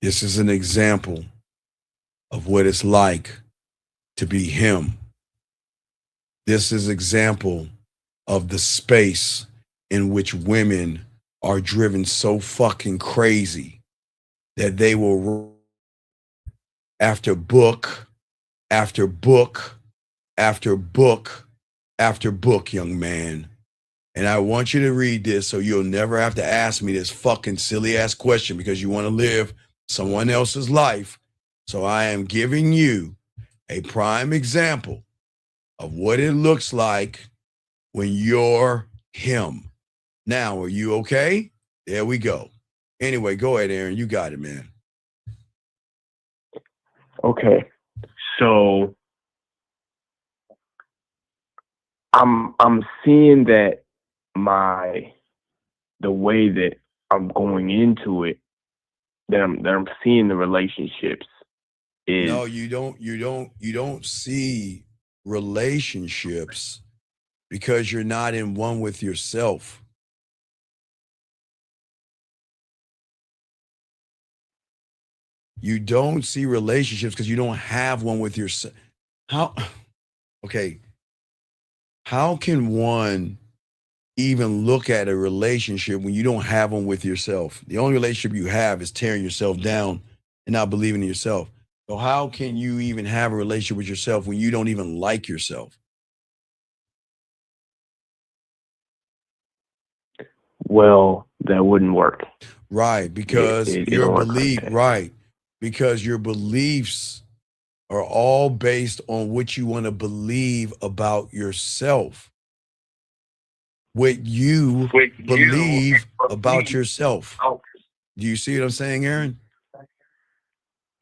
Speaker 13: This is an example of what it's like to be him. This is an example of the space in which women are driven so fucking crazy that they will after book, after book, after book, after book, young man. And I want you to read this so you'll never have to ask me this fucking silly ass question because you want to live someone else's life. So I am giving you a prime example of what it looks like when you're him. Now, are you okay? There we go. Anyway, go ahead, Aaron. You got it, man.
Speaker 16: Okay. So I'm seeing that the way that I'm going into it, that I'm seeing the relationships is
Speaker 13: no, you don't see relationships because you're not in one with yourself. You don't see relationships because you don't have one with yourself. Okay. How can one even look at a relationship when you don't have one with yourself? The only relationship you have is tearing yourself down and not believing in yourself. So how can you even have a relationship with yourself when you don't even like yourself?
Speaker 16: well, that wouldn't work.
Speaker 13: Right, because
Speaker 16: It
Speaker 13: your
Speaker 16: don't work
Speaker 13: belief,
Speaker 16: like that.
Speaker 13: right, because your beliefs are all based on what you want to believe about yourself. What you believe about yourself. Do you see what I'm saying, Aaron?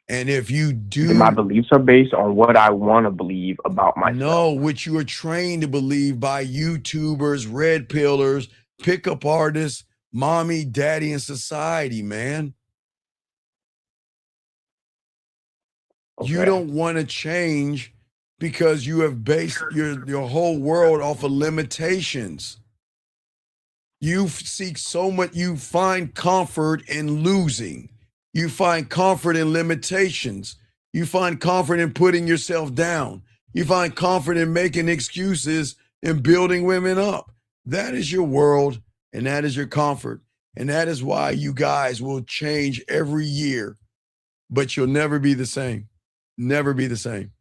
Speaker 13: And if you do,
Speaker 16: My beliefs are based on what I want to believe about myself.
Speaker 13: no, which you are trained to believe by YouTubers, red pillars, pickup artists, mommy, daddy, and society, man.
Speaker 16: Okay.
Speaker 13: You don't want to change because you have based your whole world off of limitations. You seek so much, you find comfort in losing. You find comfort in limitations. You find comfort in putting yourself down. You find comfort in making excuses and building women up. That is your world, and that is your comfort. And that is why you guys will change every year, but you'll never be the same. Never be the same.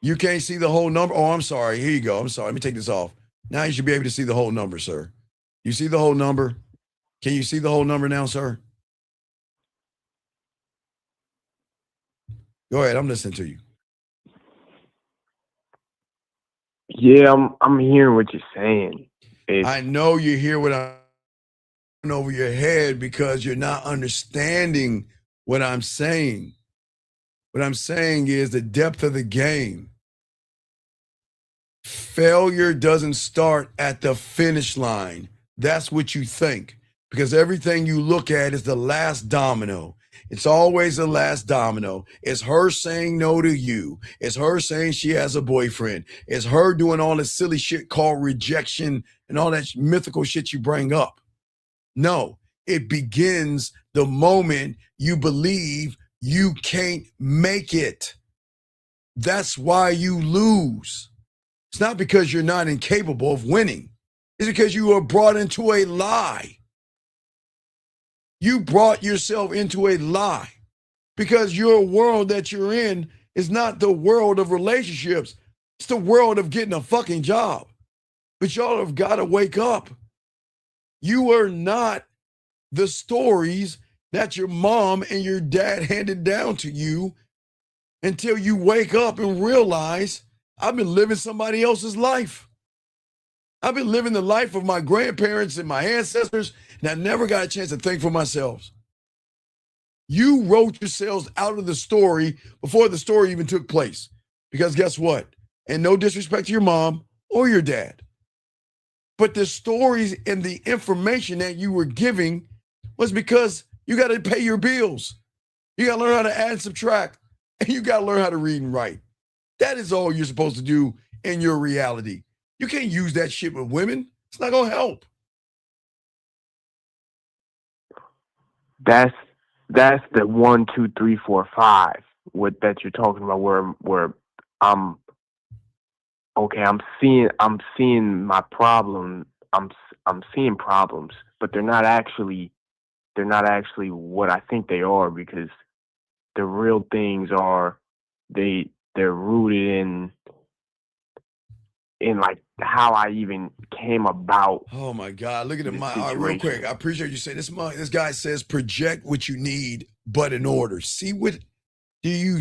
Speaker 13: You can't see the whole number. Oh, I'm sorry. Here you go. I'm sorry. Let me take this off. Now you should be able to see the whole number, sir. You see the whole number? Can you see the whole number now, sir? Go ahead. I'm listening to you.
Speaker 16: Yeah, I'm hearing what you're saying.
Speaker 13: I know you hear what I'm over your head because you're not understanding what I'm saying. What I'm saying is the depth of the game. Failure doesn't start at the finish line. That's what you think, because everything you look at is the last domino. It's always the last domino. It's her saying no to you. It's her saying she has a boyfriend. It's her doing all this silly shit called rejection and all that mythical shit you bring up. No, it begins the moment you believe you can't make it. That's why you lose. It's not because you're not incapable of winning. It's because you are brought into a lie. You brought yourself into a lie because your world that you're in is not the world of relationships. It's the world of getting a fucking job. But y'all have got to wake up. You are not the stories that your mom and your dad handed down to you until you wake up and realize I've been living somebody else's life. I've been living the life of my grandparents and my ancestors, and I never got a chance to think for myself. You wrote yourselves out of the story before the story even took place. Because guess what? And no disrespect to your mom or your dad, but the stories and the information that you were giving was because you got to pay your bills. You got to learn how to add and subtract, and you got to learn how to read and write. That is all you're supposed to do in your reality. You can't use that shit with women. It's not going to help.
Speaker 16: That's the 1, 2, 3, 4, 5 what that you're talking about where I'm seeing my problem. I'm seeing problems, but they're not actually what I think they are, because the real things are they're rooted in like how I even came about.
Speaker 13: Oh my God! Look at the real quick. I appreciate you saying this. This guy says project what you need, but in order. See what do you?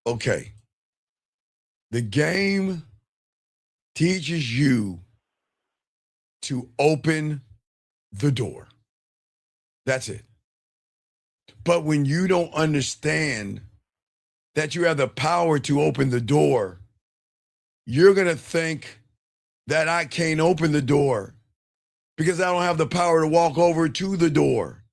Speaker 13: Okay. The game teaches you to open the door. That's it. But when you don't understand that you have the power to open the door, you're going to think that I can't open the door because I don't have the power to walk over to the door.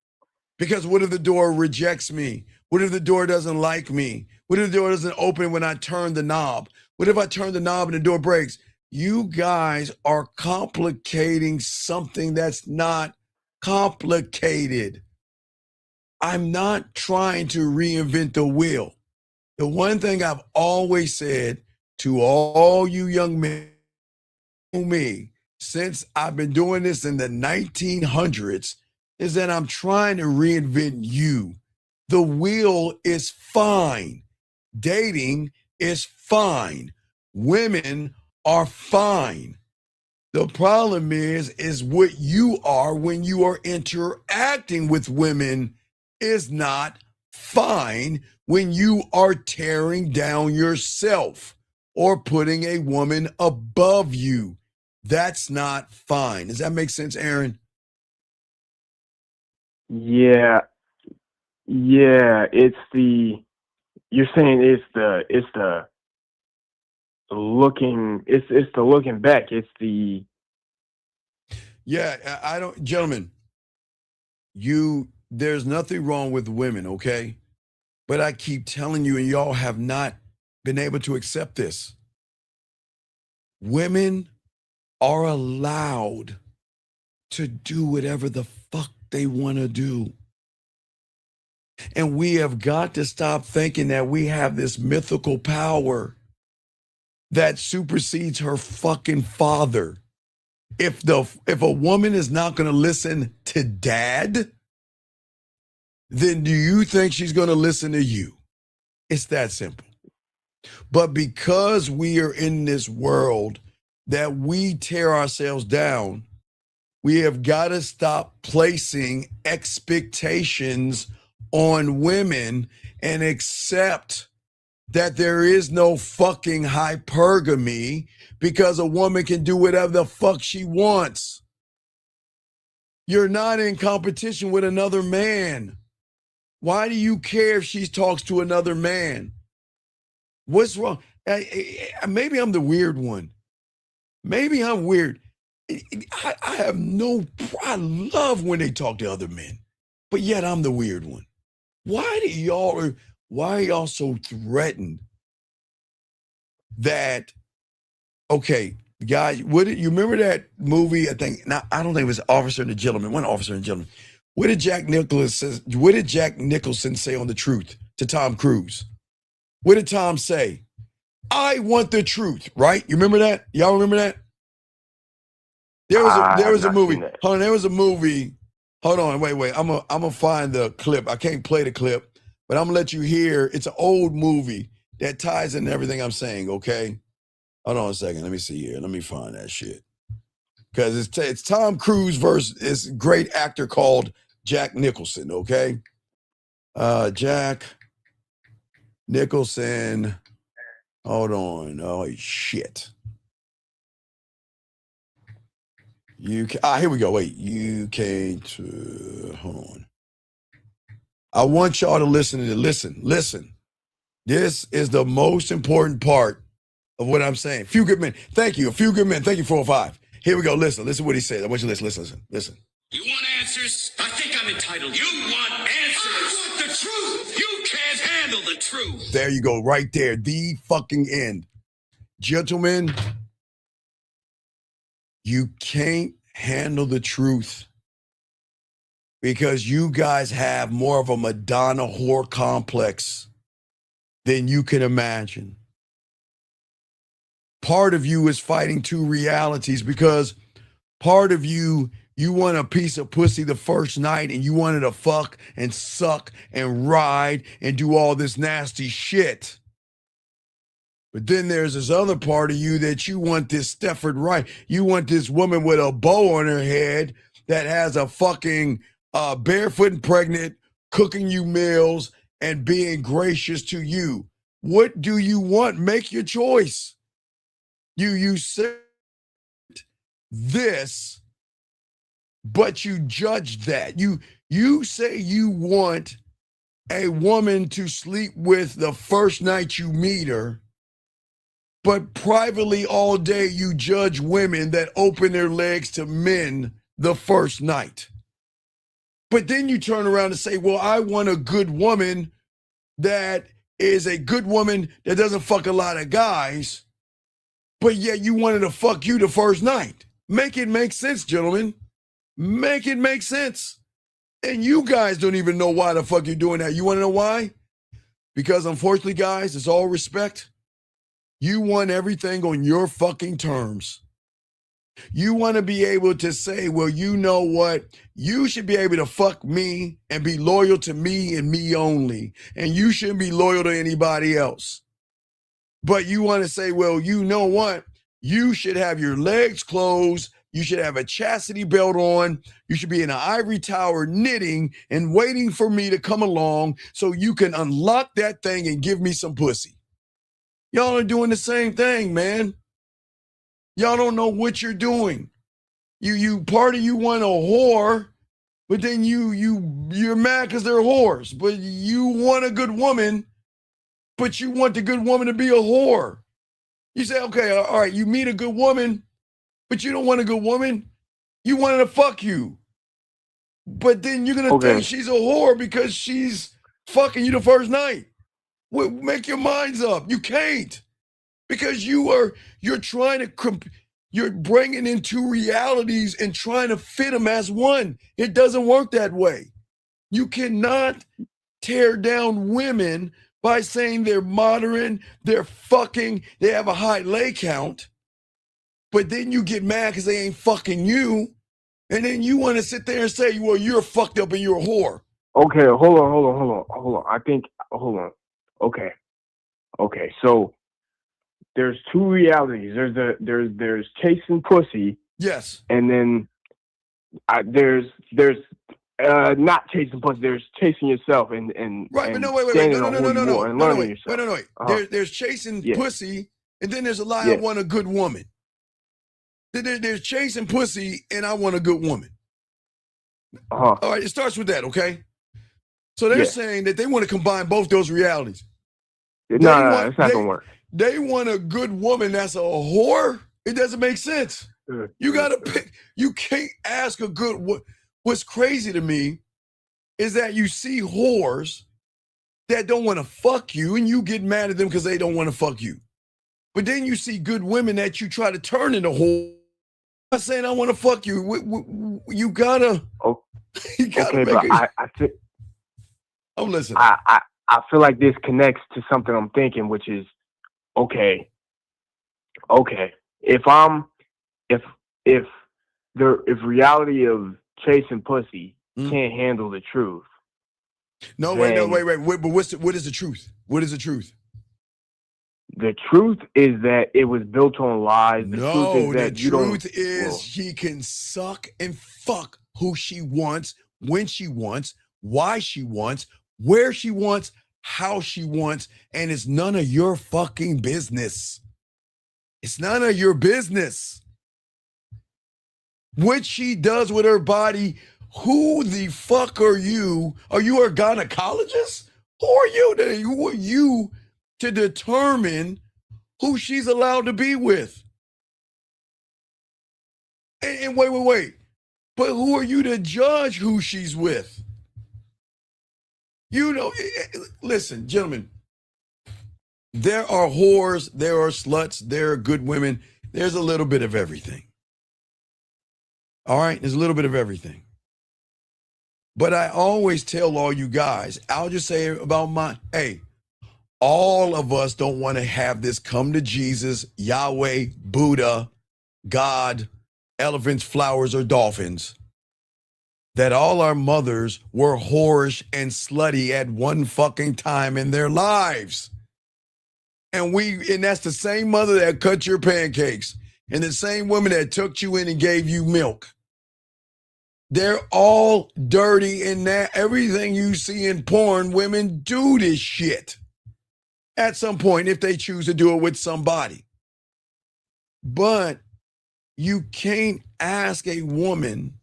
Speaker 13: Because what if the door rejects me? What if the door doesn't like me? What if the door doesn't open when I turn the knob? What if I turn the knob and the door breaks? You guys are complicating something that's not complicated. I'm not trying to reinvent the wheel. The one thing I've always said to all you young men, me, since I've been doing this in the 1900s, is that I'm trying to reinvent you. The wheel is fine. Dating is fine. Women are fine. The problem is what you are when you are interacting with women is not fine when you are tearing down yourself or putting a woman above you. That's not fine. Does that make sense, Aaron?
Speaker 16: Yeah. You're saying it's the looking back. It's the
Speaker 13: Yeah, I don't, gentlemen, there's nothing wrong with women, okay? But I keep telling you, and y'all have not been able to accept this. Women are allowed to do whatever the fuck they want to do. And we have got to stop thinking that we have this mythical power that supersedes her fucking father. If a woman is not going to listen to dad, then do you think she's going to listen to you? It's that simple. But because we are in this world that we tear ourselves down, we have got to stop placing expectations on women and accept that there is no fucking hypergamy because a woman can do whatever the fuck she wants. You're not in competition with another man. Why do you care if she talks to another man? What's wrong? Maybe I'm the weird one. Maybe I'm weird. I have I love when they talk to other men, but yet I'm the weird one. Why are y'all so threatened that, okay, guys, you remember that movie? I don't think it was Officer and the Gentleman. One Officer and Gentleman. What did Jack Nicholson say on The Truth to Tom Cruise? What did Tom say? I want the truth, right? You remember that? Y'all remember that? There was a movie. Hold on, there was a movie. Hold on, wait. I'm gonna find the clip. I can't play the clip, but I'm gonna let you hear. It's an old movie that ties in everything I'm saying, okay? Hold on a second. Let me see here. Let me find that shit. Because it's Tom Cruise versus this great actor called Jack Nicholson, okay? Jack Nicholson. Hold on. Oh, shit. Here we go. Wait. Hold on. I want y'all to listen to this. Listen. This is the most important part of what I'm saying. Few good men. Thank you. A few good men. Thank you, 405. Here we go. Listen what he said. I want you to listen.
Speaker 17: You want answers? I think I'm entitled. You want answers? I want the truth. You can't handle the truth.
Speaker 13: There you go. Right there. The fucking end. Gentlemen, you can't handle the truth because you guys have more of a Madonna whore complex than you can imagine. Part of you is fighting two realities because part of you want a piece of pussy the first night and you wanted to fuck and suck and ride and do all this nasty shit. But then there's this other part of you that you want this Stefford Wright. You want this woman with a bow on her head that has a fucking barefoot and pregnant, cooking you meals and being gracious to you. What do you want? Make your choice. You said this, but you judge that. You say you want a woman to sleep with the first night you meet her, but privately all day you judge women that open their legs to men the first night. But then you turn around and say, well, I want a good woman that is a good woman that doesn't fuck a lot of guys, but yet you wanted to fuck you the first night. Make it make sense, gentlemen. Make it make sense. And you guys don't even know why the fuck you're doing that. You want to know why? Because unfortunately, guys, it's all respect. You want everything on your fucking terms. You want to be able to say, well, you know what? You should be able to fuck me and be loyal to me and me only. And you shouldn't be loyal to anybody else. But you want to say, well, you know what? You should have your legs closed. You should have a chastity belt on. You should be in an ivory tower knitting and waiting for me to come along so you can unlock that thing and give me some pussy. Y'all are doing the same thing, man. Y'all don't know what you're doing. Part of you want a whore, but then you're mad because they're whores. But you want a good woman, but you want the good woman to be a whore. You say, okay, all right, you meet a good woman, but you don't want a good woman. You want her to fuck you. But then you're going to think she's a whore because she's fucking you the first night. Make your minds up. You can't. Because you're trying to, you're bringing in two realities and trying to fit them as one. It doesn't work that way. You cannot tear down women by saying they're modern, they're fucking, they have a high lay count, but then you get mad because they ain't fucking you, and then you want to sit there and say, well, you're fucked up and you're a whore.
Speaker 16: Okay, hold on. I think, hold on. Okay, so there's two realities. There's chasing pussy.
Speaker 13: Yes.
Speaker 16: And then there's not chasing pussy. There's chasing yourself and
Speaker 13: right.
Speaker 16: And
Speaker 13: but no, wait. There's chasing pussy, and then there's a lie. I want a good woman. Then there's chasing pussy, and I want a good woman. All right, it starts with that, okay? So they're saying that they want to combine both those realities.
Speaker 16: No, it's not gonna work.
Speaker 13: They want a good woman that's a whore. It doesn't make sense. You gotta pick. You can't ask a good. What's crazy to me is that you see whores that don't want to fuck you, and you get mad at them because they don't want to fuck you. But then you see good women that you try to turn into whore. I'm not saying I want to fuck you. You gotta. You gotta
Speaker 16: okay,
Speaker 13: make
Speaker 16: but
Speaker 13: it. I'm listening.
Speaker 16: I feel like this connects to something I'm thinking, which is, okay. If reality of chasing pussy can't handle the truth.
Speaker 13: No, wait. But what is the truth? What is the truth?
Speaker 16: The truth is that it was built on lies. The truth is
Speaker 13: she can suck and fuck who she wants when she wants, why she wants, where she wants, how she wants, and it's none of your fucking business. It's none of your business. What she does with her body, who the fuck are you? Are you a gynecologist? Who are you to determine who she's allowed to be with? And wait. But who are you to judge who she's with? You know, listen, gentlemen, there are whores, there are sluts, there are good women. There's a little bit of everything. All right, there's a little bit of everything. But I always tell all you guys, I'll just say about hey, all of us don't want to have this come to Jesus, Yahweh, Buddha, God, elephants, flowers, or dolphins. That all our mothers were whorish and slutty at one fucking time in their lives. And that's the same mother that cut your pancakes and the same woman that took you in and gave you milk. They're all dirty in that. Everything you see in porn, women do this shit at some point if they choose to do it with somebody. But you can't ask a woman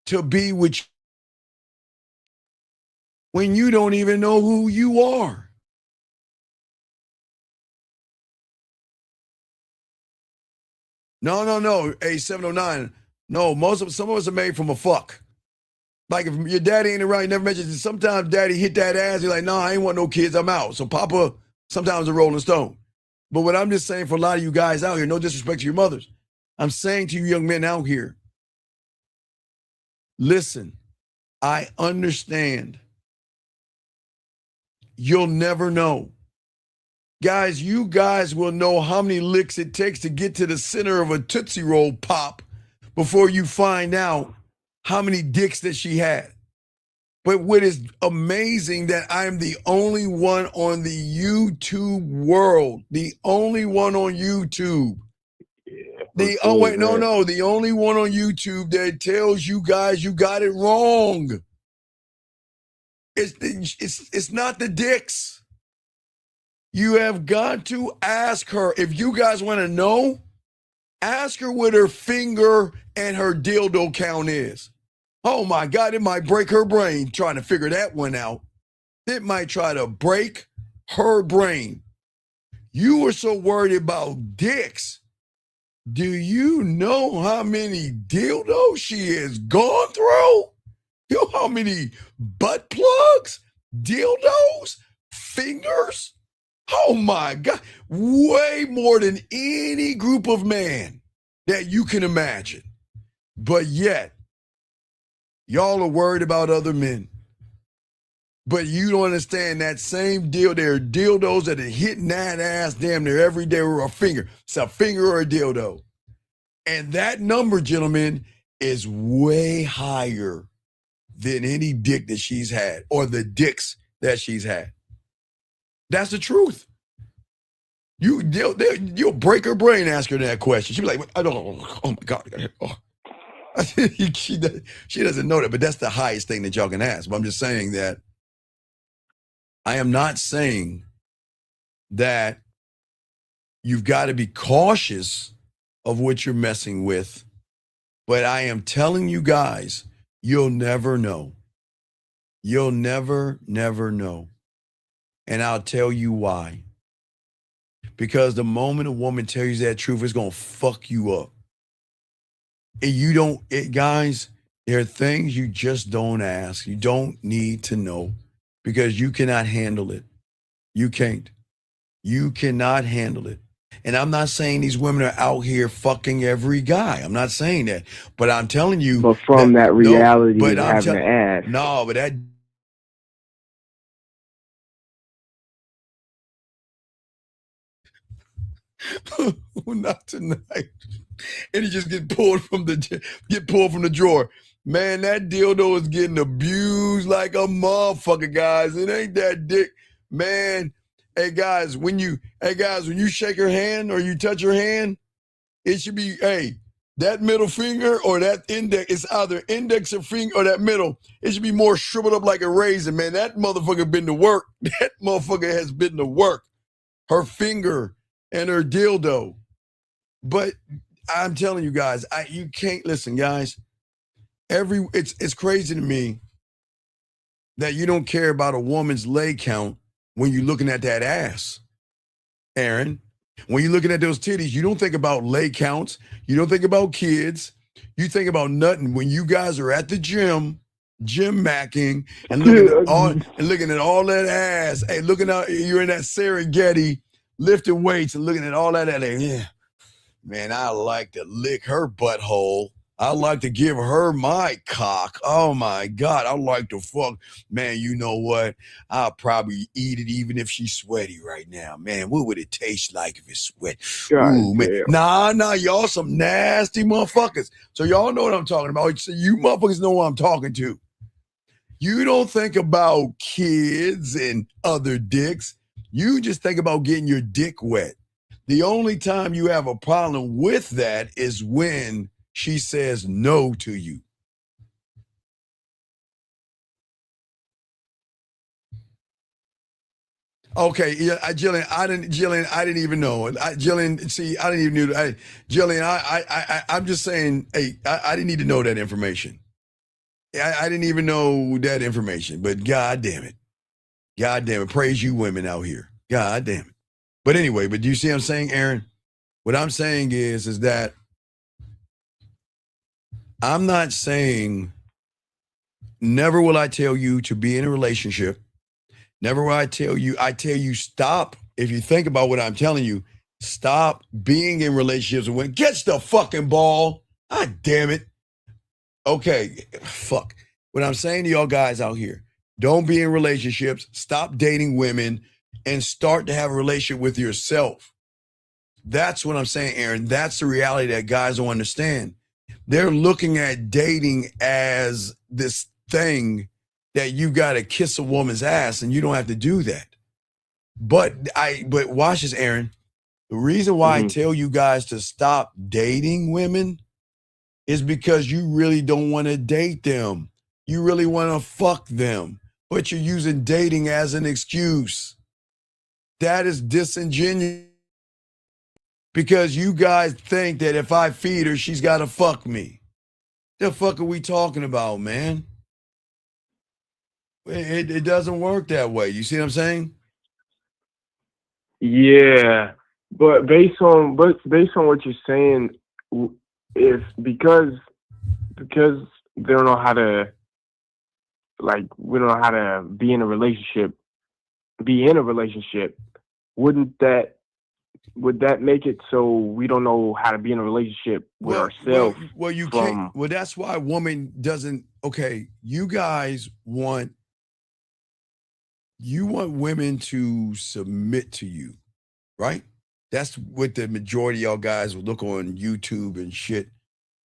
Speaker 13: to be with you when you don't even know who you are. No. Hey, 709. No, some of us are made from a fuck. Like if your daddy ain't around, you never mentioned it. Sometimes daddy hit that ass, you're like, no, I ain't want no kids, I'm out. So Papa sometimes a Rolling Stone. But what I'm just saying for a lot of you guys out here, no disrespect to your mothers, I'm saying to you young men out here, listen, I understand. You'll never know. Guys, you guys will know how many licks it takes to get to the center of a Tootsie Roll pop before you find out how many dicks that she had. But what is amazing that I'm the only one on the YouTube world, the only one on YouTube. The only one on YouTube that tells you guys you got it wrong. It's not the dicks. You have got to ask her. If you guys want to know, ask her what her finger and her dildo count is. Oh my God, it might break her brain trying to figure that one out. It might try to break her brain. You were so worried about dicks. Do you know how many dildos she has gone through? You know how many butt plugs, dildos, fingers? Oh my God, way more than any group of man that you can imagine. But yet, y'all are worried about other men. But you don't understand that same deal. There are dildos that are hitting that ass damn near every day with a finger. It's a finger or a dildo. And that number, gentlemen, is way higher than any dick that she's had or the dicks that she's had. That's the truth. You'll break her brain asking her that question. She'll be like, I don't know. Oh my God. Oh. she doesn't know that, but that's the highest thing that y'all can ask. But I'm just saying that I am not saying that you've got to be cautious of what you're messing with, but I am telling you guys, you'll never know. You'll never know. And I'll tell you why. Because the moment a woman tells you that truth, it's going to fuck you up. And guys, there are things you just don't ask. You don't need to know because you cannot handle it. You can't. You cannot handle it. And I'm not saying these women are out here fucking every guy. I'm not saying that. But I'm telling you.
Speaker 16: But from that reality of having to ask.
Speaker 13: No, but that. Not tonight. And he just get pulled from the drawer. Man, that dildo is getting abused like a motherfucker, guys. It ain't that dick, man. Hey guys, when you shake her hand or you touch her hand, it should be, hey, That middle finger or that index, it's either index or finger or that middle. It should be more shriveled up like a raisin, man. That motherfucker been to work. That motherfucker has been to work. Her finger and her dildo. But I'm telling you guys, you can't listen, guys. It's crazy to me that you don't care about a woman's leg count when you're looking at that ass, Aaron. When you're looking at those titties, you don't think about leg counts. You don't think about kids. You think about nothing. When you guys are at the gym macking and looking at all that ass. Hey, looking out, you're in that Serengeti, lifting weights and looking at all that. Yeah, man, I like to lick her butthole. I like to give her my cock. Oh my God, I like to fuck. Man, you know what? I'll probably eat it even if she's sweaty right now. Man, what would it taste like if it's sweat? Ooh, man. Nah, y'all some nasty motherfuckers. So y'all know what I'm talking about. So you motherfuckers know what I'm talking to. You don't think about kids and other dicks. You just think about getting your dick wet. The only time you have a problem with that is when she says no to you. Okay, yeah, Jillian, I didn't even know. Jillian, see, I didn't even know. Jillian, I'm just saying, hey, I didn't need to know that information. I didn't even know that information, but God damn it. Praise you women out here. God damn it. But anyway, do you see what I'm saying, Aaron? What I'm saying is that I'm not saying never will I tell you to be in a relationship. Never will I tell you stop. If you think about what I'm telling you, stop being in relationships with women. Get the fucking ball. God damn it. Okay, fuck. What I'm saying to y'all guys out here, don't be in relationships. Stop dating women and start to have a relationship with yourself. That's what I'm saying, Aaron. That's the reality that guys don't understand. They're looking at dating as this thing that you got to kiss a woman's ass and you don't have to do that. But watch this, Aaron. The reason why I tell you guys to stop dating women is because you really don't want to date them. You really want to fuck them, but you're using dating as an excuse. That is disingenuous because you guys think that if I feed her, she's got to fuck me. The fuck are we talking about, man? It doesn't work that way. You see what I'm saying?
Speaker 16: Yeah, but based on what you're saying, if because they don't know how to, like, we don't know how to be in a relationship, would that make it so we don't know how to be in a relationship with ourselves?
Speaker 13: Well, you can't. Well, that's why a woman doesn't. Okay, you guys want women to submit to you, right? That's what the majority of y'all guys will look on YouTube and shit.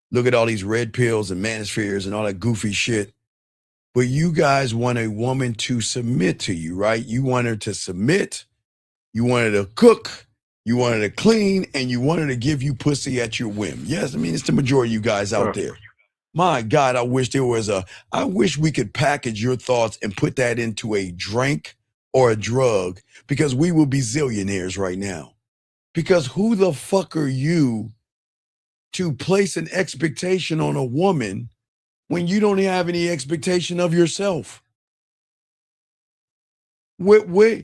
Speaker 13: Look at all these red pills and manospheres and all that goofy shit. But you guys want a woman to submit to you, right? You want her to submit. You want her to cook. You want her to clean. And you want her to give you pussy at your whim. Yes, I mean, it's the majority of you guys out there. My God, I wish we could package your thoughts and put that into a drink or a drug because we will be zillionaires right now. Because who the fuck are you to place an expectation on a woman when you don't have any expectation of yourself? Okay,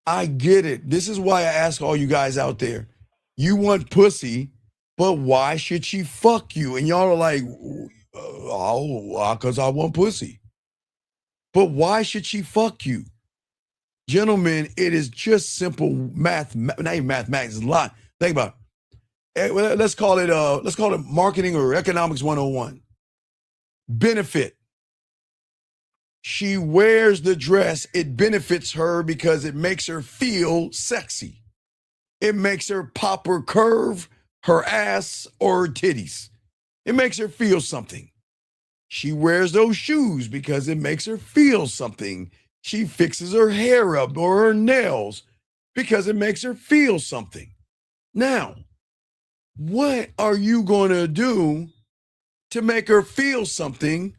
Speaker 13: I get it. This is why I ask all you guys out there. You want pussy, but why should she fuck you? And y'all are like, because I want pussy. But why should she fuck you? Gentlemen, it is just simple math, not even mathematics, it's a lot. Think about it. Let's call it marketing or economics 101. Benefit. She wears the dress. It benefits her because it makes her feel sexy. It makes her pop her curve, her ass, or her titties. It makes her feel something. She wears those shoes because it makes her feel something. She fixes her hair up or her nails because it makes her feel something. Now, what are you going to do to make her feel something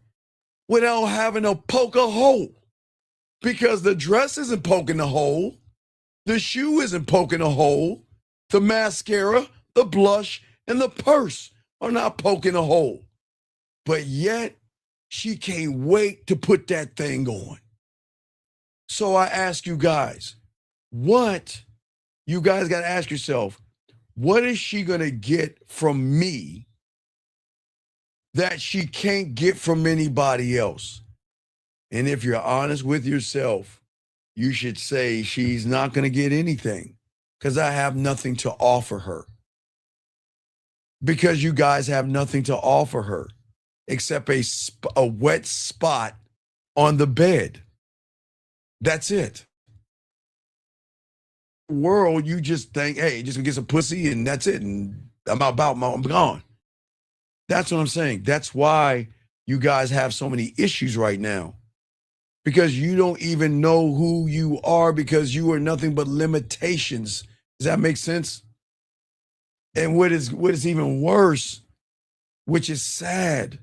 Speaker 13: without having to poke a hole? Because the dress isn't poking a hole. The shoe isn't poking a hole. The mascara, the blush, and the purse are not poking a hole. But yet, she can't wait to put that thing on. So I ask you guys, you guys got to ask yourself, what is she going to get from me that she can't get from anybody else? And if you're honest with yourself, you should say she's not going to get anything because I have nothing to offer her. Because you guys have nothing to offer her except a wet spot on the bed. That's it. World, you just think, hey, just gonna get some pussy and that's it. And I'm gone. That's what I'm saying. That's why you guys have so many issues right now. Because you don't even know who you are because you are nothing but limitations. Does that make sense? And what is even worse, which is sad,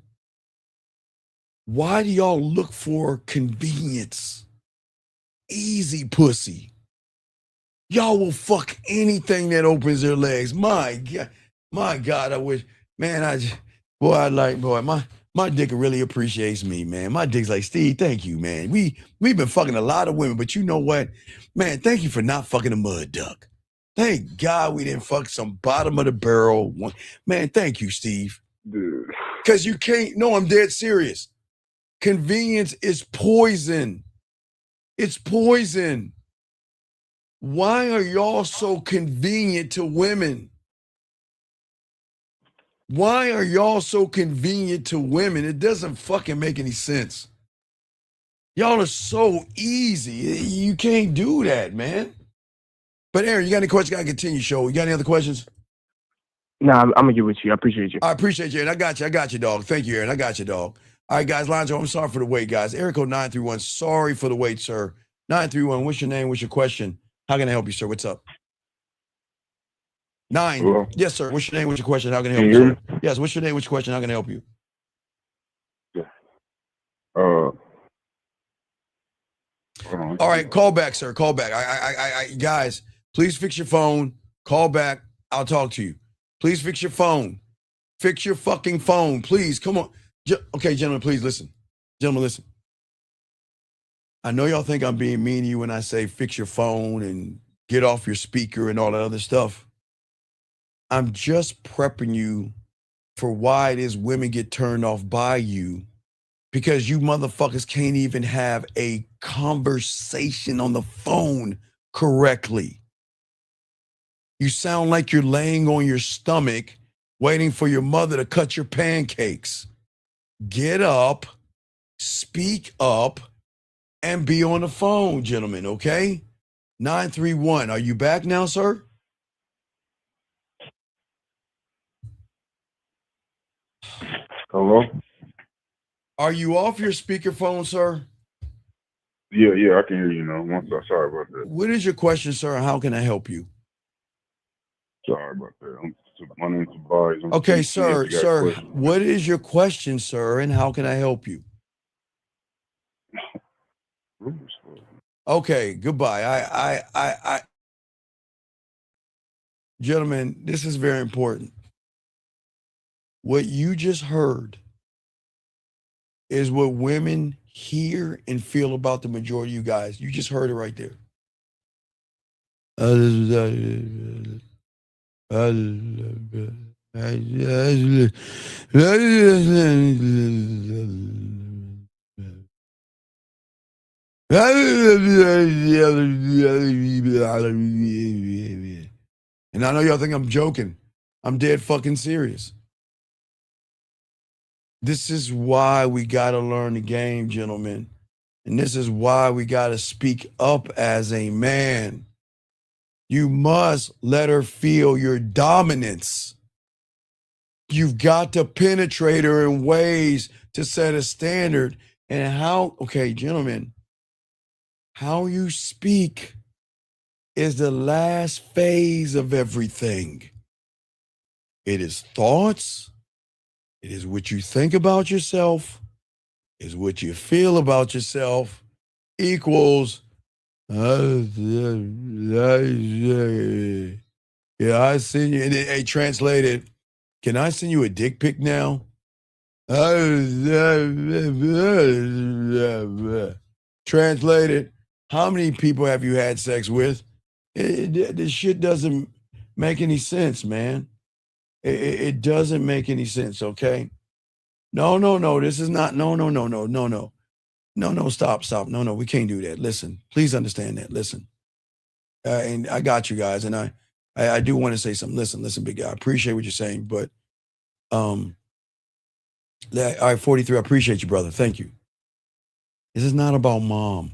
Speaker 13: why do y'all look for convenience? Easy pussy. Y'all will fuck anything that opens their legs. My God, I wish, man, my dick really appreciates me, man. My dick's like, Steve, thank you, man. We've been fucking a lot of women, but you know what? Man, thank you for not fucking a mud duck. Thank God we didn't fuck some bottom of the barrel one. Man, thank you, Steve.
Speaker 15: Dude.
Speaker 13: Because you can't, no, I'm dead serious. Convenience is poison. It's poison. Why are y'all so convenient to women? Why are y'all so convenient to women? It doesn't fucking make any sense. Y'all are so easy. You can't do that, man. But Aaron, you got any questions? Gotta continue, show. You got any other questions?
Speaker 16: Nah, I'm gonna get with you. I appreciate you.
Speaker 13: I appreciate you, Aaron. I got you, dog. Thank you, Aaron. I got you, dog. All right, guys, Lonzo, I'm sorry for the wait, guys. Area code 931, sorry for the wait, sir. 931, what's your name? What's your question? How can I help you, sir? What's up? 9.
Speaker 15: Hello?
Speaker 13: Yes, sir. What's your name? What's your question? How can I help
Speaker 15: Can
Speaker 13: you,
Speaker 15: you hear
Speaker 13: sir? Yes, what's your name? What's your question? How can I help you?
Speaker 15: Hold on.
Speaker 13: All right, call back, sir. Call back. Guys, please fix your phone. Call back. I'll talk to you. Please fix your phone. Fix your fucking phone, please. Come on. Okay, gentlemen, please listen. Gentlemen, listen. I know y'all think I'm being mean to you when I say fix your phone and get off your speaker and all that other stuff. I'm just prepping you for why it is women get turned off by you, because you motherfuckers can't even have a conversation on the phone correctly. You sound like you're laying on your stomach waiting for your mother to cut your pancakes. Get up, speak up, and be on the phone, gentlemen, okay? 931, are you back now, sir?
Speaker 15: Hello?
Speaker 13: Are you off your speakerphone, sir?
Speaker 15: Yeah, I can hear you now. Sorry about that.
Speaker 13: What is your question, sir? How can I help you?
Speaker 15: Sorry about that. My name's Tobias.
Speaker 13: Okay, sir, what is your question, sir, and how can I help you? Okay, goodbye. I gentlemen, this is very important. What you just heard is what women hear and feel about the majority of you guys. You just heard it right there. And I know y'all think I'm joking. I'm dead fucking serious. This is why we got to learn the game, gentlemen. And this is why we got to speak up as a man. You must let her feel your dominance. You've got to penetrate her in ways to set a standard. And okay, gentlemen, how you speak is the last phase of everything. It is thoughts. It is what you think about yourself. Is what you feel about yourself equals. Yeah, I send you. And hey, translated. Can I send you a dick pic now? Translated. How many people have you had sex with? This shit doesn't make any sense, man. It doesn't make any sense, okay? No. This is not. No. Stop. No. We can't do that. Listen, please understand that. Listen. And I got you guys. And I do want to say something. Listen, big guy. I appreciate what you're saying, but all right, 43. I appreciate you, brother. Thank you. This is not about mom.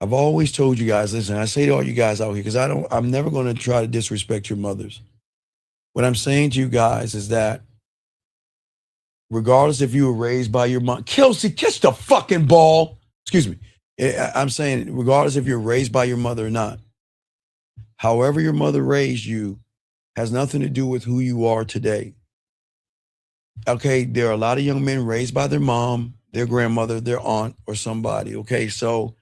Speaker 13: I've always told you guys, listen, I say to all you guys out here, because I'm never going to try to disrespect your mothers. What I'm saying to you guys is that regardless if you were raised by your mom, Kelsey, catch the fucking ball. Excuse me. I'm saying regardless if you're raised by your mother or not, however your mother raised you has nothing to do with who you are today. Okay, there are a lot of young men raised by their mom, their grandmother, their aunt, or somebody. Okay, so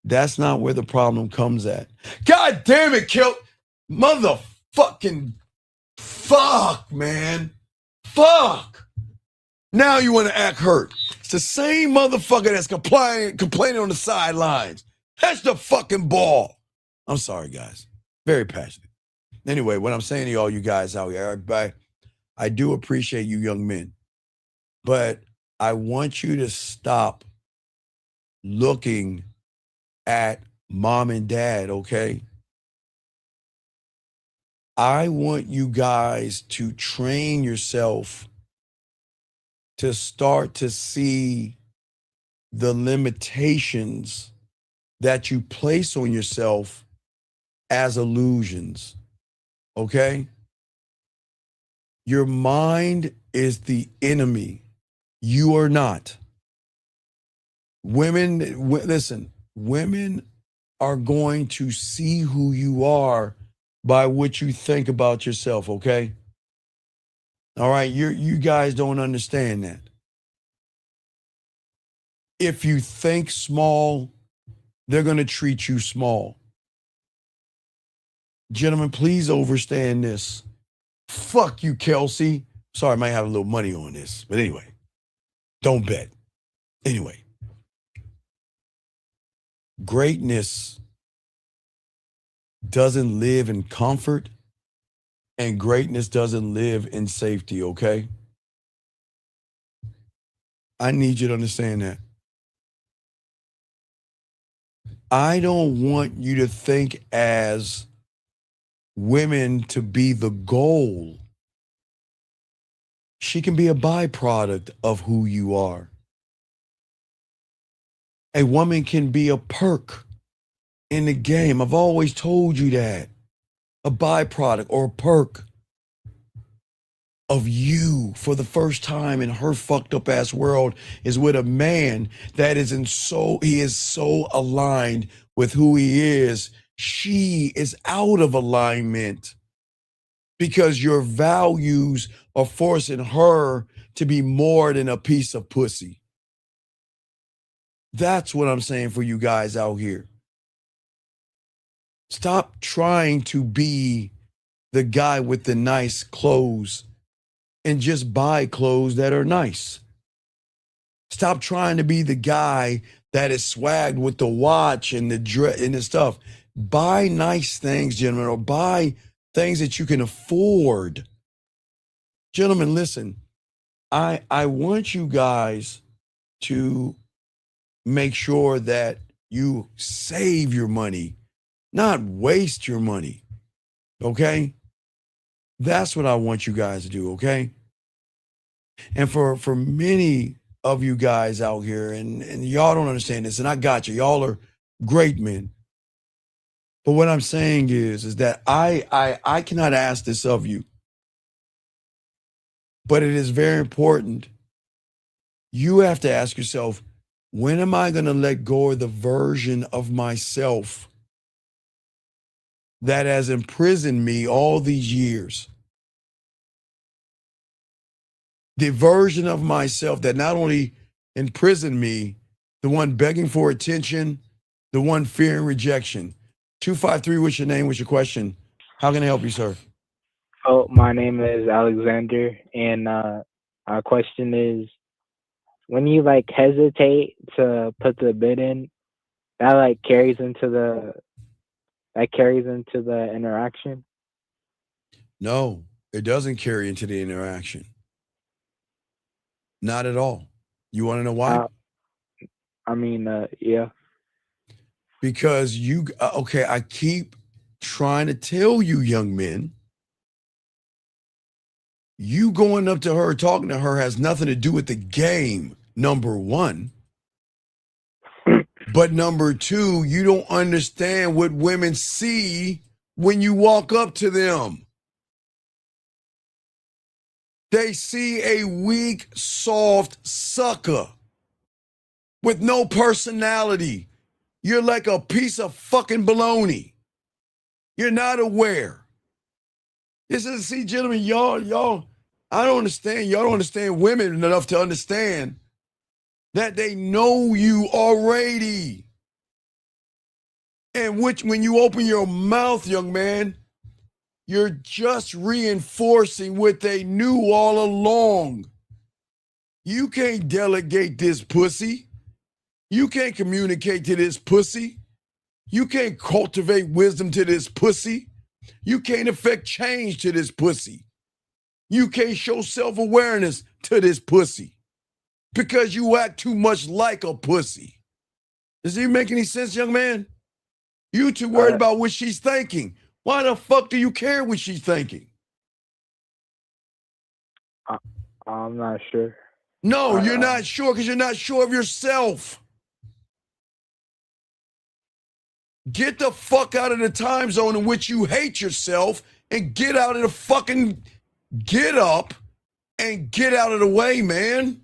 Speaker 13: that's not where the problem comes at. God damn it, motherfucking fuck, man. Fuck. Now you want to act hurt. It's the same motherfucker that's complaining on the sidelines. That's the fucking ball. I'm sorry, guys. Very passionate. Anyway, what I'm saying to all you guys out here, I do appreciate you young men, but I want you to stop looking at mom and dad, okay? I want you guys to train yourself to start to see the limitations that you place on yourself as illusions, okay? Your mind is the enemy. You are not. Listen, women are going to see who you are by what you think about yourself, okay? All right, you guys don't understand that. If you think small, they're going to treat you small. Gentlemen, please understand this. Fuck you, Kelsey. Sorry, I might have a little money on this, but anyway, don't bet. Anyway, greatness doesn't live in comfort, and greatness doesn't live in safety, okay? I need you to understand that. I don't want you to think as women to be the goal. She can be a byproduct of who you are. A woman can be a perk in the game. I've always told you that. A byproduct or a perk of you for the first time in her fucked up ass world is with a man that he is so aligned with who he is. She is out of alignment because your values are forcing her to be more than a piece of pussy. That's what I'm saying for you guys out here. Stop trying to be the guy with the nice clothes and just buy clothes that are nice. Stop trying to be the guy that is swagged with the watch and the dress and the stuff. Buy nice things, gentlemen, or buy things that you can afford. Gentlemen, listen, I want you guys to make sure that you save your money, not waste your money, okay? That's what I want you guys to do, okay? And for many of you guys out here, and y'all don't understand this, and I got you. Y'all are great men. But what I'm saying is that I cannot ask this of you, but it is very important. You have to ask yourself, when am I going to let go of the version of myself that has imprisoned me all these years? the version of myself that not only imprisoned me, the one begging for attention, the one fearing rejection. 253, what's your name? What's your question? How can I help you, sir?
Speaker 18: Oh, my name is Alexander, and our question is, when you like hesitate to put the bid in, that like carries into the interaction.
Speaker 13: No, it doesn't carry into the interaction. Not at all. You want to know why?
Speaker 18: Yeah.
Speaker 13: Because okay, I keep trying to tell you, young men, you going up to her, talking to her has nothing to do with the game, number one. But number two, you don't understand what women see when you walk up to them. They see a weak, soft sucker with no personality. You're like a piece of fucking baloney. You're not aware. See, gentlemen, y'all, I don't understand. Y'all don't understand women enough to understand that they know you already. And when you open your mouth, young man, you're just reinforcing what they knew all along. You can't delegate this pussy. You can't communicate to this pussy. You can't cultivate wisdom to this pussy. You can't affect change to this pussy. You can't show self-awareness to this pussy because you act too much like a pussy. Does it make any sense, young man? You too worried about what she's thinking. Why the fuck do you care what she's thinking?
Speaker 18: I'm not sure.
Speaker 13: No, you're not sure because you're not sure of yourself. Get the fuck out of the time zone in which you hate yourself and get out of the fucking, get up and get out of the way, man.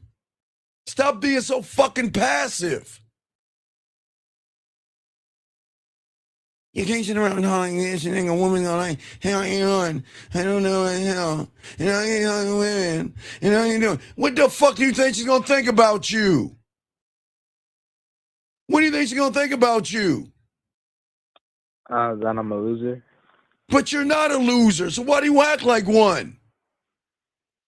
Speaker 13: Stop being so fucking passive. You can't sit around hollering this and think a woman going like, how you doing? I don't know what the hell. And how you talking to women? And how you doing? What the fuck do you think she's going to think about you? What do you think she's going to think about you?
Speaker 18: That I'm a loser.
Speaker 13: But you're not a loser, so why do you act like one?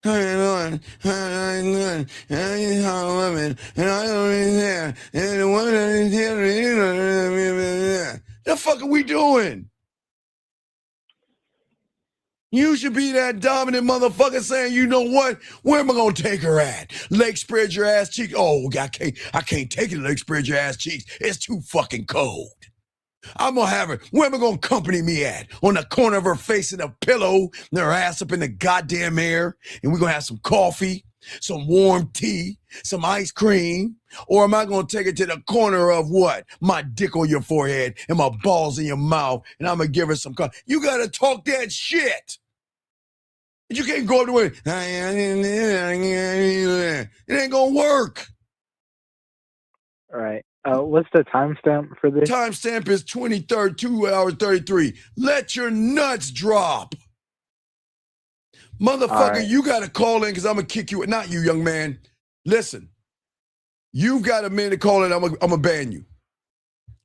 Speaker 13: How you doing? How you doing? How you talking to women? And I don't really care. And the woman is here. The fuck are we doing? You should be that dominant motherfucker saying, you know what? Where am I gonna take her at? Leg spread your ass cheek. Oh, I can't take it. Leg spread your ass cheeks. It's too fucking cold. I'm gonna have her. Where am I gonna accompany me at? On the corner of her face in a pillow, and her ass up in the goddamn air, and we're gonna have some coffee, some warm tea, some ice cream, or am I gonna take it to the corner of what? My dick on your forehead and my balls in your mouth, and I'm gonna give her some coffee. You gotta talk that shit. You can't go up to her. It ain't gonna work.
Speaker 18: All right. What's the timestamp for this?
Speaker 13: Timestamp is 23rd, 2 hours 33. Let your nuts drop. Motherfucker,
Speaker 18: right.
Speaker 13: You got to call in because I'm going to kick you. Not you, young man. Listen, you've got a minute to call in. I'm going to ban you.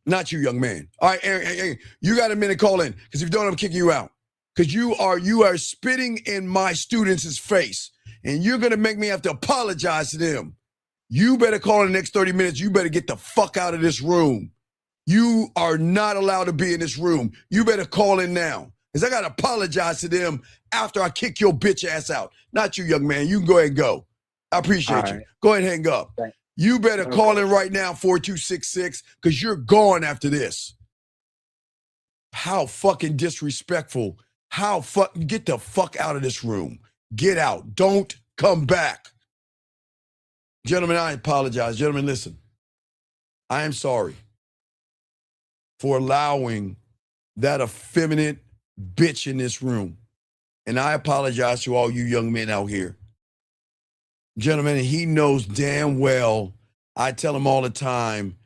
Speaker 13: Not you, young man. All right, Aaron, you got a minute to call in because if you don't, I'm kicking you out. Because you are spitting in my students' face and you're going to make me have to apologize to them. You better call in the next 30 minutes. You better get the fuck out of this room. You are not allowed to be in this room. You better call in now. Because I got to apologize to them after I kick your bitch ass out. Not you, young man. You can go ahead and go. I appreciate you. Go ahead and hang up.
Speaker 18: Thanks.
Speaker 13: You better call in right now, 4266, because you're gone after this. How fucking disrespectful. Get the fuck out of this room. Get out. Don't come back. Gentlemen, I apologize. Gentlemen, listen. I am sorry for allowing that effeminate bitch in this room. And I apologize to all you young men out here. Gentlemen, he knows damn well, I tell him all the time,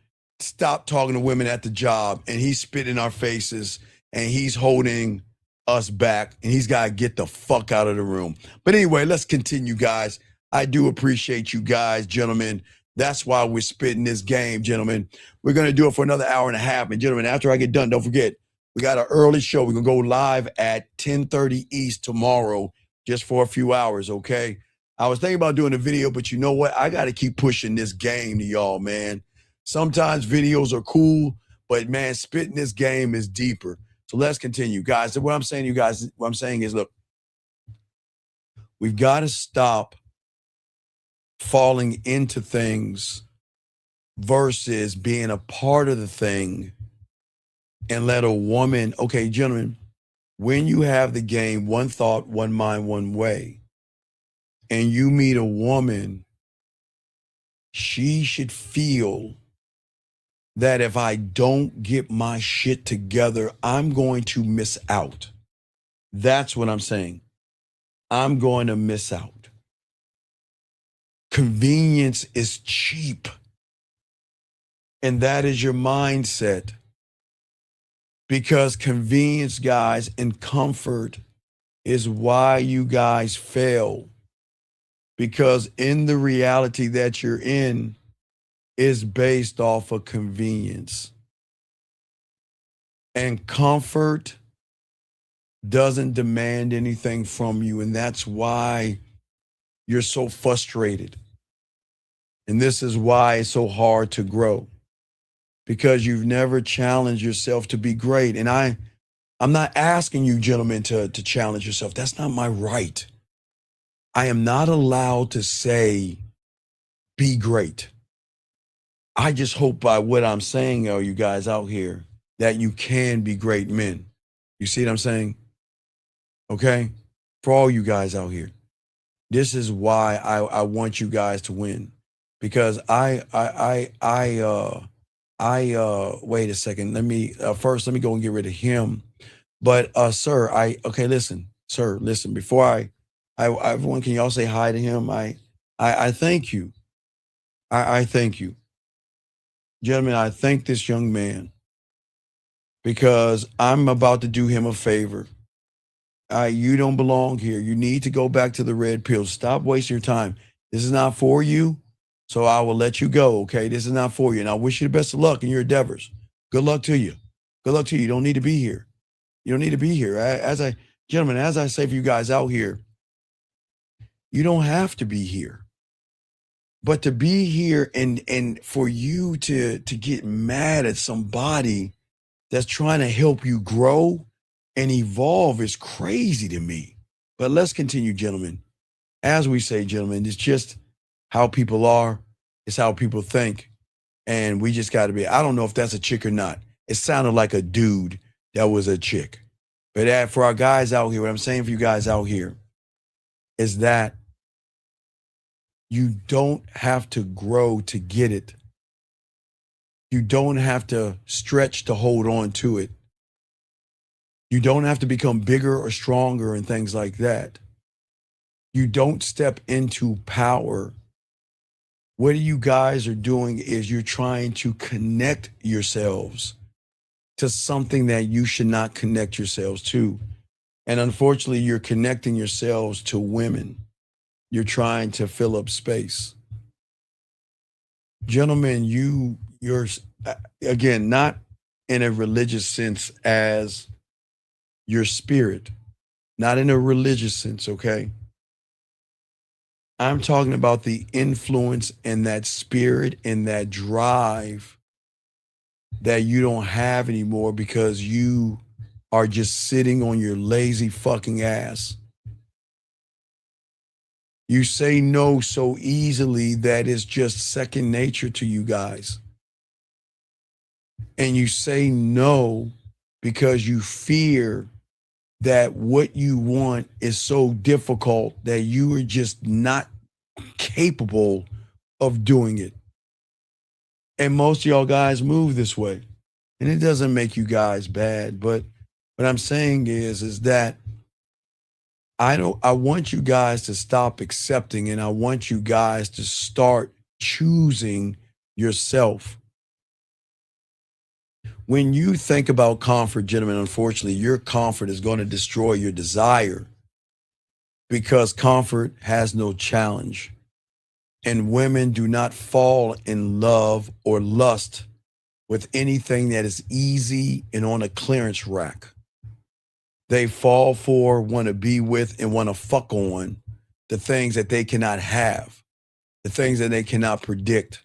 Speaker 13: stop talking to women at the job. And he's spitting in our faces and he's holding us back. And he's got to get the fuck out of the room. But anyway, let's continue, guys. I do appreciate you guys, gentlemen. That's why we're spitting this game, gentlemen. We're going to do it for another hour and a half. And gentlemen, after I get done, don't forget, we got an early show. We're going to go live at 10:30 East tomorrow, just for a few hours, okay? I was thinking about doing a video, but you know what? I got to keep pushing this game to y'all, man. Sometimes videos are cool, but man, spitting this game is deeper. So let's continue, guys. What I'm saying, you guys, what I'm saying is, look, we've got to stop falling into things versus being a part of the thing and let a woman, okay, gentlemen, when you have the game, one thought, one mind, one way, and you meet a woman, she should feel that if I don't get my shit together, I'm going to miss out. That's what I'm saying. I'm going to miss out. Convenience is cheap. And that is your mindset. Because convenience, guys, and comfort is why you guys fail. Because in the reality that you're in is based off of convenience. And comfort doesn't demand anything from you. And that's why you're so frustrated. And this is why it's so hard to grow. Because you've never challenged yourself to be great. And I'm not asking you, gentlemen, to challenge yourself. That's not my right. I am not allowed to say, be great. I just hope by what I'm saying, you guys out here, that you can be great men. You see what I'm saying? Okay? For all you guys out here. This is why I want you guys to win. Because I wait a second. Let me go and get rid of him. But sir, listen, before everyone, can y'all say hi to him? I thank you. I thank you. Gentlemen, I thank this young man because I'm about to do him a favor. You don't belong here. You need to go back to the red pill. Stop wasting your time. This is not for you. So I will let you go, okay? This is not for you. And I wish you the best of luck in your endeavors. Good luck to you. Good luck to you. You don't need to be here. You don't need to be here. Gentlemen, as I say for you guys out here, you don't have to be here. But to be here and for you to get mad at somebody that's trying to help you grow and evolve is crazy to me. But let's continue, gentlemen. As we say, gentlemen, it's just how people are. It's how people think. And we just got to be, I don't know if that's a chick or not. It sounded like a dude that was a chick. But for our guys out here, what I'm saying for you guys out here is that you don't have to grow to get it. You don't have to stretch to hold on to it. You don't have to become bigger or stronger and things like that. You don't step into power. What you guys are doing is you're trying to connect yourselves to something that you should not connect yourselves to. And unfortunately, you're connecting yourselves to women. You're trying to fill up space. Gentlemen, you're, again, not in a religious sense as your spirit, not in a religious sense, okay? I'm talking about the influence and that spirit and that drive that you don't have anymore because you are just sitting on your lazy fucking ass. You say no so easily that it's just second nature to you guys. And you say no because you fear that what you want is so difficult that you are just not capable of doing it. And most of y'all guys move this way. And it doesn't make you guys bad, but what I'm saying is that I want you guys to stop accepting, and I want you guys to start choosing yourself. When you think about comfort, gentlemen, unfortunately, your comfort is going to destroy your desire because comfort has no challenge. And women do not fall in love or lust with anything that is easy and on a clearance rack. They fall for, want to be with, and want to fuck on the things that they cannot have, the things that they cannot predict.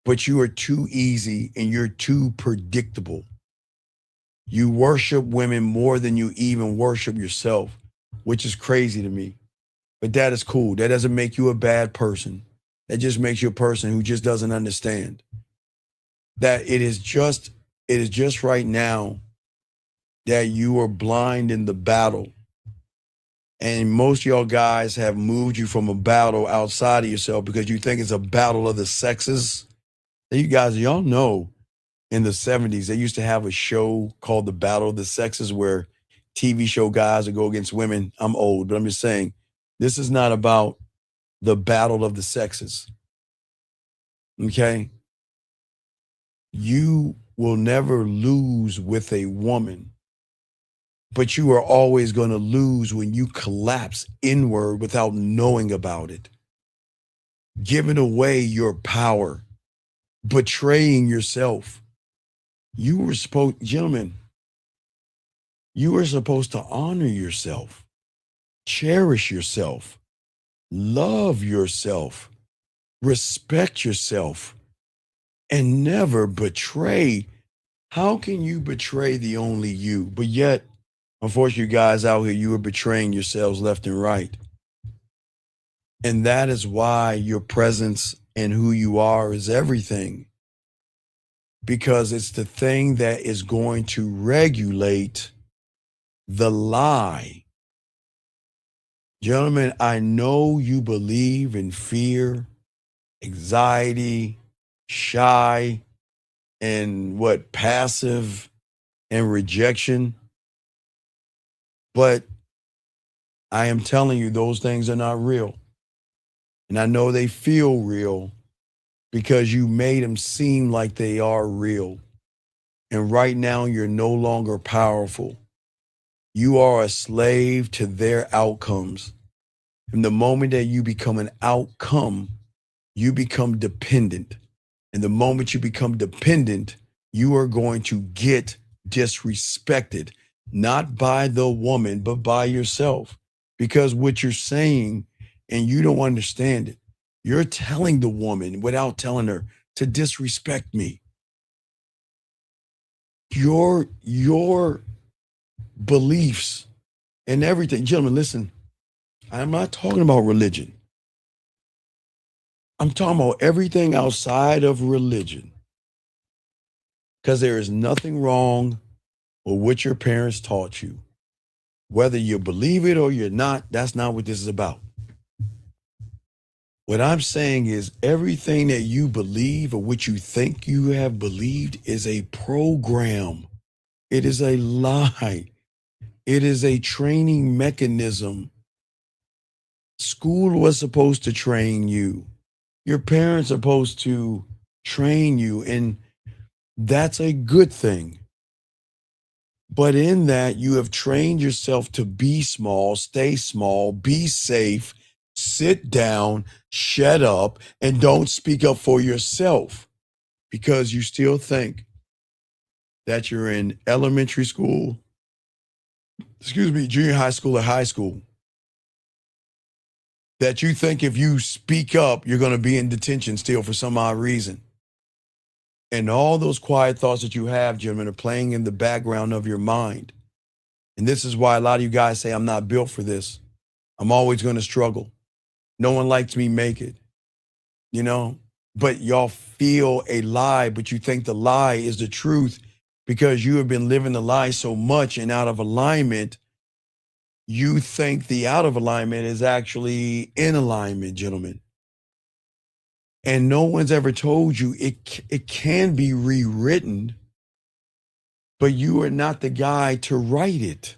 Speaker 13: But you are too easy and you're too predictable. You worship women more than you even worship yourself, which is crazy to me. But that is cool. That doesn't make you a bad person. That just makes you a person who just doesn't understand that it is just right now that you are blind in the battle. And most of y'all guys have moved you from a battle outside of yourself because you think it's a battle of the sexes. You guys, y'all know in the 70s, they used to have a show called The Battle of the Sexes where TV show guys would go against women. I'm old, but I'm just saying, this is not about the battle of the sexes. Okay? You will never lose with a woman, but you are always going to lose when you collapse inward without knowing about it. Giving away your power, betraying yourself. Gentlemen, you were supposed to honor yourself, cherish yourself, love yourself, respect yourself, and never betray. How can you betray the only you? But yet, unfortunately, you guys out here, you are betraying yourselves left and right. And that is why your presence and who you are is everything. Because it's the thing that is going to regulate the lie. Gentlemen, I know you believe in fear, anxiety, shy, and passive and rejection. But I am telling you, those things are not real. And I know they feel real because you made them seem like they are real. And right now, you're no longer powerful. You are a slave to their outcomes. And the moment that you become an outcome, you become dependent. And the moment you become dependent, you are going to get disrespected, not by the woman, but by yourself. Because what you're saying, and you don't understand it, you're telling the woman without telling her to disrespect me. Your beliefs and everything. Gentlemen, listen, I'm not talking about religion. I'm talking about everything outside of religion. Because there is nothing wrong with what your parents taught you. Whether you believe it or you're not, that's not what this is about. What I'm saying is everything that you believe or what you think you have believed is a program. It is a lie. It is a training mechanism. School was supposed to train you. Your parents are supposed to train you, and that's a good thing. But in that, you have trained yourself to be small, stay small, be safe, sit down, shut up, and don't speak up for yourself because you still think that you're in elementary school, junior high school or high school, that you think if you speak up, you're going to be in detention still for some odd reason. And all those quiet thoughts that you have, gentlemen, are playing in the background of your mind. And this is why a lot of you guys say, I'm not built for this. I'm always going to struggle. No one likes me make it, but y'all feel a lie, but you think the lie is the truth because you have been living the lie so much and out of alignment. You think the out of alignment is actually in alignment, gentlemen. And no one's ever told you it can be rewritten, but you are not the guy to write it.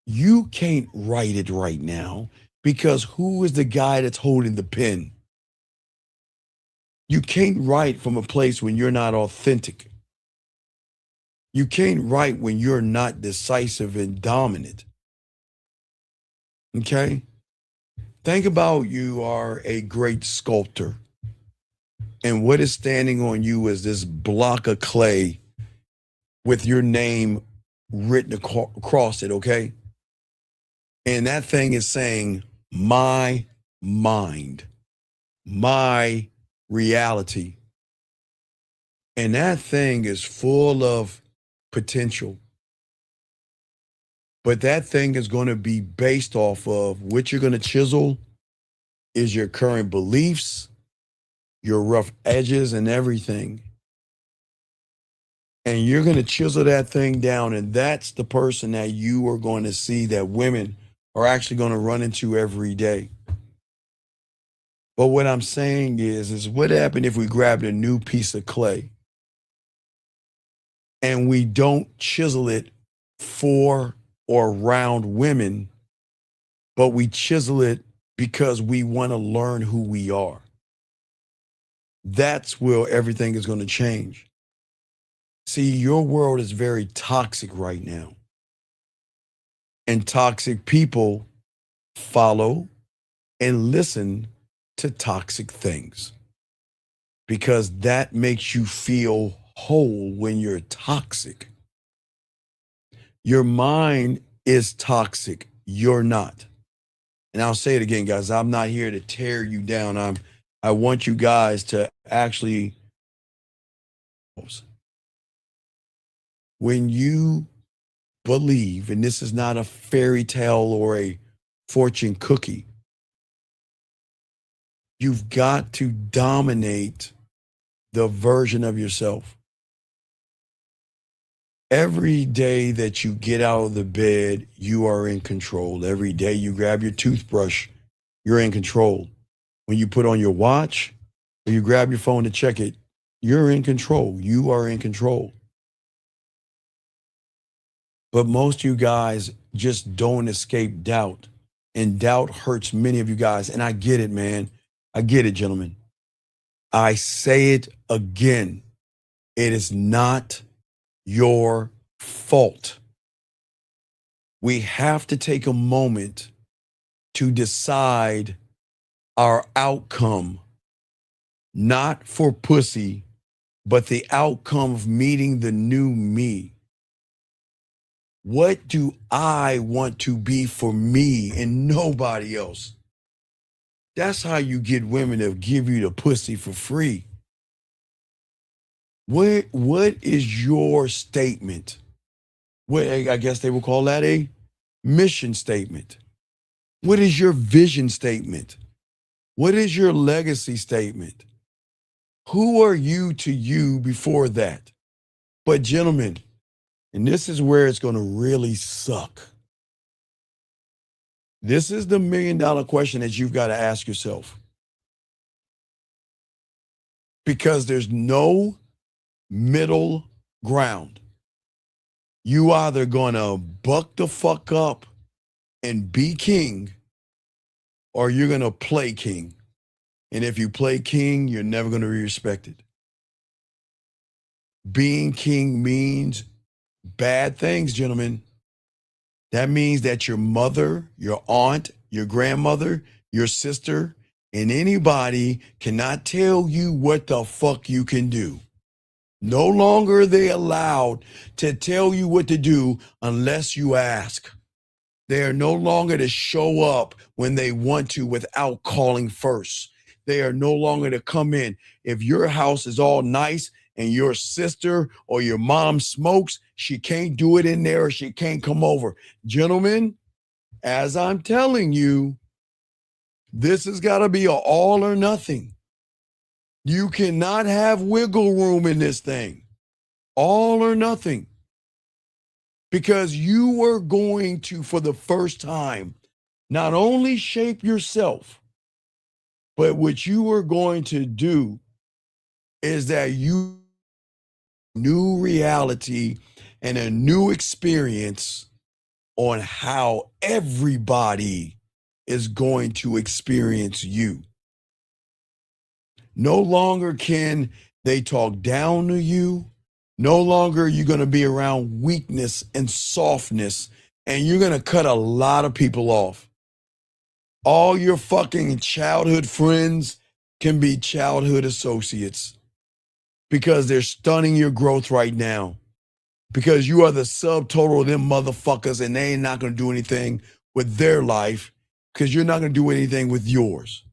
Speaker 13: You can't write it right now because who is the guy that's holding the pen? You can't write from a place when you're not authentic. You can't write when you're not decisive and dominant. Okay? Think about you are a great sculptor, and what is standing on you is this block of clay with your name written across it, okay? And that thing is saying, my mind, my reality. And that thing is full of potential. But that thing is going to be based off of what you're going to chisel is your current beliefs, your rough edges, and everything. And you're going to chisel that thing down. And that's the person that you are going to see that women are actually going to run into every day. But what I'm saying is what happened if we grabbed a new piece of clay and we don't chisel it for or around women, but we chisel it because we want to learn who we are? That's where everything is going to change. See, your world is very toxic right now. And toxic people follow and listen to toxic things because that makes you feel whole when you're toxic. Your mind is toxic. You're not. And I'll say it again, guys. I'm not here to tear you down. I want you guys to actually, when you believe, and this is not a fairy tale or a fortune cookie, you've got to dominate the version of yourself. Every day that you get out of the bed, you are in control. Every day you grab your toothbrush, you're in control. When you put on your watch or you grab your phone to check it, you're in control. You are in control. But most of you guys just don't escape doubt. And doubt hurts many of you guys. And I get it, man. I get it, gentlemen. I say it again. It is not your fault. We have to take a moment to decide our outcome, not for pussy, but the outcome of meeting the new me. What do I want to be for me and nobody else? That's how you get women to give you the pussy for free. What is your statement? What, I guess they will call that a mission statement. What is your vision statement? What is your legacy statement? Who are you to you before that? But gentlemen, and this is where it's going to really suck. This is the $1 million question that you've got to ask yourself. Because there's no middle ground. You either going to buck the fuck up and be king, or you're going to play king. And if you play king, you're never going to be respected. Being king means bad things, gentlemen. That means that your mother, your aunt, your grandmother, your sister, and anybody cannot tell you what the fuck you can do. No longer are they allowed to tell you what to do unless you ask. They are no longer to show up when they want to without calling first. They are no longer to come in. If your house is all nice and your sister or your mom smokes, she can't do it in there or she can't come over. Gentlemen, as I'm telling you, this has got to be an all or nothing. You cannot have wiggle room in this thing. All or nothing. Because you are going to, for the first time, not only shape yourself, but what you are going to do is that you new reality and a new experience on how everybody is going to experience you. No longer can they talk down to you. No longer are you going to be around weakness and softness, and you're going to cut a lot of people off. All your fucking childhood friends can be childhood associates because they're stunning your growth right now. Because you are the subtotal of them motherfuckers and they ain't not going to do anything with their life because you're not going to do anything with yours.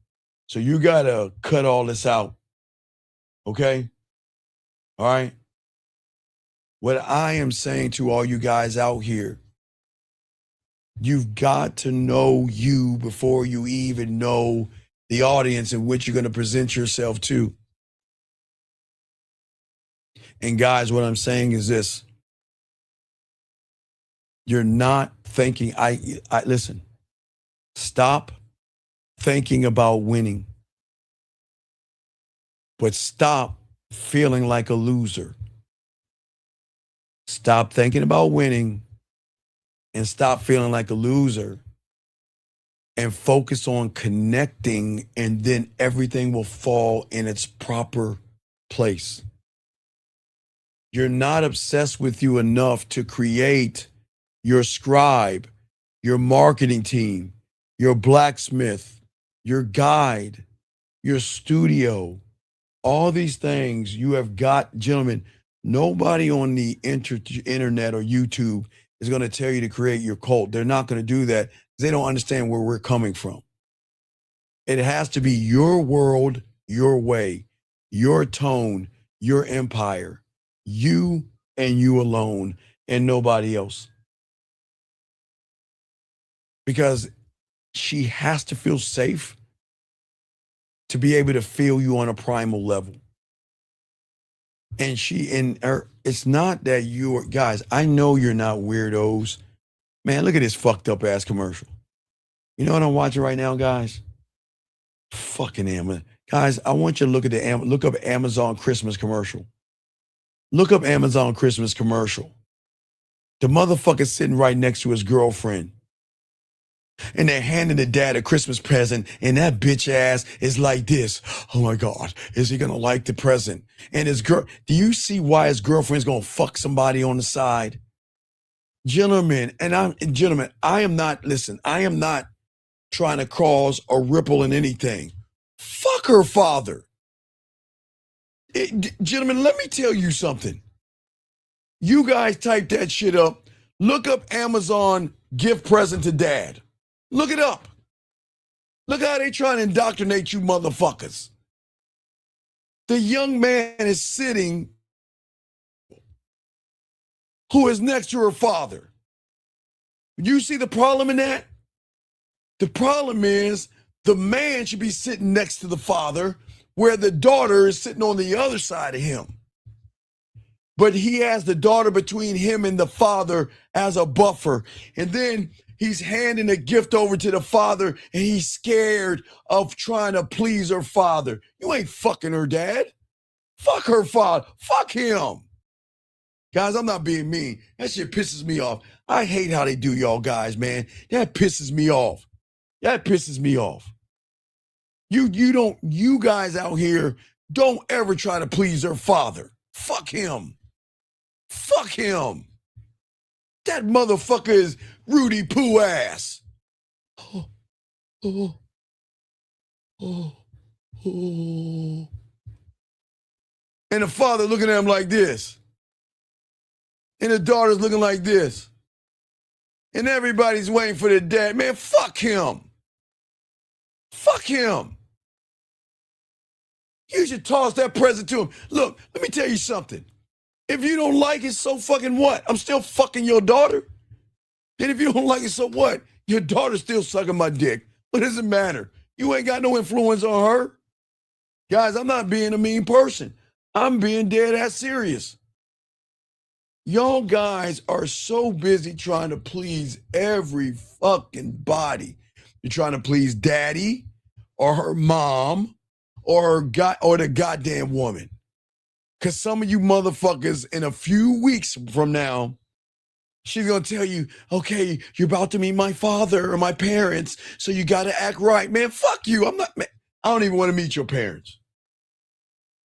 Speaker 13: So you got to cut all this out. Okay? All right? What I am saying to all you guys out here, you've got to know you before you even know the audience in which you're going to present yourself to. And guys, what I'm saying is this. You're not thinking, listen, stop thinking about winning, but stop feeling like a loser. Stop thinking about winning and stop feeling like a loser and focus on connecting, and then everything will fall in its proper place. You're not obsessed with you enough to create your scribe, your marketing team, your blacksmith, your guide, your studio, all these things you have got. Gentlemen, nobody on the internet or YouTube is going to tell you to create your cult. They're not going to do that because they don't understand where we're coming from. It has to be your world, your way, your tone, your empire, you and you alone and nobody else. Because she has to feel safe to be able to feel you on a primal level. And it's not that you're, guys, I know you're not weirdos. Man, look at this fucked up ass commercial. You know what I'm watching right now, guys? Fucking Amazon. Guys, I want you to look up Amazon Christmas commercial. Look up Amazon Christmas commercial. The motherfucker's sitting right next to his girlfriend. And they're handing the dad a Christmas present, and that bitch ass is like this. Oh my God, is he gonna like the present? And his do you see why his girlfriend's gonna fuck somebody on the side? Gentlemen, I am not trying to cause a ripple in anything. Fuck her father. Gentlemen, let me tell you something. You guys type that shit up. Look up Amazon gift present to dad. Look it up. Look how they trying to indoctrinate you motherfuckers. The young man is sitting who is next to her father. You see the problem in that? The problem is the man should be sitting next to the father where the daughter is sitting on the other side of him. But he has the daughter between him and the father as a buffer. And then he's handing a gift over to the father and he's scared of trying to please her father. You ain't fucking her dad. Fuck her father. Fuck him. Guys, I'm not being mean. That shit pisses me off. I hate how they do y'all guys, man. That pisses me off. That pisses me off. You guys out here don't ever try to please her father. Fuck him. Fuck him. That motherfucker is Rudy Poo ass. Oh, oh, oh, oh. And the father looking at him like this. And the daughter's looking like this. And everybody's waiting for the dad. Man, fuck him. Fuck him. You should toss that present to him. Look, let me tell you something. If you don't like it, so fucking what? I'm still fucking your daughter. And if you don't like it, so what? Your daughter's still sucking my dick. What does it matter? You ain't got no influence on her. Guys, I'm not being a mean person. I'm being dead ass serious. Y'all guys are so busy trying to please every fucking body. You're trying to please daddy or her mom or the goddamn woman. Because some of you motherfuckers in a few weeks from now, she's going to tell you, okay, you're about to meet my father or my parents, so you got to act right. Man, fuck you. I don't even want to meet your parents.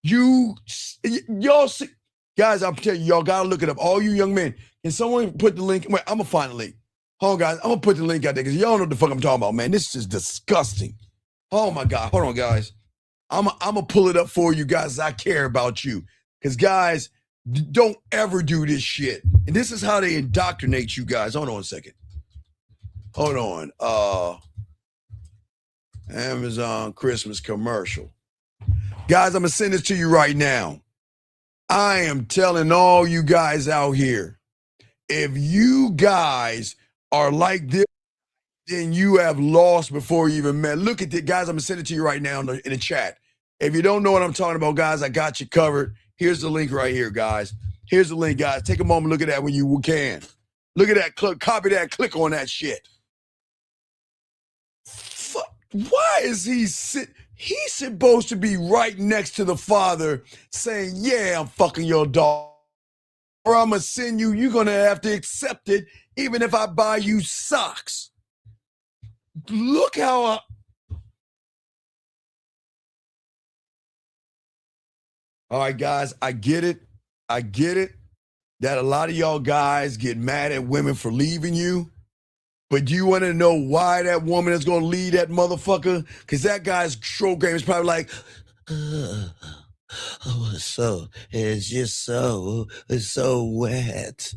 Speaker 13: Y'all see, guys, I'm telling you, y'all got to look it up. All you young men, can someone put the link? Wait, I'm going to find the link. Hold on, guys. I'm gonna put the link out there because y'all know what the fuck I'm talking about, man. This is disgusting. Oh my God. Hold on, guys. I'm gonna pull it up for you guys. I care about you. Because guys, don't ever do this shit. And this is how they indoctrinate you guys. Hold on a second. Hold on. Amazon Christmas commercial. Guys, I'm gonna send this to you right now. I am telling all you guys out here, if you guys are like this, then you have lost before you even met. Look at it, guys. I'm gonna send it to you right now in the chat. If you don't know what I'm talking about, guys, I got you covered. Here's the link right here, guys. Here's the link, guys. Take a moment, look at that when you can. Look at that, copy that, click on that shit. Why is he's supposed to be right next to the father saying, yeah, I'm fucking your dog. Or I'm gonna send you, you're gonna have to accept it even if I buy you socks. Look how all right, guys, I get it that a lot of y'all guys get mad at women for leaving you. But do you want to know why that woman is going to leave that motherfucker? Because that guy's stroke game is probably like, oh, it's just so wet.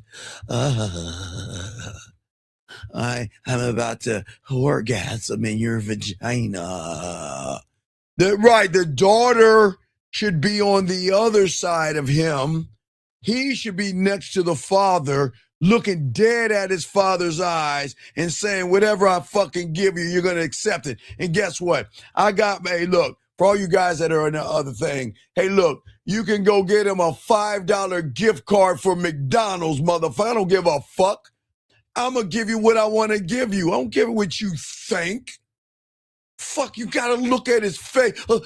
Speaker 13: I'm about to orgasm in your vagina. The daughter should be on the other side of him. He should be next to the father, looking dead at his father's eyes and saying, whatever I fucking give you, you're going to accept it. And guess what? Hey, look, for all you guys that are in the other thing, hey, look, you can go get him a $5 gift card for McDonald's, motherfucker. I don't give a fuck. I'm going to give you what I want to give you. I don't give what you think. Fuck, you gotta look at his face and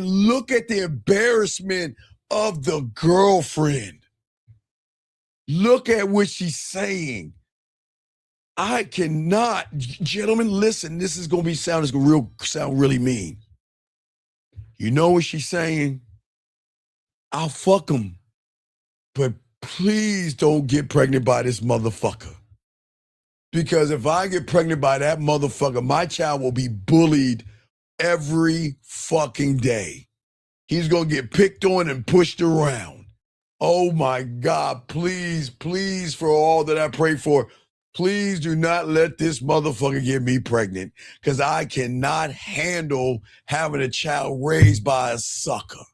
Speaker 13: look at the embarrassment of the girlfriend. Look at what she's saying. I cannot, gentlemen, listen, this is gonna sound really mean. You know what she's saying? I'll fuck him, but please don't get pregnant by this motherfucker. Because if I get pregnant by that motherfucker, my child will be bullied every fucking day. He's going to get picked on and pushed around. Oh my God, please, please, for all that I pray for, please do not let this motherfucker get me pregnant because I cannot handle having a child raised by a sucker.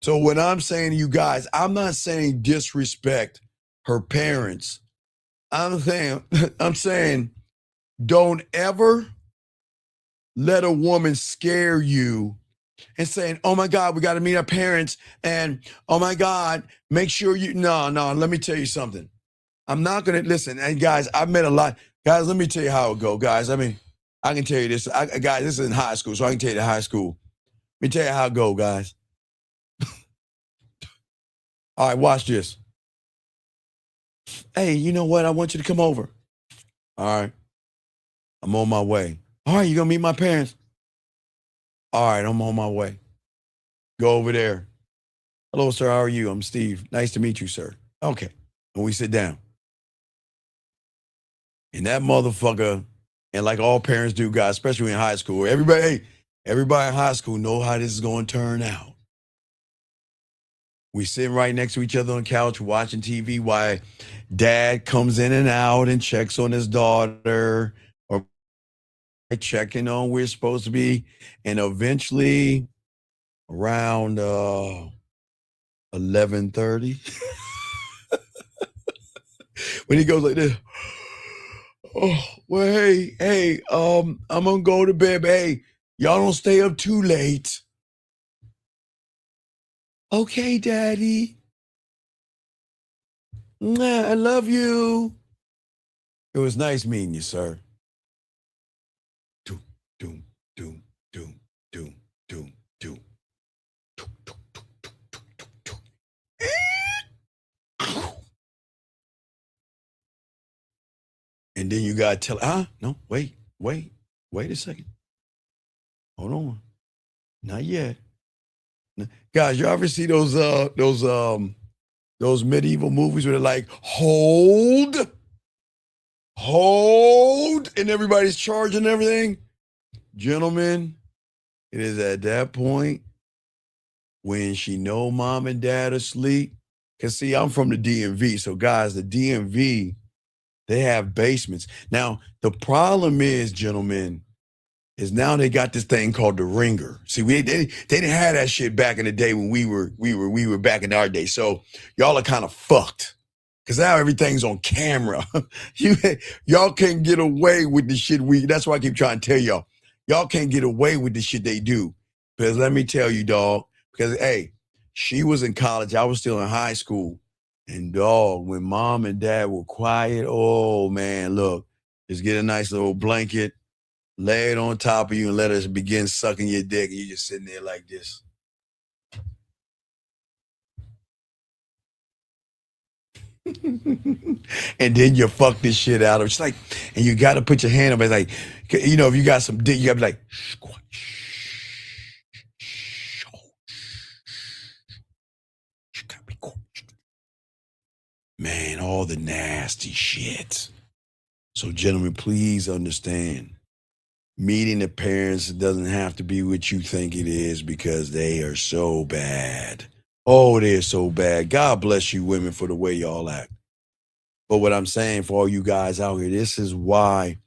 Speaker 13: So when I'm saying to you guys, I'm not saying disrespect her parents. I'm saying, don't ever let a woman scare you and saying, oh my God, we got to meet our parents. And oh my God, make sure no, let me tell you something. I'm not going to listen. And guys, I've met a lot. Guys, let me tell you how it go, guys. I mean, I can tell you this. Guys, this is in high school, so I can tell you the high school. Let me tell you how it go, guys. All right, watch this. Hey, you know what? I want you to come over. All right. I'm on my way. All right, you going to meet my parents? All right, I'm on my way. Go over there. Hello, sir. How are you? I'm Steve. Nice to meet you, sir. Okay. And we sit down. And that motherfucker, and like all parents do, guys, especially in high school, everybody in high school know how this is going to turn out. We sitting right next to each other on the couch watching TV while dad comes in and out and checks on his daughter or checking on where we're supposed to be. And eventually around 11:30, when he goes like this, oh, well, hey, I'm going to go to bed. Hey, y'all don't stay up too late. Okay, Daddy. I love you. It was nice meeting you, sir. Doom, doom, doom, doom, doom, doom, doom. And then you got to tell, no, wait a second. Hold on. Not yet. Guys, you ever see those Those medieval movies where they're like, hold, and everybody's charging everything. Gentlemen, it is at that point when she know mom and dad are asleep. Because, see, I'm from the DMV. So, guys, the DMV, they have basements. Now, the problem is, gentlemen, is now they got this thing called the ringer. See, they didn't have that shit back in the day when we were back in our day. So y'all are kind of fucked. Cause now everything's on camera. Y'all can't get away with the shit that's why I keep trying to tell y'all. Y'all can't get away with the shit they do. Because let me tell you, dog, because hey, she was in college, I was still in high school. And dog, when mom and dad were quiet, oh man, look, just get a nice little blanket, lay it on top of you and let us begin sucking your dick. And you're just sitting there like this. And then you fuck this shit out of it. It's like, and you got to put your hand up. It's like, you know, if you got some dick, you got to be like, man, all the nasty shit. So, gentlemen, please understand. Meeting the parents doesn't have to be what you think it is because they are so bad. Oh, they're so bad. God bless you women for the way y'all act. But what I'm saying for all you guys out here, this is why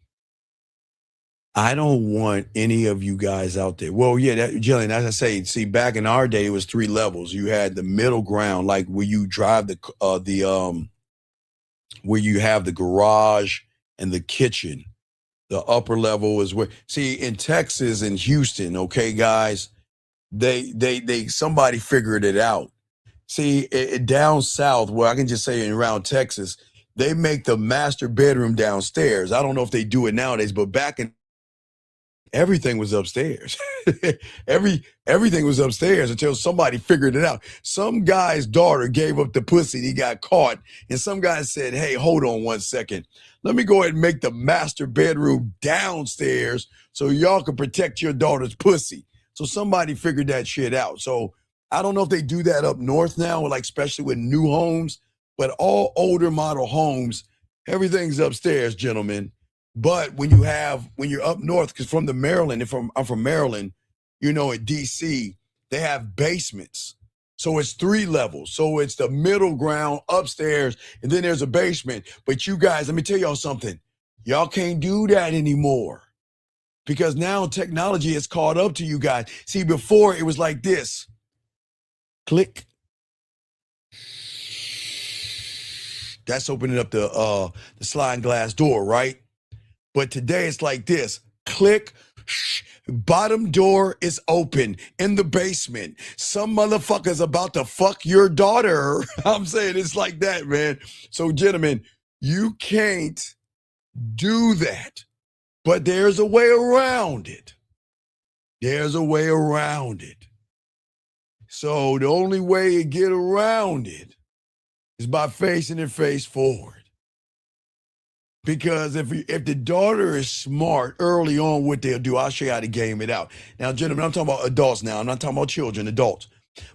Speaker 13: I don't want any of you guys out there. Well, yeah, Jillian, as I say, see, back in our day, it was 3 levels. You had the middle ground, like where you drive where you have the garage and the kitchen. The upper level is where, see, in Texas and Houston, okay, guys, they somebody figured it out. See, down south, where I can just say around Texas, they make the master bedroom downstairs. I don't know if they do it nowadays, but back in everything was upstairs. Everything was upstairs until somebody figured it out. Some guy's daughter gave up the pussy and he got caught. And some guy said, hey, hold on one second. Let me go ahead and make the master bedroom downstairs so y'all can protect your daughter's pussy. So somebody figured that shit out. So I don't know if they do that up north now, like especially with new homes, but all older model homes, everything's upstairs, gentlemen. But when you're up north, because from the Maryland, I'm from Maryland, you know, in DC, they have basements. So it's 3 levels. So it's the middle ground upstairs, and then there's a basement. But you guys, let me tell y'all something. Y'all can't do that anymore because now technology has caught up to you guys. See, before it was like this. Click. That's opening up the sliding glass door, right? But today it's like this. Click. Bottom door is open in the basement. Some motherfucker's about to fuck your daughter. I'm saying it's like that, man. So, gentlemen, you can't do that. But there's a way around it. There's a way around it. So the only way to get around it is by facing it face forward. Because if the daughter is smart early on, what they'll do, I'll show you how to game it out. Now, gentlemen, I'm talking about adults now. I'm not talking about children, adults.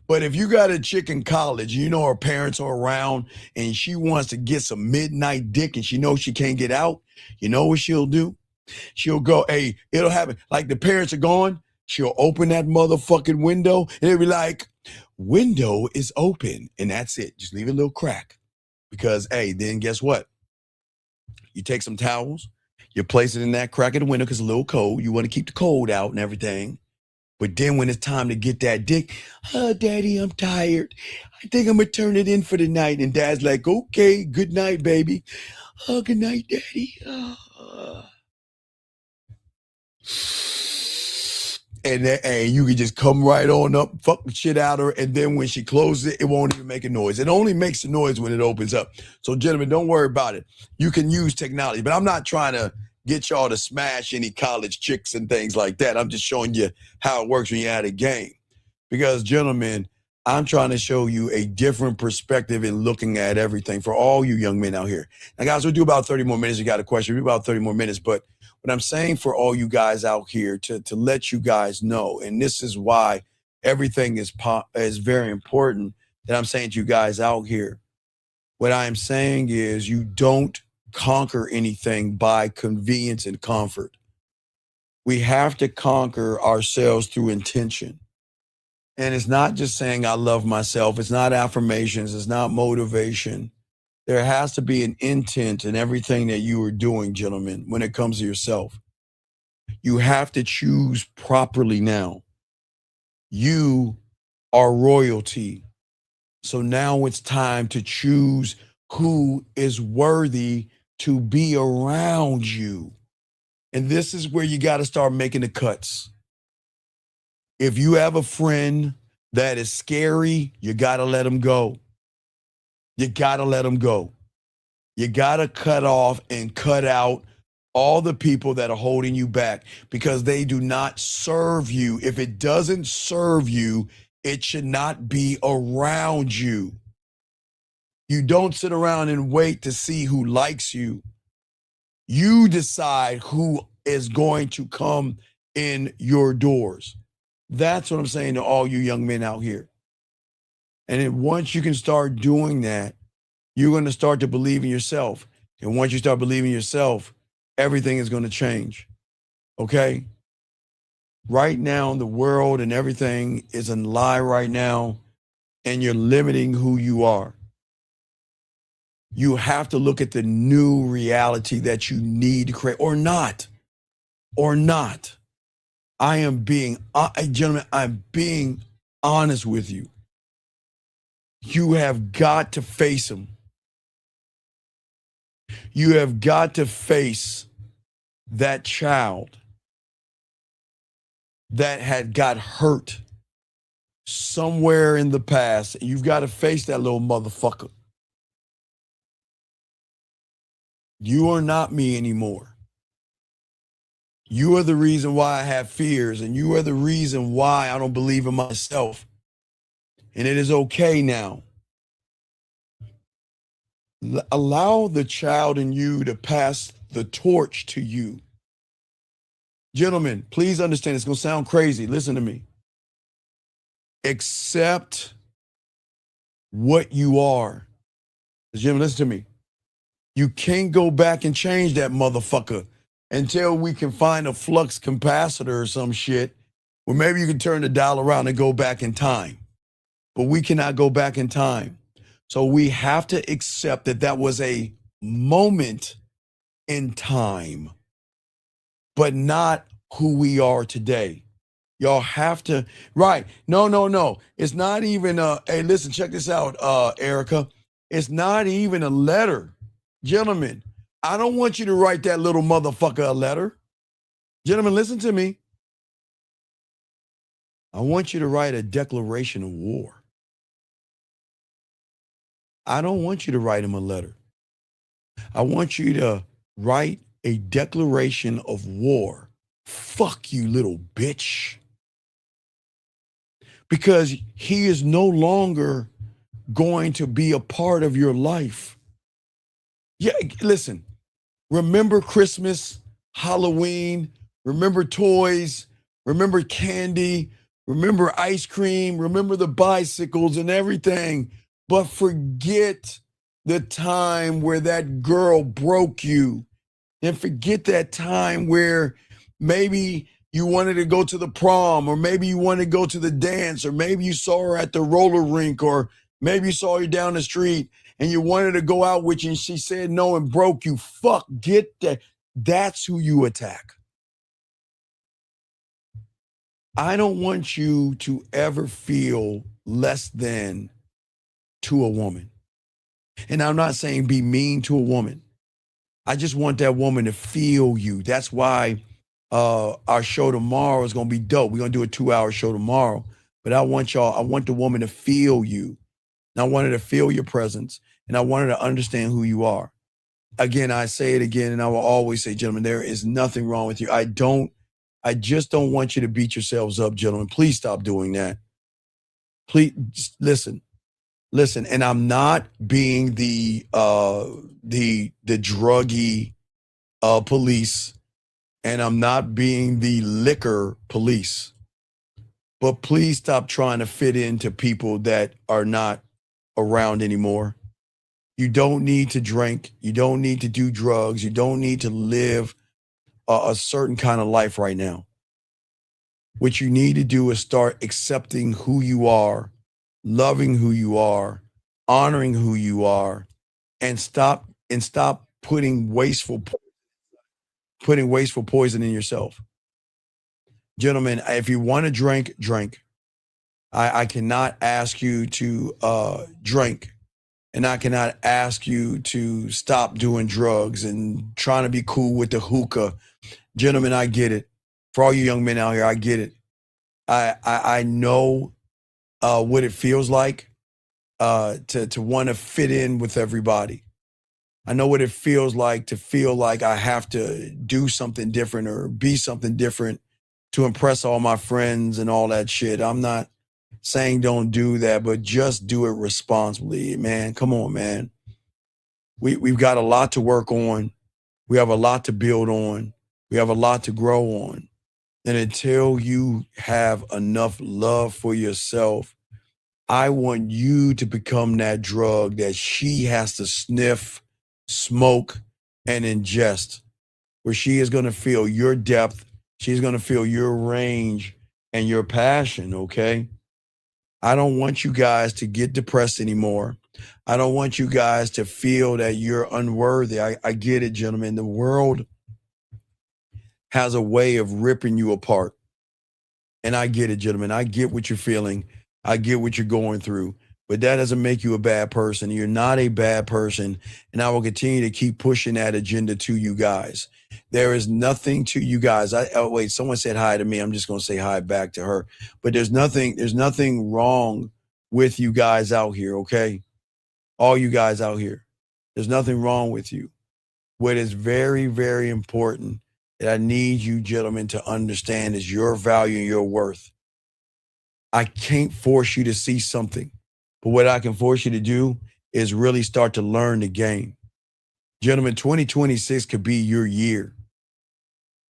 Speaker 13: But if you got a chick in college, you know her parents are around, and she wants to get some midnight dick, and she knows she can't get out, you know what she'll do? She'll go, hey, it'll happen. Like the parents are gone, she'll open that motherfucking window, and it'll be like, window is open, and that's it. Just leave a little crack. Because, hey, then guess what? You take some towels, you place it in that crack of the window because it's a little cold. You want to keep the cold out and everything. But then when it's time to get that dick, oh, daddy, I'm tired. I think I'm going to turn it in for the night. And dad's like, okay, good night, baby. Oh, good night, daddy. Oh. And you can just come right on up, fuck the shit out of her, and then when she closes it, it won't even make a noise. It only makes a noise when it opens up. So, gentlemen, don't worry about it. You can use technology, but I'm not trying to get y'all to smash any college chicks and things like that. I'm just showing you how it works when you're at a game. Because, gentlemen, I'm trying to show you a different perspective in looking at everything for all you young men out here. Now, guys, we'll do about 30 more minutes. You got a question, we'll do about 30 more minutes, but what I'm saying for all you guys out here to let you guys know, and this is why everything is very important that I'm saying to you guys out here. What I am saying is you don't conquer anything by convenience and comfort. We have to conquer ourselves through intention. And it's not just saying I love myself. It's not affirmations. It's not motivation. There has to be an intent in everything that you are doing, gentlemen, when it comes to yourself. You have to choose properly now. You are royalty. So now it's time to choose who is worthy to be around you. And this is where you got to start making the cuts. If you have a friend that is scary, you got to let them go. You got to let them go. You got to cut off and cut out all the people that are holding you back because they do not serve you. If it doesn't serve you, it should not be around you. You don't sit around and wait to see who likes you. You decide who is going to come in your doors. That's what I'm saying to all you young men out here. And then once you can start doing that, you're going to start to believe in yourself. And once you start believing in yourself, everything is going to change. Okay? Right now, the world and everything is a lie right now, and you're limiting who you are. You have to look at the new reality that you need to create, or not. Or not. I am being, gentlemen, I'm being honest with you. You have got to face them. You have got to face that child that had got hurt somewhere in the past. You've got to face that little motherfucker. You are not me anymore. You are the reason why I have fears, and you are the reason why I don't believe in myself. And it is okay now. Allow the child in you to pass the torch to you. Gentlemen, please understand, it's going to sound crazy. Listen to me. Accept what you are. Jim, listen to me. You can't go back and change that motherfucker until we can find a flux capacitor or some shit, or maybe you can turn the dial around and go back in time. But we cannot go back in time. So we have to accept that that was a moment in time, but not who we are today. Y'all have to, right. No. It's not even, hey, listen, check this out, Erica. It's not even a letter. Gentlemen, I don't want you to write that little motherfucker a letter. Gentlemen, listen to me. I want you to write a declaration of war. I don't want you to write him a letter. I want you to write a declaration of war. Fuck you, little bitch. Because he is no longer going to be a part of your life. Yeah, listen, remember Christmas, Halloween, remember toys, remember candy, remember ice cream, remember the bicycles and everything, but forget the time where that girl broke you, and forget that time where maybe you wanted to go to the prom, or maybe you wanted to go to the dance, or maybe you saw her at the roller rink, or maybe you saw her down the street and you wanted to go out with you and she said no and broke you. Fuck, get that. That's who you attack. I don't want you to ever feel less than to a woman. And I'm not saying be mean to a woman. I just want that woman to feel you. That's why our show tomorrow is going to be dope. We're going to do a 2-hour show tomorrow. But I want the woman to feel you. And I want her to feel your presence. And I want her to understand who you are. Again, I say it again, and I will always say, gentlemen, there is nothing wrong with you. I just don't want you to beat yourselves up, gentlemen. Please stop doing that. Please just listen. And I'm not being the druggy police, and I'm not being the liquor police. But please stop trying to fit into people that are not around anymore. You don't need to drink. You don't need to do drugs. You don't need to live a certain kind of life right now. What you need to do is start accepting who you are, loving who you are, honoring who you are, and stop putting wasteful poison in yourself. Gentlemen, if you want to drink, drink. I cannot ask you to drink, and I cannot ask you to stop doing drugs and trying to be cool with the hookah. Gentlemen, I get it. For all you young men out here, I get it. I know what it feels like to want to fit in with everybody. I know what it feels like to feel like I have to do something different or be something different to impress all my friends and all that shit. I'm not saying don't do that, but just do it responsibly, man. Come on, man. We've got a lot to work on. We have a lot to build on. We have a lot to grow on. And until you have enough love for yourself, I want you to become that drug that she has to sniff, smoke, and ingest, where she is going to feel your depth. She's going to feel your range and your passion, okay? I don't want you guys to get depressed anymore. I don't want you guys to feel that you're unworthy. I get it, gentlemen. The world has a way of ripping you apart. And I get it, gentlemen. I get what you're feeling. I get what you're going through. But that doesn't make you a bad person. You're not a bad person. And I will continue to keep pushing that agenda to you guys. There is nothing to you guys. Wait, someone said hi to me. I'm just going to say hi back to her. But there's nothing wrong with you guys out here, okay? All you guys out here. There's nothing wrong with you. What is very, very important that I need you gentlemen to understand is your value and your worth. I can't force you to see something, but what I can force you to do is really start to learn the game. Gentlemen, 2026 could be your year.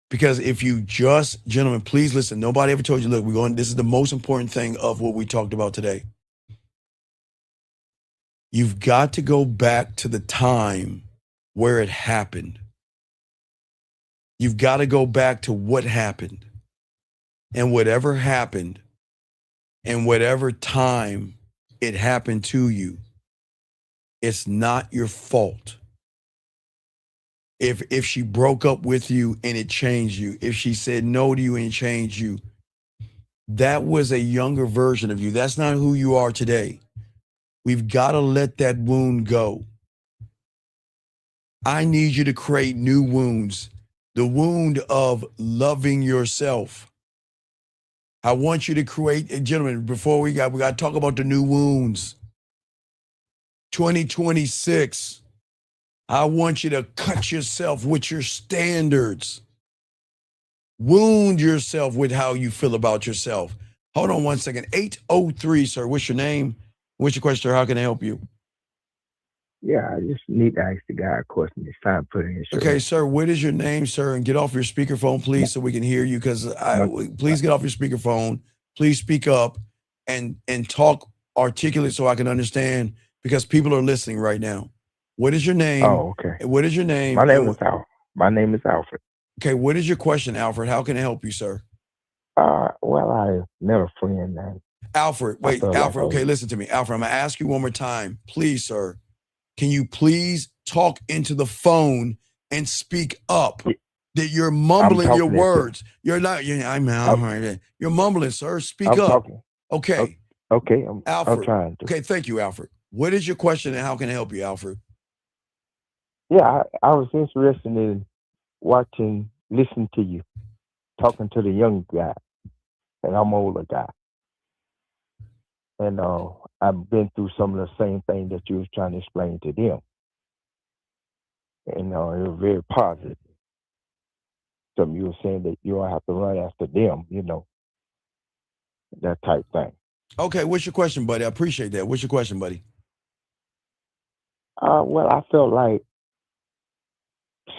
Speaker 13: Because if you just, gentlemen, please listen. Nobody ever told you, look, this is the most important thing of what we talked about today. You've got to go back to the time where it happened. You've got to go back to what happened. And whatever happened, and whatever time it happened to you, it's not your fault. If she broke up with you and it changed you, if she said no to you and it changed you, that was a younger version of you. That's not who you are today. We've got to let that wound go. I need you to create new wounds. The wound of loving yourself. I want you to create, gentlemen, before we got to talk about the new wounds. 2026, I want you to cut yourself with your standards. Wound yourself with how you feel about yourself. Hold on one second. 803, sir. What's your name? What's your question, sir? How can I help you?
Speaker 19: Yeah, I just need to ask the guy a question. It's time to put in.
Speaker 13: Okay, sir. What is your name, sir? And get off your speakerphone, please, so we can hear you. Because please get off your speakerphone. Please speak up and talk articulate so I can understand. Because people are listening right now. What is your name?
Speaker 19: Oh, okay.
Speaker 13: What is your name?
Speaker 19: My name is Alfred.
Speaker 13: Okay, what is your question, Alfred? How can I help you, sir?
Speaker 19: Well, I met a friend. And
Speaker 13: Alfred, wait, Alfred. Okay, listen to me, Alfred. I'm gonna ask you one more time, please, sir. Can you please talk into the phone and speak up? That you're mumbling your words. You're not. You're mumbling, sir. Speak up.
Speaker 19: Talking.
Speaker 13: Okay.
Speaker 19: Okay.
Speaker 13: Alfred.
Speaker 19: I'm trying to.
Speaker 13: Okay, thank you, Alfred. What is your question and how can I help you, Alfred?
Speaker 19: Yeah, I was interested in listening to you, talking to the young guy, and I'm an older guy. And I've been through some of the same thing that you was trying to explain to them. And it was very positive. Some you were saying that you don't have to run after them, that type thing.
Speaker 13: Okay, what's your question, buddy? I appreciate that. What's your question, buddy?
Speaker 19: Well, I felt like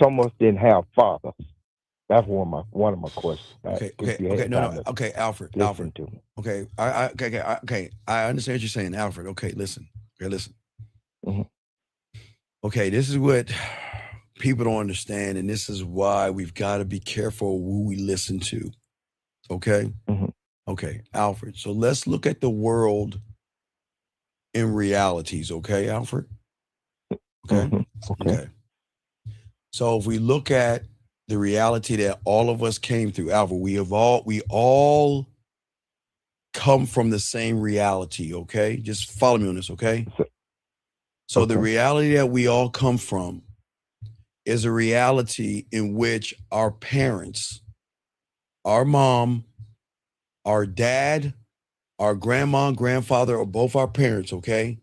Speaker 19: some of us didn't have fathers. That's one of my questions.
Speaker 13: Okay, Alfred.
Speaker 19: To me.
Speaker 13: Okay, I understand what you're saying, Alfred. Okay, listen. Mm-hmm. Okay, this is what people don't understand, and this is why we've got to be careful who we listen to. Okay? Okay, Alfred. So let's look at the world in realities, okay, Alfred? Okay? Okay. So if we look at the reality that all of us came through, Alfred, we all come from the same reality, okay? Just follow me on this, okay? So the reality that we all come from is a reality in which our parents, our mom, our dad, our grandma, grandfather, or both our parents, okay?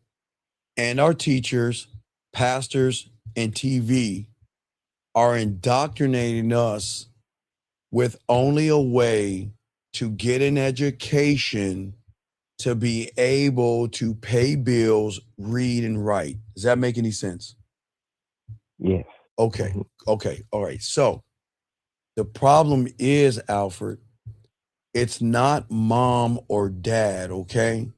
Speaker 13: And our teachers, pastors, and TV are indoctrinating us with only a way to get an education to be able to pay bills, read, and write. Does that make any sense?
Speaker 19: Yes.
Speaker 13: Okay. Okay. All right. So the problem is, Alfred, it's not mom or dad, okay?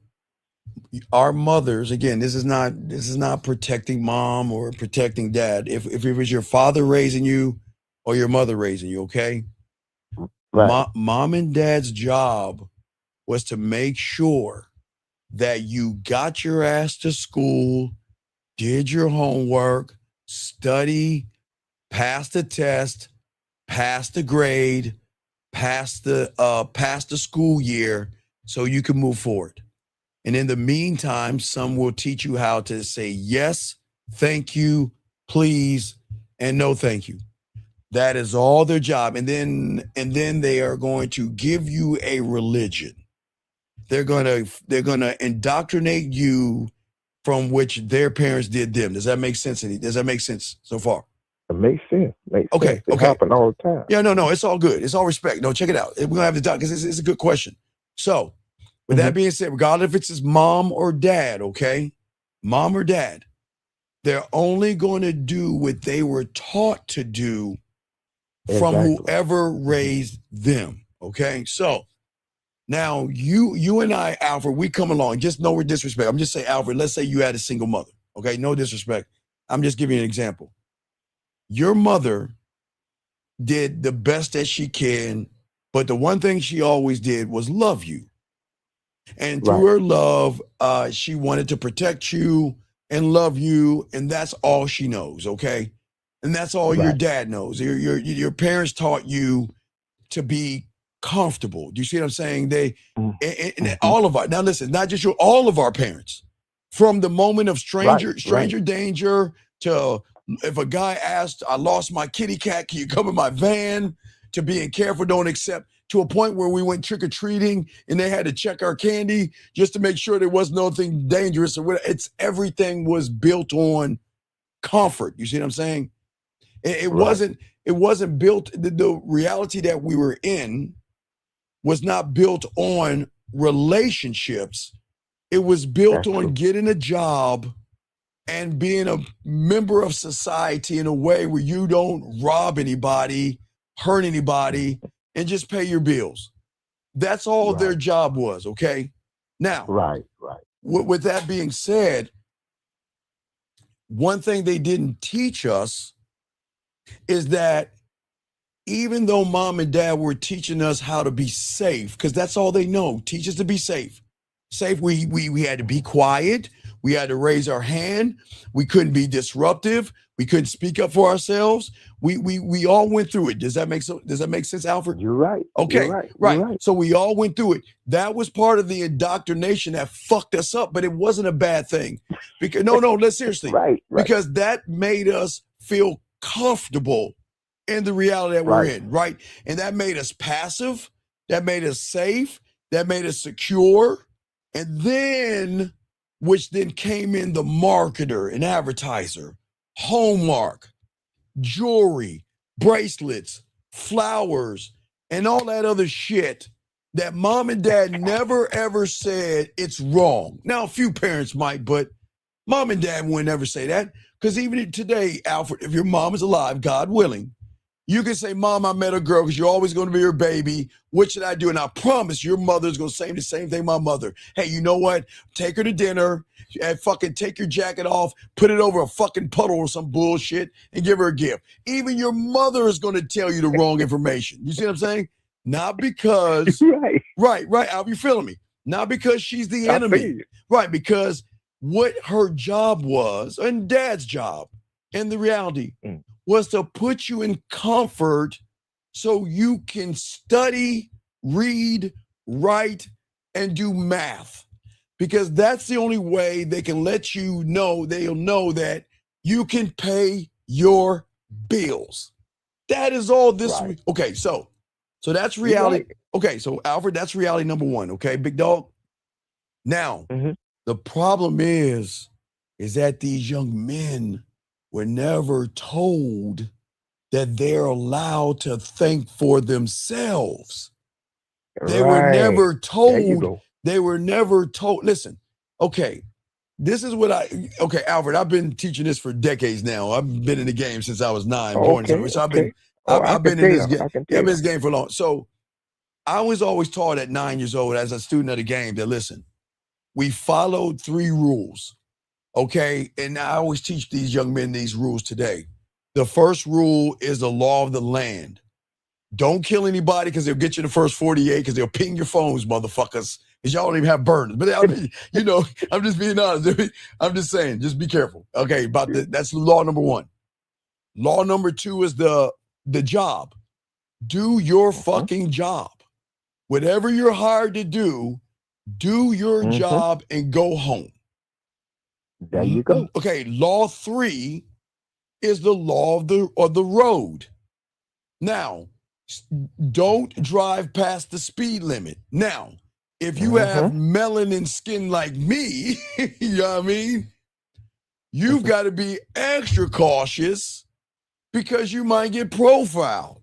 Speaker 13: Our mothers, again, this is not protecting mom or protecting dad. If it was your father raising you or your mother raising you, okay?
Speaker 19: Right.
Speaker 13: Mom and dad's job was to make sure that you got your ass to school, did your homework, study, passed the test, passed the grade, passed the school year so you can move forward. And in the meantime, some will teach you how to say yes, thank you, please, and no thank you. That is all their job. And then they are going to give you a religion. They're gonna indoctrinate you from which their parents did them. Does that make sense? Does that make sense so far?
Speaker 19: It makes sense.
Speaker 13: Okay.
Speaker 19: It happen all the time.
Speaker 13: Yeah, no, it's all good. It's all respect. No, check it out. We're gonna have the doc because it's a good question. So, with that being said, regardless if it's his mom or dad, okay, mom or dad, they're only going to do what they were taught to do from whoever raised them. Okay, so now you and I, Alfred, we come along. Just no disrespect. I'm just saying, Alfred. Let's say you had a single mother. Okay, no disrespect. I'm just giving you an example. Your mother did the best that she can, but the one thing she always did was love you. And through her love, she wanted to protect you and love you, and that's all she knows, okay? And that's all your dad knows. Your parents taught you to be comfortable. Do you see what I'm saying? And all of our, now listen, not just all of our parents, from the moment of stranger danger to if a guy asked, I lost my kitty cat, can you come in my van? To being careful, don't accept, to a point where we went trick-or-treating and they had to check our candy just to make sure there was nothing dangerous or whatever. Everything was built on comfort. You see what I'm saying? It wasn't built, the reality that we were in was not built on relationships. It was built on getting a job and being a member of society in a way where you don't rob anybody, hurt anybody, and just pay your bills. That's all their job was, okay? Now, with that being said, one thing they didn't teach us is that even though mom and dad were teaching us how to be safe, because that's all they know, teach us to be safe. Safe, we had to be quiet. We had to raise our hand. We couldn't be disruptive. We couldn't speak up for ourselves. We all went through it. Does that make sense, Alfred?
Speaker 19: You're right.
Speaker 13: Okay,
Speaker 19: You're
Speaker 13: right. So we all went through it. That was part of the indoctrination that fucked us up, but it wasn't a bad thing. Because let's seriously. Because that made us feel comfortable in the reality that we're in, right? And that made us passive. That made us safe. That made us secure. And then, which then came in the marketer and advertiser, Hallmark, jewelry, bracelets, flowers, and all that other shit that mom and dad never ever said it's wrong. Now, a few parents might, but mom and dad would never say that. Because even today, Alfred, if your mom is alive, God willing, You can say, Mom, I met a girl because you're always going to be her baby. What should I do? And I promise your mother's going to say the same thing my mother. Hey, you know what? Take her to dinner and fucking take your jacket off, put it over a fucking puddle or some bullshit and give her a gift. Even your mother is going to tell you the wrong information. You see what I'm saying? Not because, right, Al, you feeling me? Not because she's the enemy. Right, because what her job was, and Dad's job, and the reality was to put you in comfort so you can study, read, write, and do math. Because that's the only way they can let you know, they'll know that you can pay your bills. That is all this. Okay, so that's reality. Okay, so Alfred, that's reality number one. Okay, big dog. Now, the problem is that these young men were never told that they're allowed to think for themselves. They were never told. They were never told. Listen, okay, this is what okay, Alfred, I've been teaching this for decades now. I've been in the game since I was 9, born somewhere. So I've been in this game. I've been in this game for long. So I was always taught at 9 years old as a student of the game that, listen, we followed 3 rules. Okay, and I always teach these young men these rules today. The first rule is the law of the land. Don't kill anybody because they'll get you the first 48 because they'll ping your phones, motherfuckers, because y'all don't even have burners. But I mean, you know, I'm just being honest. I'm just saying, just be careful. Okay, that's law number 1. Law number 2 is the job. Do your fucking job. Whatever you're hired to do your job and go home.
Speaker 19: There you go.
Speaker 13: Okay, law 3 is the law of the road. Now, don't drive past the speed limit. Now, if you have melanin skin like me, you know what I mean? You've got to be extra cautious because you might get profiled.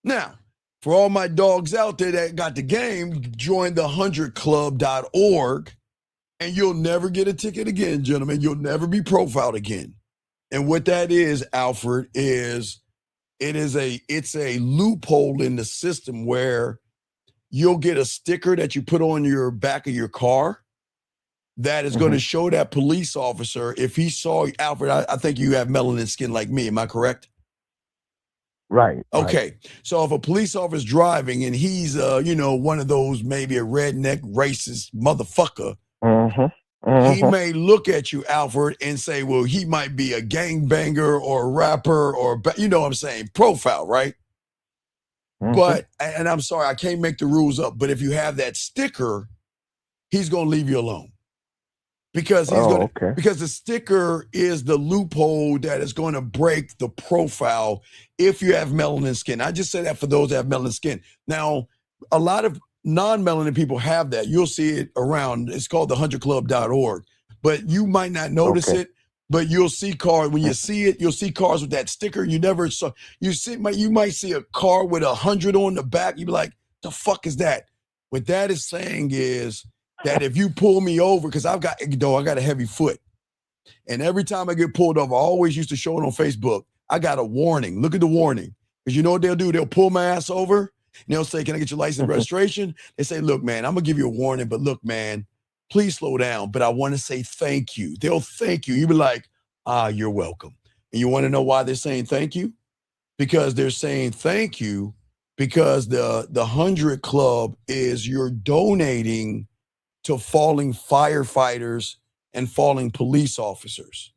Speaker 13: Now, for all my dogs out there that got the game, join the 100club.org. And you'll never get a ticket again, gentlemen. You'll never be profiled again. And what that is, Alfred, is it's a loophole in the system where you'll get a sticker that you put on your back of your car that is going to show that police officer, if he saw you, Alfred, I think you have melanin skin like me. Am I correct?
Speaker 19: Right.
Speaker 13: Okay. So if a police officer's driving and he's, one of those, maybe a redneck racist motherfucker, he may look at you, Alfred, and say, well, he might be a gangbanger or a rapper or, you know what I'm saying, profile, right? But, and I'm sorry, I can't make the rules up, but if you have that sticker, he's going to leave you alone. Because because the sticker is the loophole that is going to break the profile if you have melanin skin. I just say that for those that have melanin skin. Now, a lot of non-melanin people have that. You'll see it around. It's called the 100club.org. But you might not notice it, but you'll see cars. When you see it, you'll see cars with that sticker. You never saw, you might see a car with 100 on the back. You'd be like, the fuck is that? What that is saying is that if you pull me over, because I got a heavy foot. And every time I get pulled over, I always used to show it on Facebook. I got a warning. Look at the warning. Because you know what they'll do? They'll pull my ass over. And they'll say, can I get your license and registration? They say, look, man, I'm going to give you a warning. But look, man, please slow down. But I want to say thank you. They'll thank you. You'll be like, you're welcome. And you want to know why they're saying thank you? Because they're saying thank you because the 100 Club is you're donating to falling firefighters and falling police officers.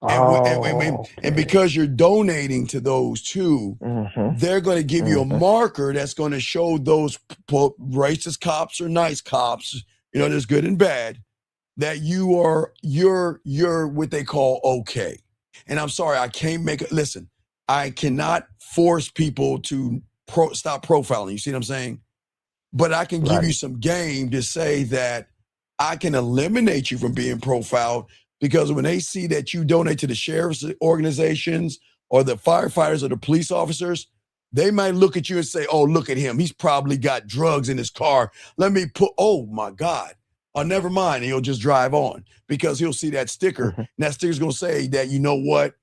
Speaker 13: And because you're donating to those two, they're going to give you a marker that's going to show those racist cops or nice cops, there's good and bad, that you're what they call okay. And I'm sorry, I can't listen, I cannot force people to stop profiling. You see what I'm saying? But I can give you some game to say that I can eliminate you from being profiled, because when they see that you donate to the sheriff's organizations or the firefighters or the police officers, they might look at you and say, oh, look at him. He's probably got drugs in his car. Let me oh my God. Oh, never mind. And he'll just drive on because he'll see that sticker. And that sticker's going to say that, you know what?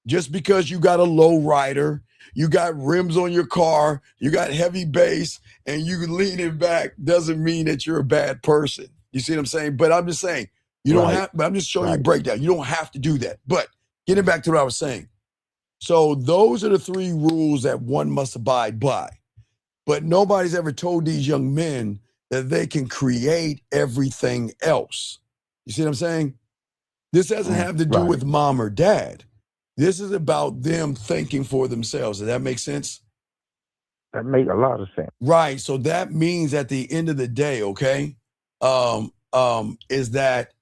Speaker 13: Just because you got a low rider, you got rims on your car, you got heavy bass, and you leaning back doesn't mean that you're a bad person. You see what I'm saying? But I'm just saying, you don't have, but I'm just showing you a breakdown. You don't have to do that. But getting back to what I was saying. So those are the 3 rules that one must abide by. But nobody's ever told these young men that they can create everything else. You see what I'm saying? This doesn't have to do with mom or dad. This is about them thinking for themselves. Does that make sense?
Speaker 19: That makes a lot of sense.
Speaker 13: Right. So that means at the end of the day, okay, is that,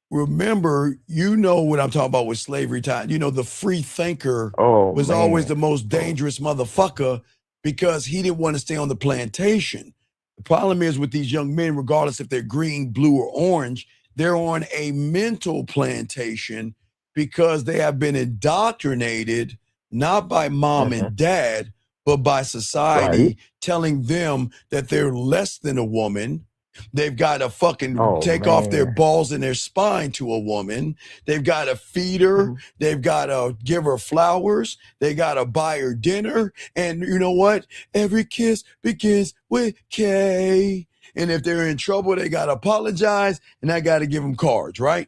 Speaker 13: remember, you know what I'm talking about with slavery time. You know, the free thinker was always the most dangerous motherfucker because he didn't want to stay on the plantation. The problem is with these young men, regardless if they're green, blue, or orange, they're on a mental plantation because they have been indoctrinated not by mom and dad, but by society telling them that they're less than a woman. They've got to fucking take off their balls and their spine to a woman. They've got to feed her. They've got to give her flowers. They got to buy her dinner. And you know what? Every kiss begins with K. And if they're in trouble, they got to apologize, and I got to give them cards, right?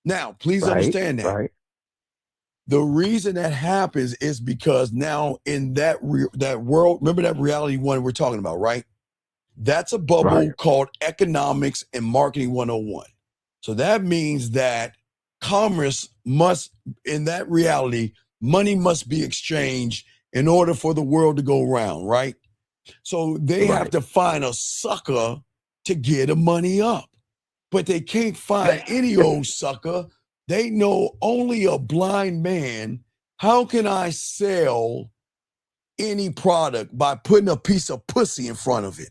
Speaker 13: Now, please understand that. The reason that happens is because now in that world, remember that reality one we're talking about, right? That's a bubble called Economics and Marketing 101. So that means that commerce must, in that reality, money must be exchanged in order for the world to go round, right? So they have to find a sucker to get the money up. But they can't find any old sucker. They know only a blind man. How can I sell any product by putting a piece of pussy in front of it?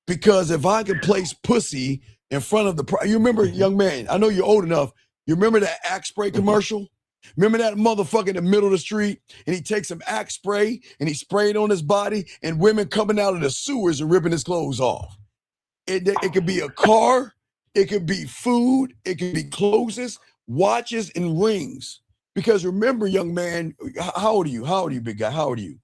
Speaker 13: Because if I can place pussy in front of the, you remember, young man, I know you're old enough. You remember that Axe spray commercial? Remember that motherfucker in the middle of the street and he takes some Axe spray and he sprayed on his body and women coming out of the sewers and ripping his clothes off. It could be a car, it could be food, it could be clothes, watches, and rings. Because remember, young man, how old are you? How old are you, big guy? How old are you?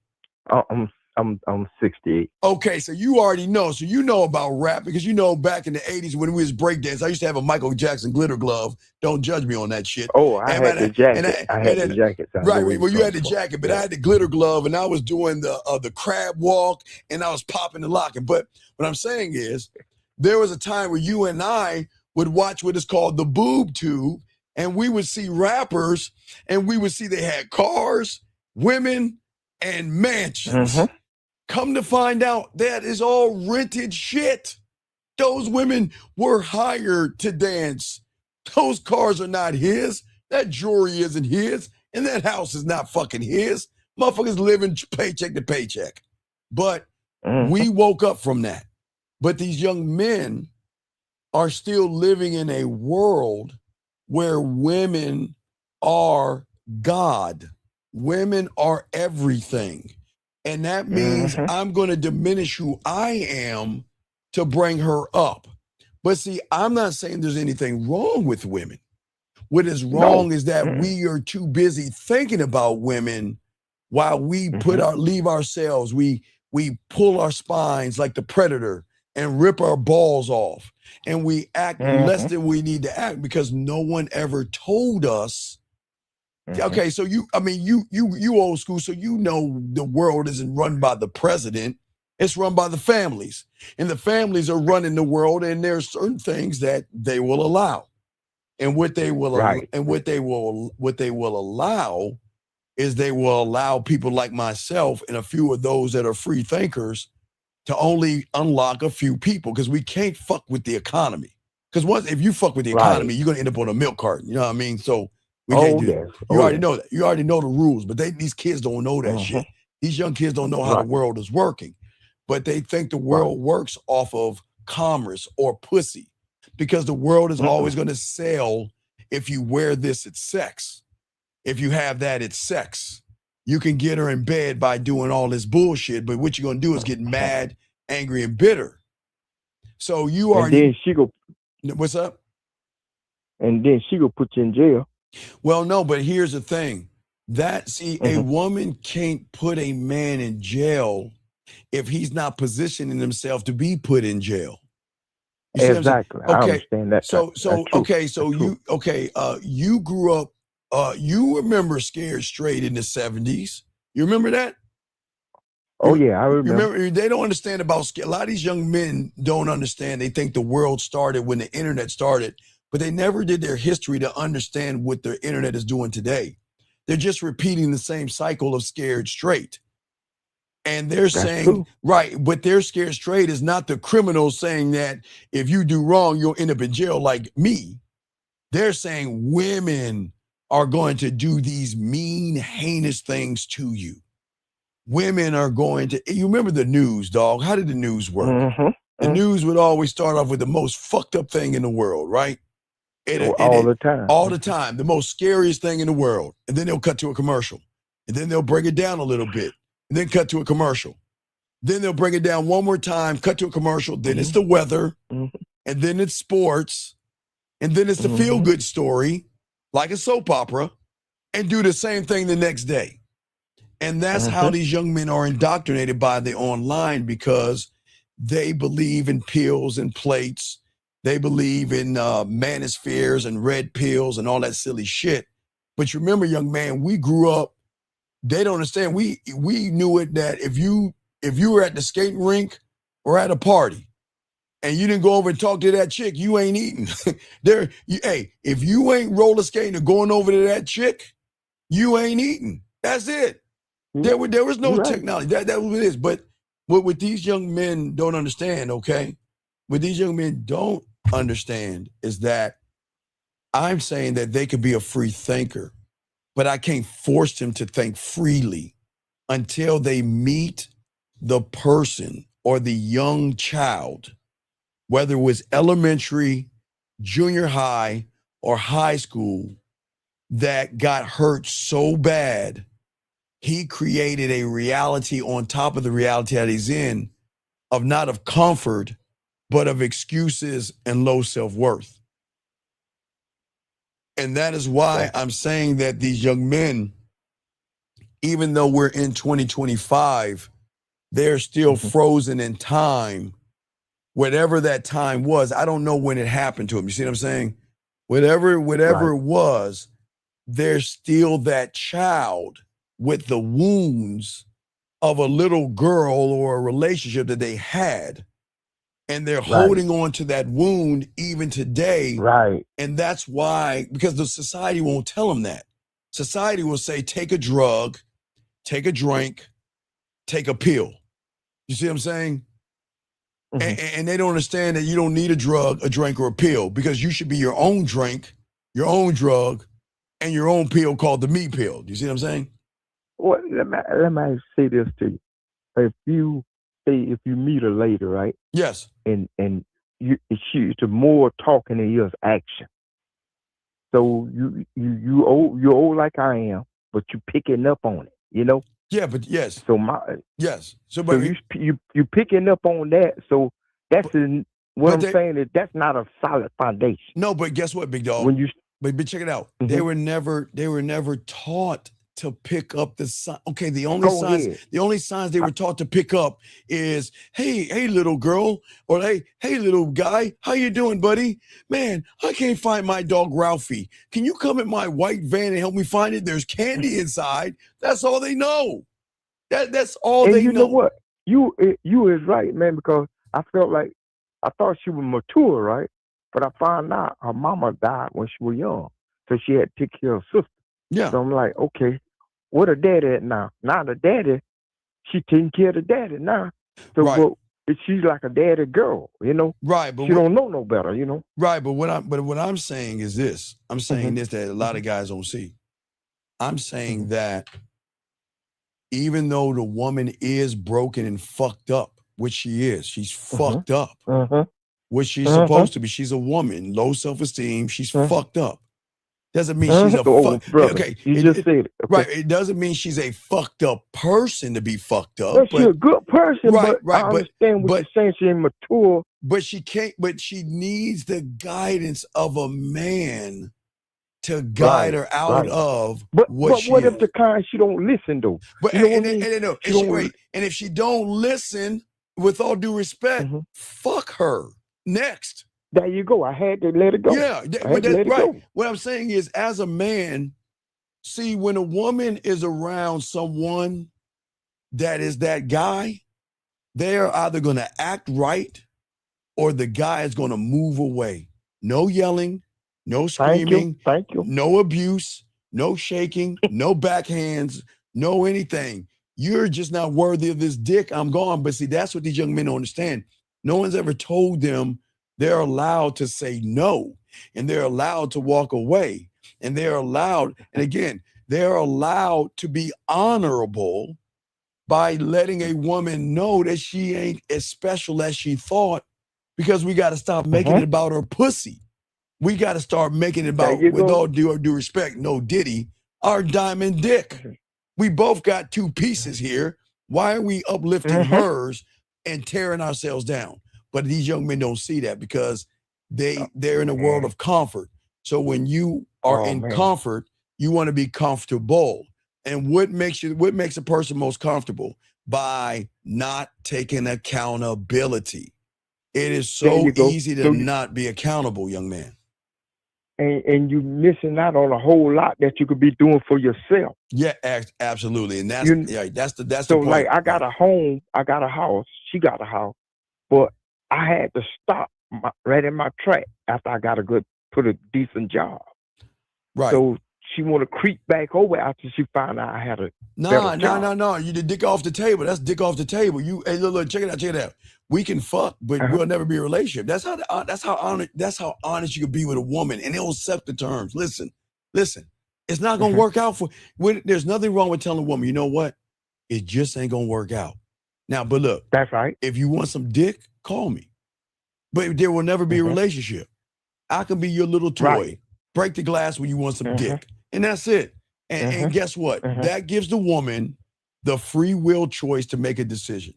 Speaker 19: I'm 68.
Speaker 13: Okay, so you already know. So you know about rap because you know back in the 80s when we was breakdance, I used to have a Michael Jackson glitter glove. Don't judge me on that shit.
Speaker 19: Oh, I had the jacket. I had the jacket.
Speaker 13: Right, well, you had the jacket, but I had the glitter glove and I was doing the crab walk and I was popping the locking. But what I'm saying is there was a time where you and I would watch what is called the boob tube and we would see rappers and we would see they had cars, women, and mansions. Come to find out, that is all rented shit. Those women were hired to dance. Those cars are not his. That jewelry isn't his. And that house is not fucking his. Motherfuckers living paycheck to paycheck. But we woke up from that. But these young men are still living in a world where women are God. Women are everything. And that means I'm going to diminish who I am to bring her up. But see, I'm not saying there's anything wrong with women. What is wrong is that we are too busy thinking about women while we leave ourselves. We pull our spines like the predator and rip our balls off. And we act less than we need to act because no one ever told us. Okay, so you old school, so you know the world isn't run by the president, it's run by the families. And the families are running the world, and there's certain things that they will allow. And what they will what they will allow is they will allow people like myself and a few of those that are free thinkers to only unlock a few people because we can't fuck with the economy. Because if you fuck with the economy, you're gonna end up on a milk carton. You know what I mean? So we can't do that. You already know that. You already know the rules, but these kids don't know that shit. These young kids don't know how the world is working, but they think the world works off of commerce or pussy because the world is always going to sell. If you wear this, it's sex. If you have that, it's sex. You can get her in bed by doing all this bullshit, but what you're going to do is get mad, angry, and bitter. So you are.
Speaker 19: And then she go.
Speaker 13: What's up?
Speaker 19: And then she go put you in jail.
Speaker 13: Well, no, but here's the thing. A woman can't put a man in jail if he's not positioning himself to be put in jail. You see
Speaker 19: Exactly.
Speaker 13: what I'm saying?
Speaker 19: I
Speaker 13: Okay.
Speaker 19: understand that.
Speaker 13: So
Speaker 19: That's true.
Speaker 13: okay, so
Speaker 19: That's true.
Speaker 13: you grew up, you remember Scared Straight in the 70s. You remember that?
Speaker 19: Oh yeah, I remember.
Speaker 13: Remember, they don't understand about a lot of these young men don't understand. They think the world started when the internet started, but they never did their history to understand what the internet is doing today. They're just repeating the same cycle of Scared Straight. And they're saying,
Speaker 19: true.
Speaker 13: right, but they're Scared Straight is not the criminals saying that if you do wrong, you'll end up in jail like me. They're saying women are going to do these mean, heinous things to you. Women are going to, you remember the news, dog? How did the news work? The news would always start off with the most fucked up thing in the world, right?
Speaker 19: All the time.
Speaker 13: All the time. The most scariest thing in the world. And then they'll cut to a commercial. And then they'll break it down a little bit. And then cut to a commercial. Then they'll bring it down one more time, cut to a commercial. Then it's the weather. And then it's sports. And then it's the feel-good story, like a soap opera, and do the same thing the next day. And that's how these young men are indoctrinated by the online, because they believe in pills and plates. They believe in manospheres and red pills and all that silly shit. But you remember, young man, we grew up. They don't understand. We knew it that if you were at the skating rink or at a party and you didn't go over and talk to that chick, you ain't eating. Hey, if you ain't roller skating or going over to that chick, you ain't eating. That's it. There was no technology. That was what it is. But what these young men don't understand, okay? What these young men don't understand is that I'm saying that they could be a free thinker, but I can't force them to think freely until they meet the person or the young child, whether it was elementary, junior high, or high school, that got hurt so bad, he created a reality on top of the reality that he's in, of not of comfort, but of excuses and low self-worth. And that is why I'm saying that these young men, even though we're in 2025, they're still frozen in time. Whatever that time was, I don't know when it happened to them. You see what I'm saying? Whatever it was, there's still that child with the wounds of a little girl or a relationship that they had. And they're holding on to that wound even today.
Speaker 19: Right.
Speaker 13: And that's why, because the society won't tell them that. Society will say, take a drug, take a drink, take a pill. You see what I'm saying? And they don't understand that you don't need a drug, a drink, or a pill, because you should be your own drink, your own drug, and your own pill called the me pill. Do you see what I'm saying?
Speaker 19: Well, let me say this to you. If you meet her later, right?
Speaker 13: Yes.
Speaker 19: And she's more talking than is action. So you old like I am, but you picking up on it, you know?
Speaker 13: Yeah, but yes.
Speaker 19: So you picking up on that. So that's what I'm saying is that's not a solid foundation.
Speaker 13: No, but guess what, big dog? But check it out. They were never taught to pick up the sign. Okay, the only signs they were taught to pick up is, hey little girl, or hey little guy, how you doing, buddy? Man, I can't find my dog Ralphie. Can you come in my white van and help me find it? There's candy inside. That's all they know. That's all they know.
Speaker 19: And you know what? You is right, man, because I thought she was mature, right? But I found out her mama died when she was young, so she had to take care of her sister.
Speaker 13: Yeah.
Speaker 19: So I'm like, okay, what her daddy at now? Now the daddy, she taking care of the daddy now. So but she's like a daddy girl, you know?
Speaker 13: Right, but
Speaker 19: she don't know no better, you know?
Speaker 13: Right, but what I'm saying is this. I'm saying this that a lot of guys don't see. I'm saying that even though the woman is broken and fucked up, which she is, she's fucked up. What she's supposed to be. She's a woman, low self-esteem. She's fucked up. Doesn't mean she's a
Speaker 19: okay. You just said it. Okay.
Speaker 13: Right. It doesn't mean she's a fucked up person to be fucked up.
Speaker 19: Well, she's a good person, but I understand what you're saying. She ain't mature.
Speaker 13: But she can't. But she needs the guidance of a man to guide her out of what she
Speaker 19: what
Speaker 13: is.
Speaker 19: if the kind she don't listen though?
Speaker 13: But
Speaker 19: You know
Speaker 13: and,
Speaker 19: what I mean?
Speaker 13: and,
Speaker 19: She don't.
Speaker 13: wait, and if she don't listen, with all due respect, fuck her. Next.
Speaker 19: There you go. I had to let it go.
Speaker 13: Yeah,
Speaker 19: I had to let it go.
Speaker 13: What I'm saying is, as a man, see, when a woman is around someone that is that guy, they're either going to act right or the guy is going to move away. No yelling, no screaming,
Speaker 19: Thank you.
Speaker 13: No abuse, no shaking, no backhands, no anything. You're just not worthy of this dick. I'm gone. But see, that's what these young men don't understand. No one's ever told them they're allowed to say no, and they're allowed to walk away, and they're allowed, and again, they're allowed to be honorable by letting a woman know that she ain't as special as she thought, because we got to stop making it about her pussy. We got to start making it about, with all due respect, no Diddy, our diamond dick. We both got two pieces here. Why are we uplifting hers and tearing ourselves down? But these young men don't see that because they're in a world of comfort. So when you are in comfort, you want to be comfortable. And what makes a person most comfortable? By not taking accountability. It is so easy to not be accountable, young man.
Speaker 19: And you're missing out on a whole lot that you could be doing for yourself.
Speaker 13: Yeah, absolutely. And that's the
Speaker 19: so
Speaker 13: point.
Speaker 19: Like I got a home, I got a house, she got a house, but I had to stop right in my track after I got put a decent job.
Speaker 13: Right.
Speaker 19: So she want to creep back over after she found out I had a
Speaker 13: No. You did dick off the table. That's dick off the table. Hey, look, check it out. We can fuck, but we'll never be a relationship. That's how honest you can be with a woman, and it'll set the terms. Listen. It's not gonna work out there's nothing wrong with telling a woman, you know what? It just ain't gonna work out. Now, but look,
Speaker 19: that's right.
Speaker 13: If you want some dick, call me. But there will never be a relationship. I can be your little toy. Right. Break the glass when you want some dick. And that's it. And guess what? That gives the woman the free will choice to make a decision.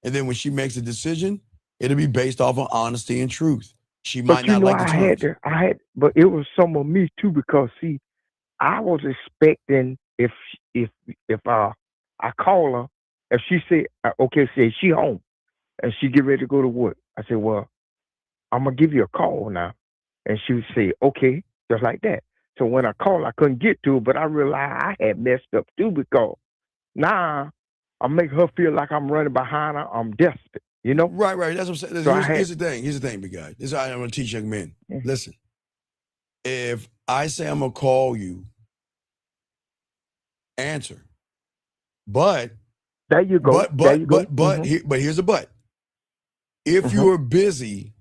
Speaker 13: And then when she makes a decision, it'll be based off of honesty and truth. She might not like the terms.
Speaker 19: But it was some of me too, because see, I was expecting if I call her, if she said, okay, say she home and she get ready to go to work. I said, well, I'm gonna give you a call now. And she would say, okay, just like that. So when I called, I couldn't get to her, but I realized I had messed up too, because now I make her feel like I'm running behind her. I'm desperate, you know?
Speaker 13: Right. That's what I'm saying. So here's the thing, big guy. This is how I'm going to teach young men. Listen, if I say I'm going to call you, answer. But
Speaker 19: there you go.
Speaker 13: But here's a but. If you are busy,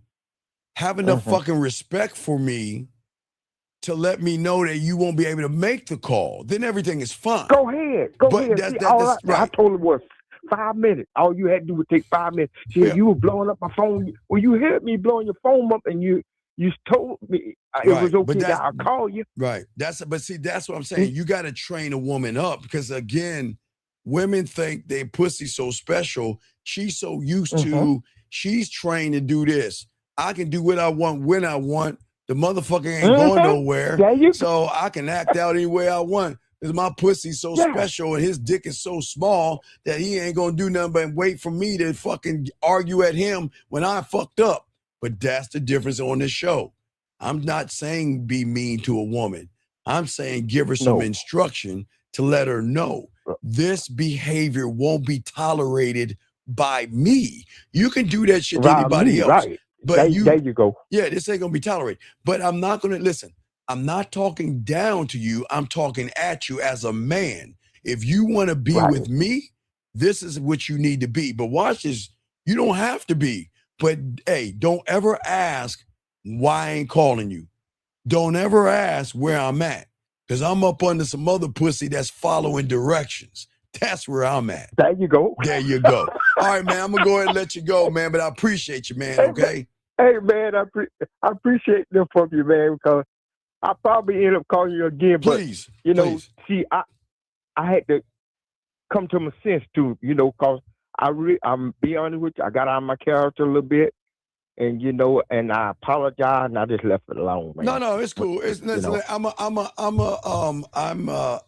Speaker 13: have enough fucking respect for me to let me know that you won't be able to make the call, then everything is fine.
Speaker 19: Go ahead. That's right. I told her it was 5 minutes. All you had to do was take 5 minutes. She said, you were blowing up my phone. Well, you heard me blowing your phone up, and you told me it was okay that I'll call you.
Speaker 13: Right. That's what I'm saying. You got to train a woman up, because again, women think they pussy so special. She's so used to, she's trained to do this. I can do what I want when I want. The motherfucker ain't going nowhere, so I can act out any way I want. Because my pussy's so special and his dick is so small that he ain't gonna do nothing but wait for me to fucking argue at him when I fucked up. But that's the difference on this show. I'm not saying be mean to a woman. I'm saying give her some instruction to let her know this behavior won't be tolerated by me. You can do that shit to anybody else.
Speaker 19: Right. But there you go.
Speaker 13: Yeah, this ain't gonna be tolerated. But I'm not gonna listen. I'm not talking down to you. I'm talking at you as a man. If you want to be with me, this is what you need to be. But watch this. You don't have to be. But hey, don't ever ask why I ain't calling you. Don't ever ask where I'm at, because I'm up under some other pussy that's following directions. That's where I'm at.
Speaker 19: There you go.
Speaker 13: There you go. All right, man. I'm gonna go ahead and let you go, man. But I appreciate you, man. Okay.
Speaker 19: Hey, man. I appreciate them from you, man, because I probably end up calling you again.
Speaker 13: Please.
Speaker 19: But you know, see, I had to come to my sense too. You know, because I'm be honest with you, I got out of my character a little bit, and and I apologize, and I just left it alone, man.
Speaker 13: No, it's cool. It's listen,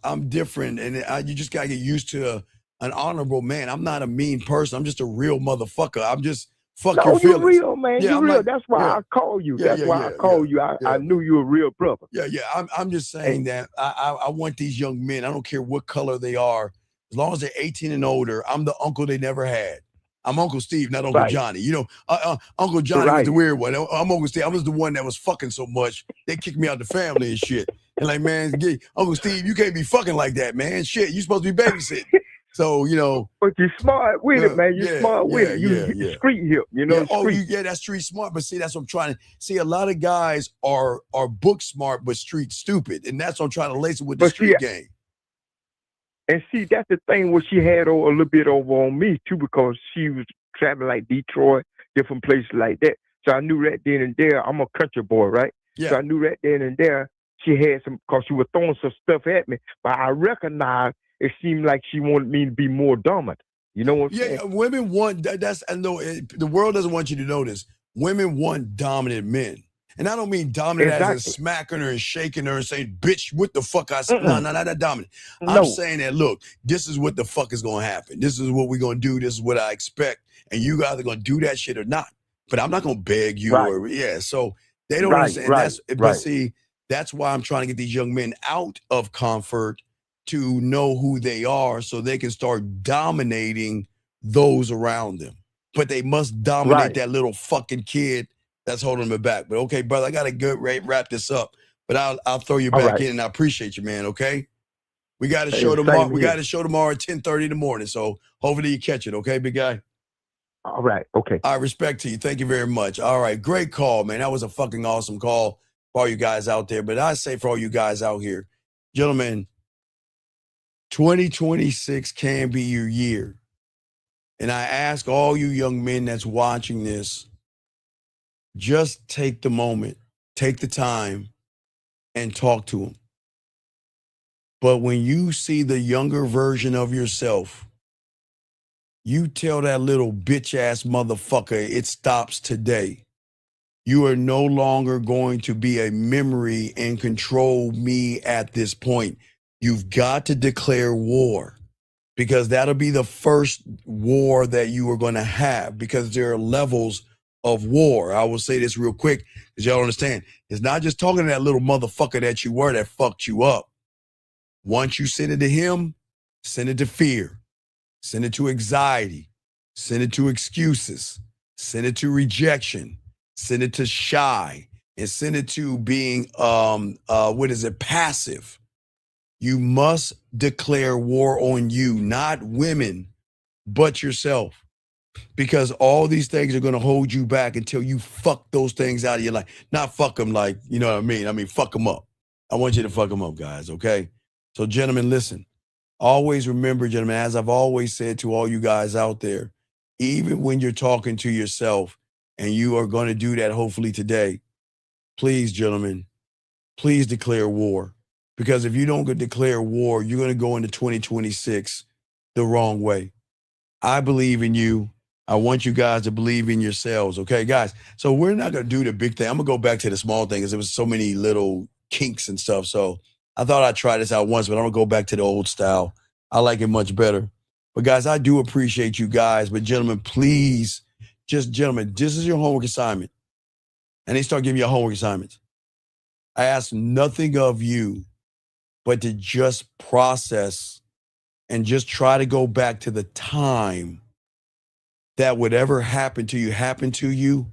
Speaker 13: I'm different, and you just gotta get used to an honorable man. I'm not a mean person. I'm just a real motherfucker. I'm just fuck your feelings.
Speaker 19: You real, man.
Speaker 13: Yeah,
Speaker 19: You
Speaker 13: I'm
Speaker 19: real.
Speaker 13: like,
Speaker 19: That's why
Speaker 13: yeah.
Speaker 19: I call you.
Speaker 13: Yeah,
Speaker 19: That's
Speaker 13: yeah,
Speaker 19: why
Speaker 13: yeah,
Speaker 19: I call you.
Speaker 13: yeah,
Speaker 19: I knew you were a real brother.
Speaker 13: Yeah. I'm just saying that I want these young men. I don't care what color they are, as long as they're 18 and older. I'm the uncle they never had. I'm Uncle Steve, not Uncle Johnny. Uncle Johnny was the weird one. I'm Uncle Steve. I was the one that was fucking so much they kicked me out the family and shit. And like, man, Uncle Steve, you can't be fucking like that, man. Shit, you supposed to be babysitting. So,
Speaker 19: But you're smart with it, man. You're smart with it. You street hip,
Speaker 13: that's street smart. But see, that's what I'm trying to see. A lot of guys are book smart but street stupid, and that's what I'm trying to lace it with the street game.
Speaker 19: And see, that's the thing what she had a little bit over on me too, because she was traveling like Detroit, different places like that. So I knew right then and there, I'm a country boy, right?
Speaker 13: Yeah.
Speaker 19: So I knew right then and there she had some, because she was throwing some stuff at me, but I recognized it seemed like she wanted me to be more dominant. You know what I'm saying?
Speaker 13: Yeah, women want that's. I know the world doesn't want you to know this. Women want dominant men. And I don't mean dominant as in smacking her and shaking her and saying, bitch, what the fuck I said? No, not that dominant. I'm saying that, look, this is what the fuck is going to happen. This is what we're going to do. This is what I expect. And you guys are going to do that shit or not. But I'm not going to beg you so they don't understand. But see, that's why I'm trying to get these young men out of comfort to know who they are so they can start dominating those around them. But they must dominate that little fucking kid that's holding me back. But okay, brother, I got to wrap this up. But I'll throw you back in, and I appreciate you, man. Okay, we got a show tomorrow. We got a show tomorrow at 10:30 in the morning. So hopefully you catch it. Okay, big guy.
Speaker 19: All right. Okay.
Speaker 13: I respect to you. Thank you very much. All right, great call, man. That was a fucking awesome call for all you guys out there. But I say for all you guys out here, gentlemen, 2026 can be your year. And I ask all you young men that's watching this, just take the moment, take the time, and talk to them. But when you see the younger version of yourself, you tell that little bitch-ass motherfucker it stops today. You are no longer going to be a memory and control me at this point. You've got to declare war, because that'll be the first war that you are going to have, because there are levels of war. I will say this real quick, because y'all understand. It's not just talking to that little motherfucker that you were that fucked you up. Once you send it to him, send it to fear, send it to anxiety, send it to excuses, send it to rejection, send it to shy, and send it to being, passive. You must declare war on you, not women, but yourself. Because all these things are going to hold you back until you fuck those things out of your life. Not fuck them like, you know what I mean? I mean, fuck them up. I want you to fuck them up, guys, okay? So, gentlemen, listen. Always remember, gentlemen, as I've always said to all you guys out there, even when you're talking to yourself, and you are going to do that hopefully today, please, gentlemen, please declare war. Because if you don't declare war, you're going to go into 2026 the wrong way. I believe in you. I want you guys to believe in yourselves. Okay, guys? So we're not going to do the big thing. I'm going to go back to the small thing because there was so many little kinks and stuff. So I thought I'd try this out once, but I'm going to go back to the old style. I like it much better. But guys, I do appreciate you guys. But gentlemen, please, gentlemen, this is your homework assignment. And they start giving you homework assignments. I ask nothing of you but to just process and just try to go back to the time that whatever happened to you,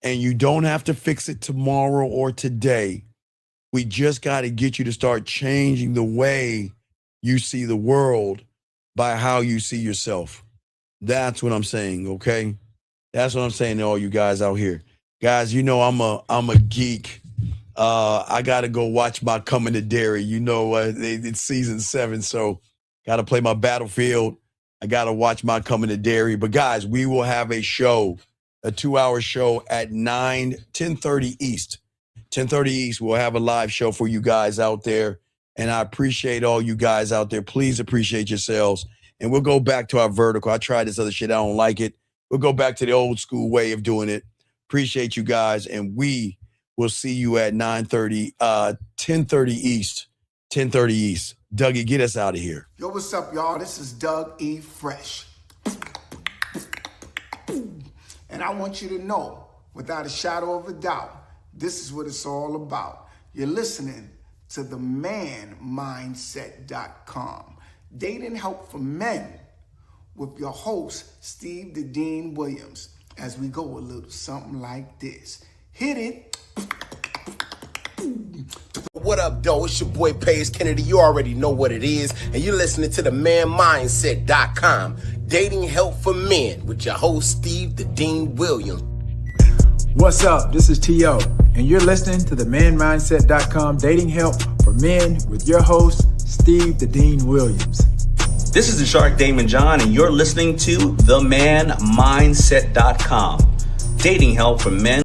Speaker 13: and you don't have to fix it tomorrow or today. We just got to get you to start changing the way you see the world by how you see yourself. That's what I'm saying, okay? That's what I'm saying to all you guys out here. Guys, you know I'm a geek. I got to go watch my Coming to Dairy. You know, it's season 7, so got to play my Battlefield. I got to watch my Coming to Dairy. But guys, we will have a show, a 2-hour show at 10:30 East. 10:30 East, we'll have a live show for you guys out there. And I appreciate all you guys out there. Please appreciate yourselves. And we'll go back to our vertical. I tried this other shit. I don't like it. We'll go back to the old school way of doing it. Appreciate you guys, and we will see you at 9:30, 10:30 East. 10:30 East. Dougie, get us out of here.
Speaker 20: Yo, what's up, y'all? This is Doug E. Fresh. And I want you to know, without a shadow of a doubt, this is what it's all about. You're listening to the manmindset.com. Dating help for men with your host, Steve the Dean Williams, as we go a little something like this. Hit it.
Speaker 21: What up, though? It's your boy Paige Kennedy. You already know what it is, and you're listening to the manmindset.com. Dating help for men with your host, Steve the Dean Williams.
Speaker 22: What's up? This is T.O., and you're listening to the manmindset.com dating help for men with your host, Steve the Dean Williams.
Speaker 23: This is the Shark Damon John, and you're listening to the manmindset.com dating help for men.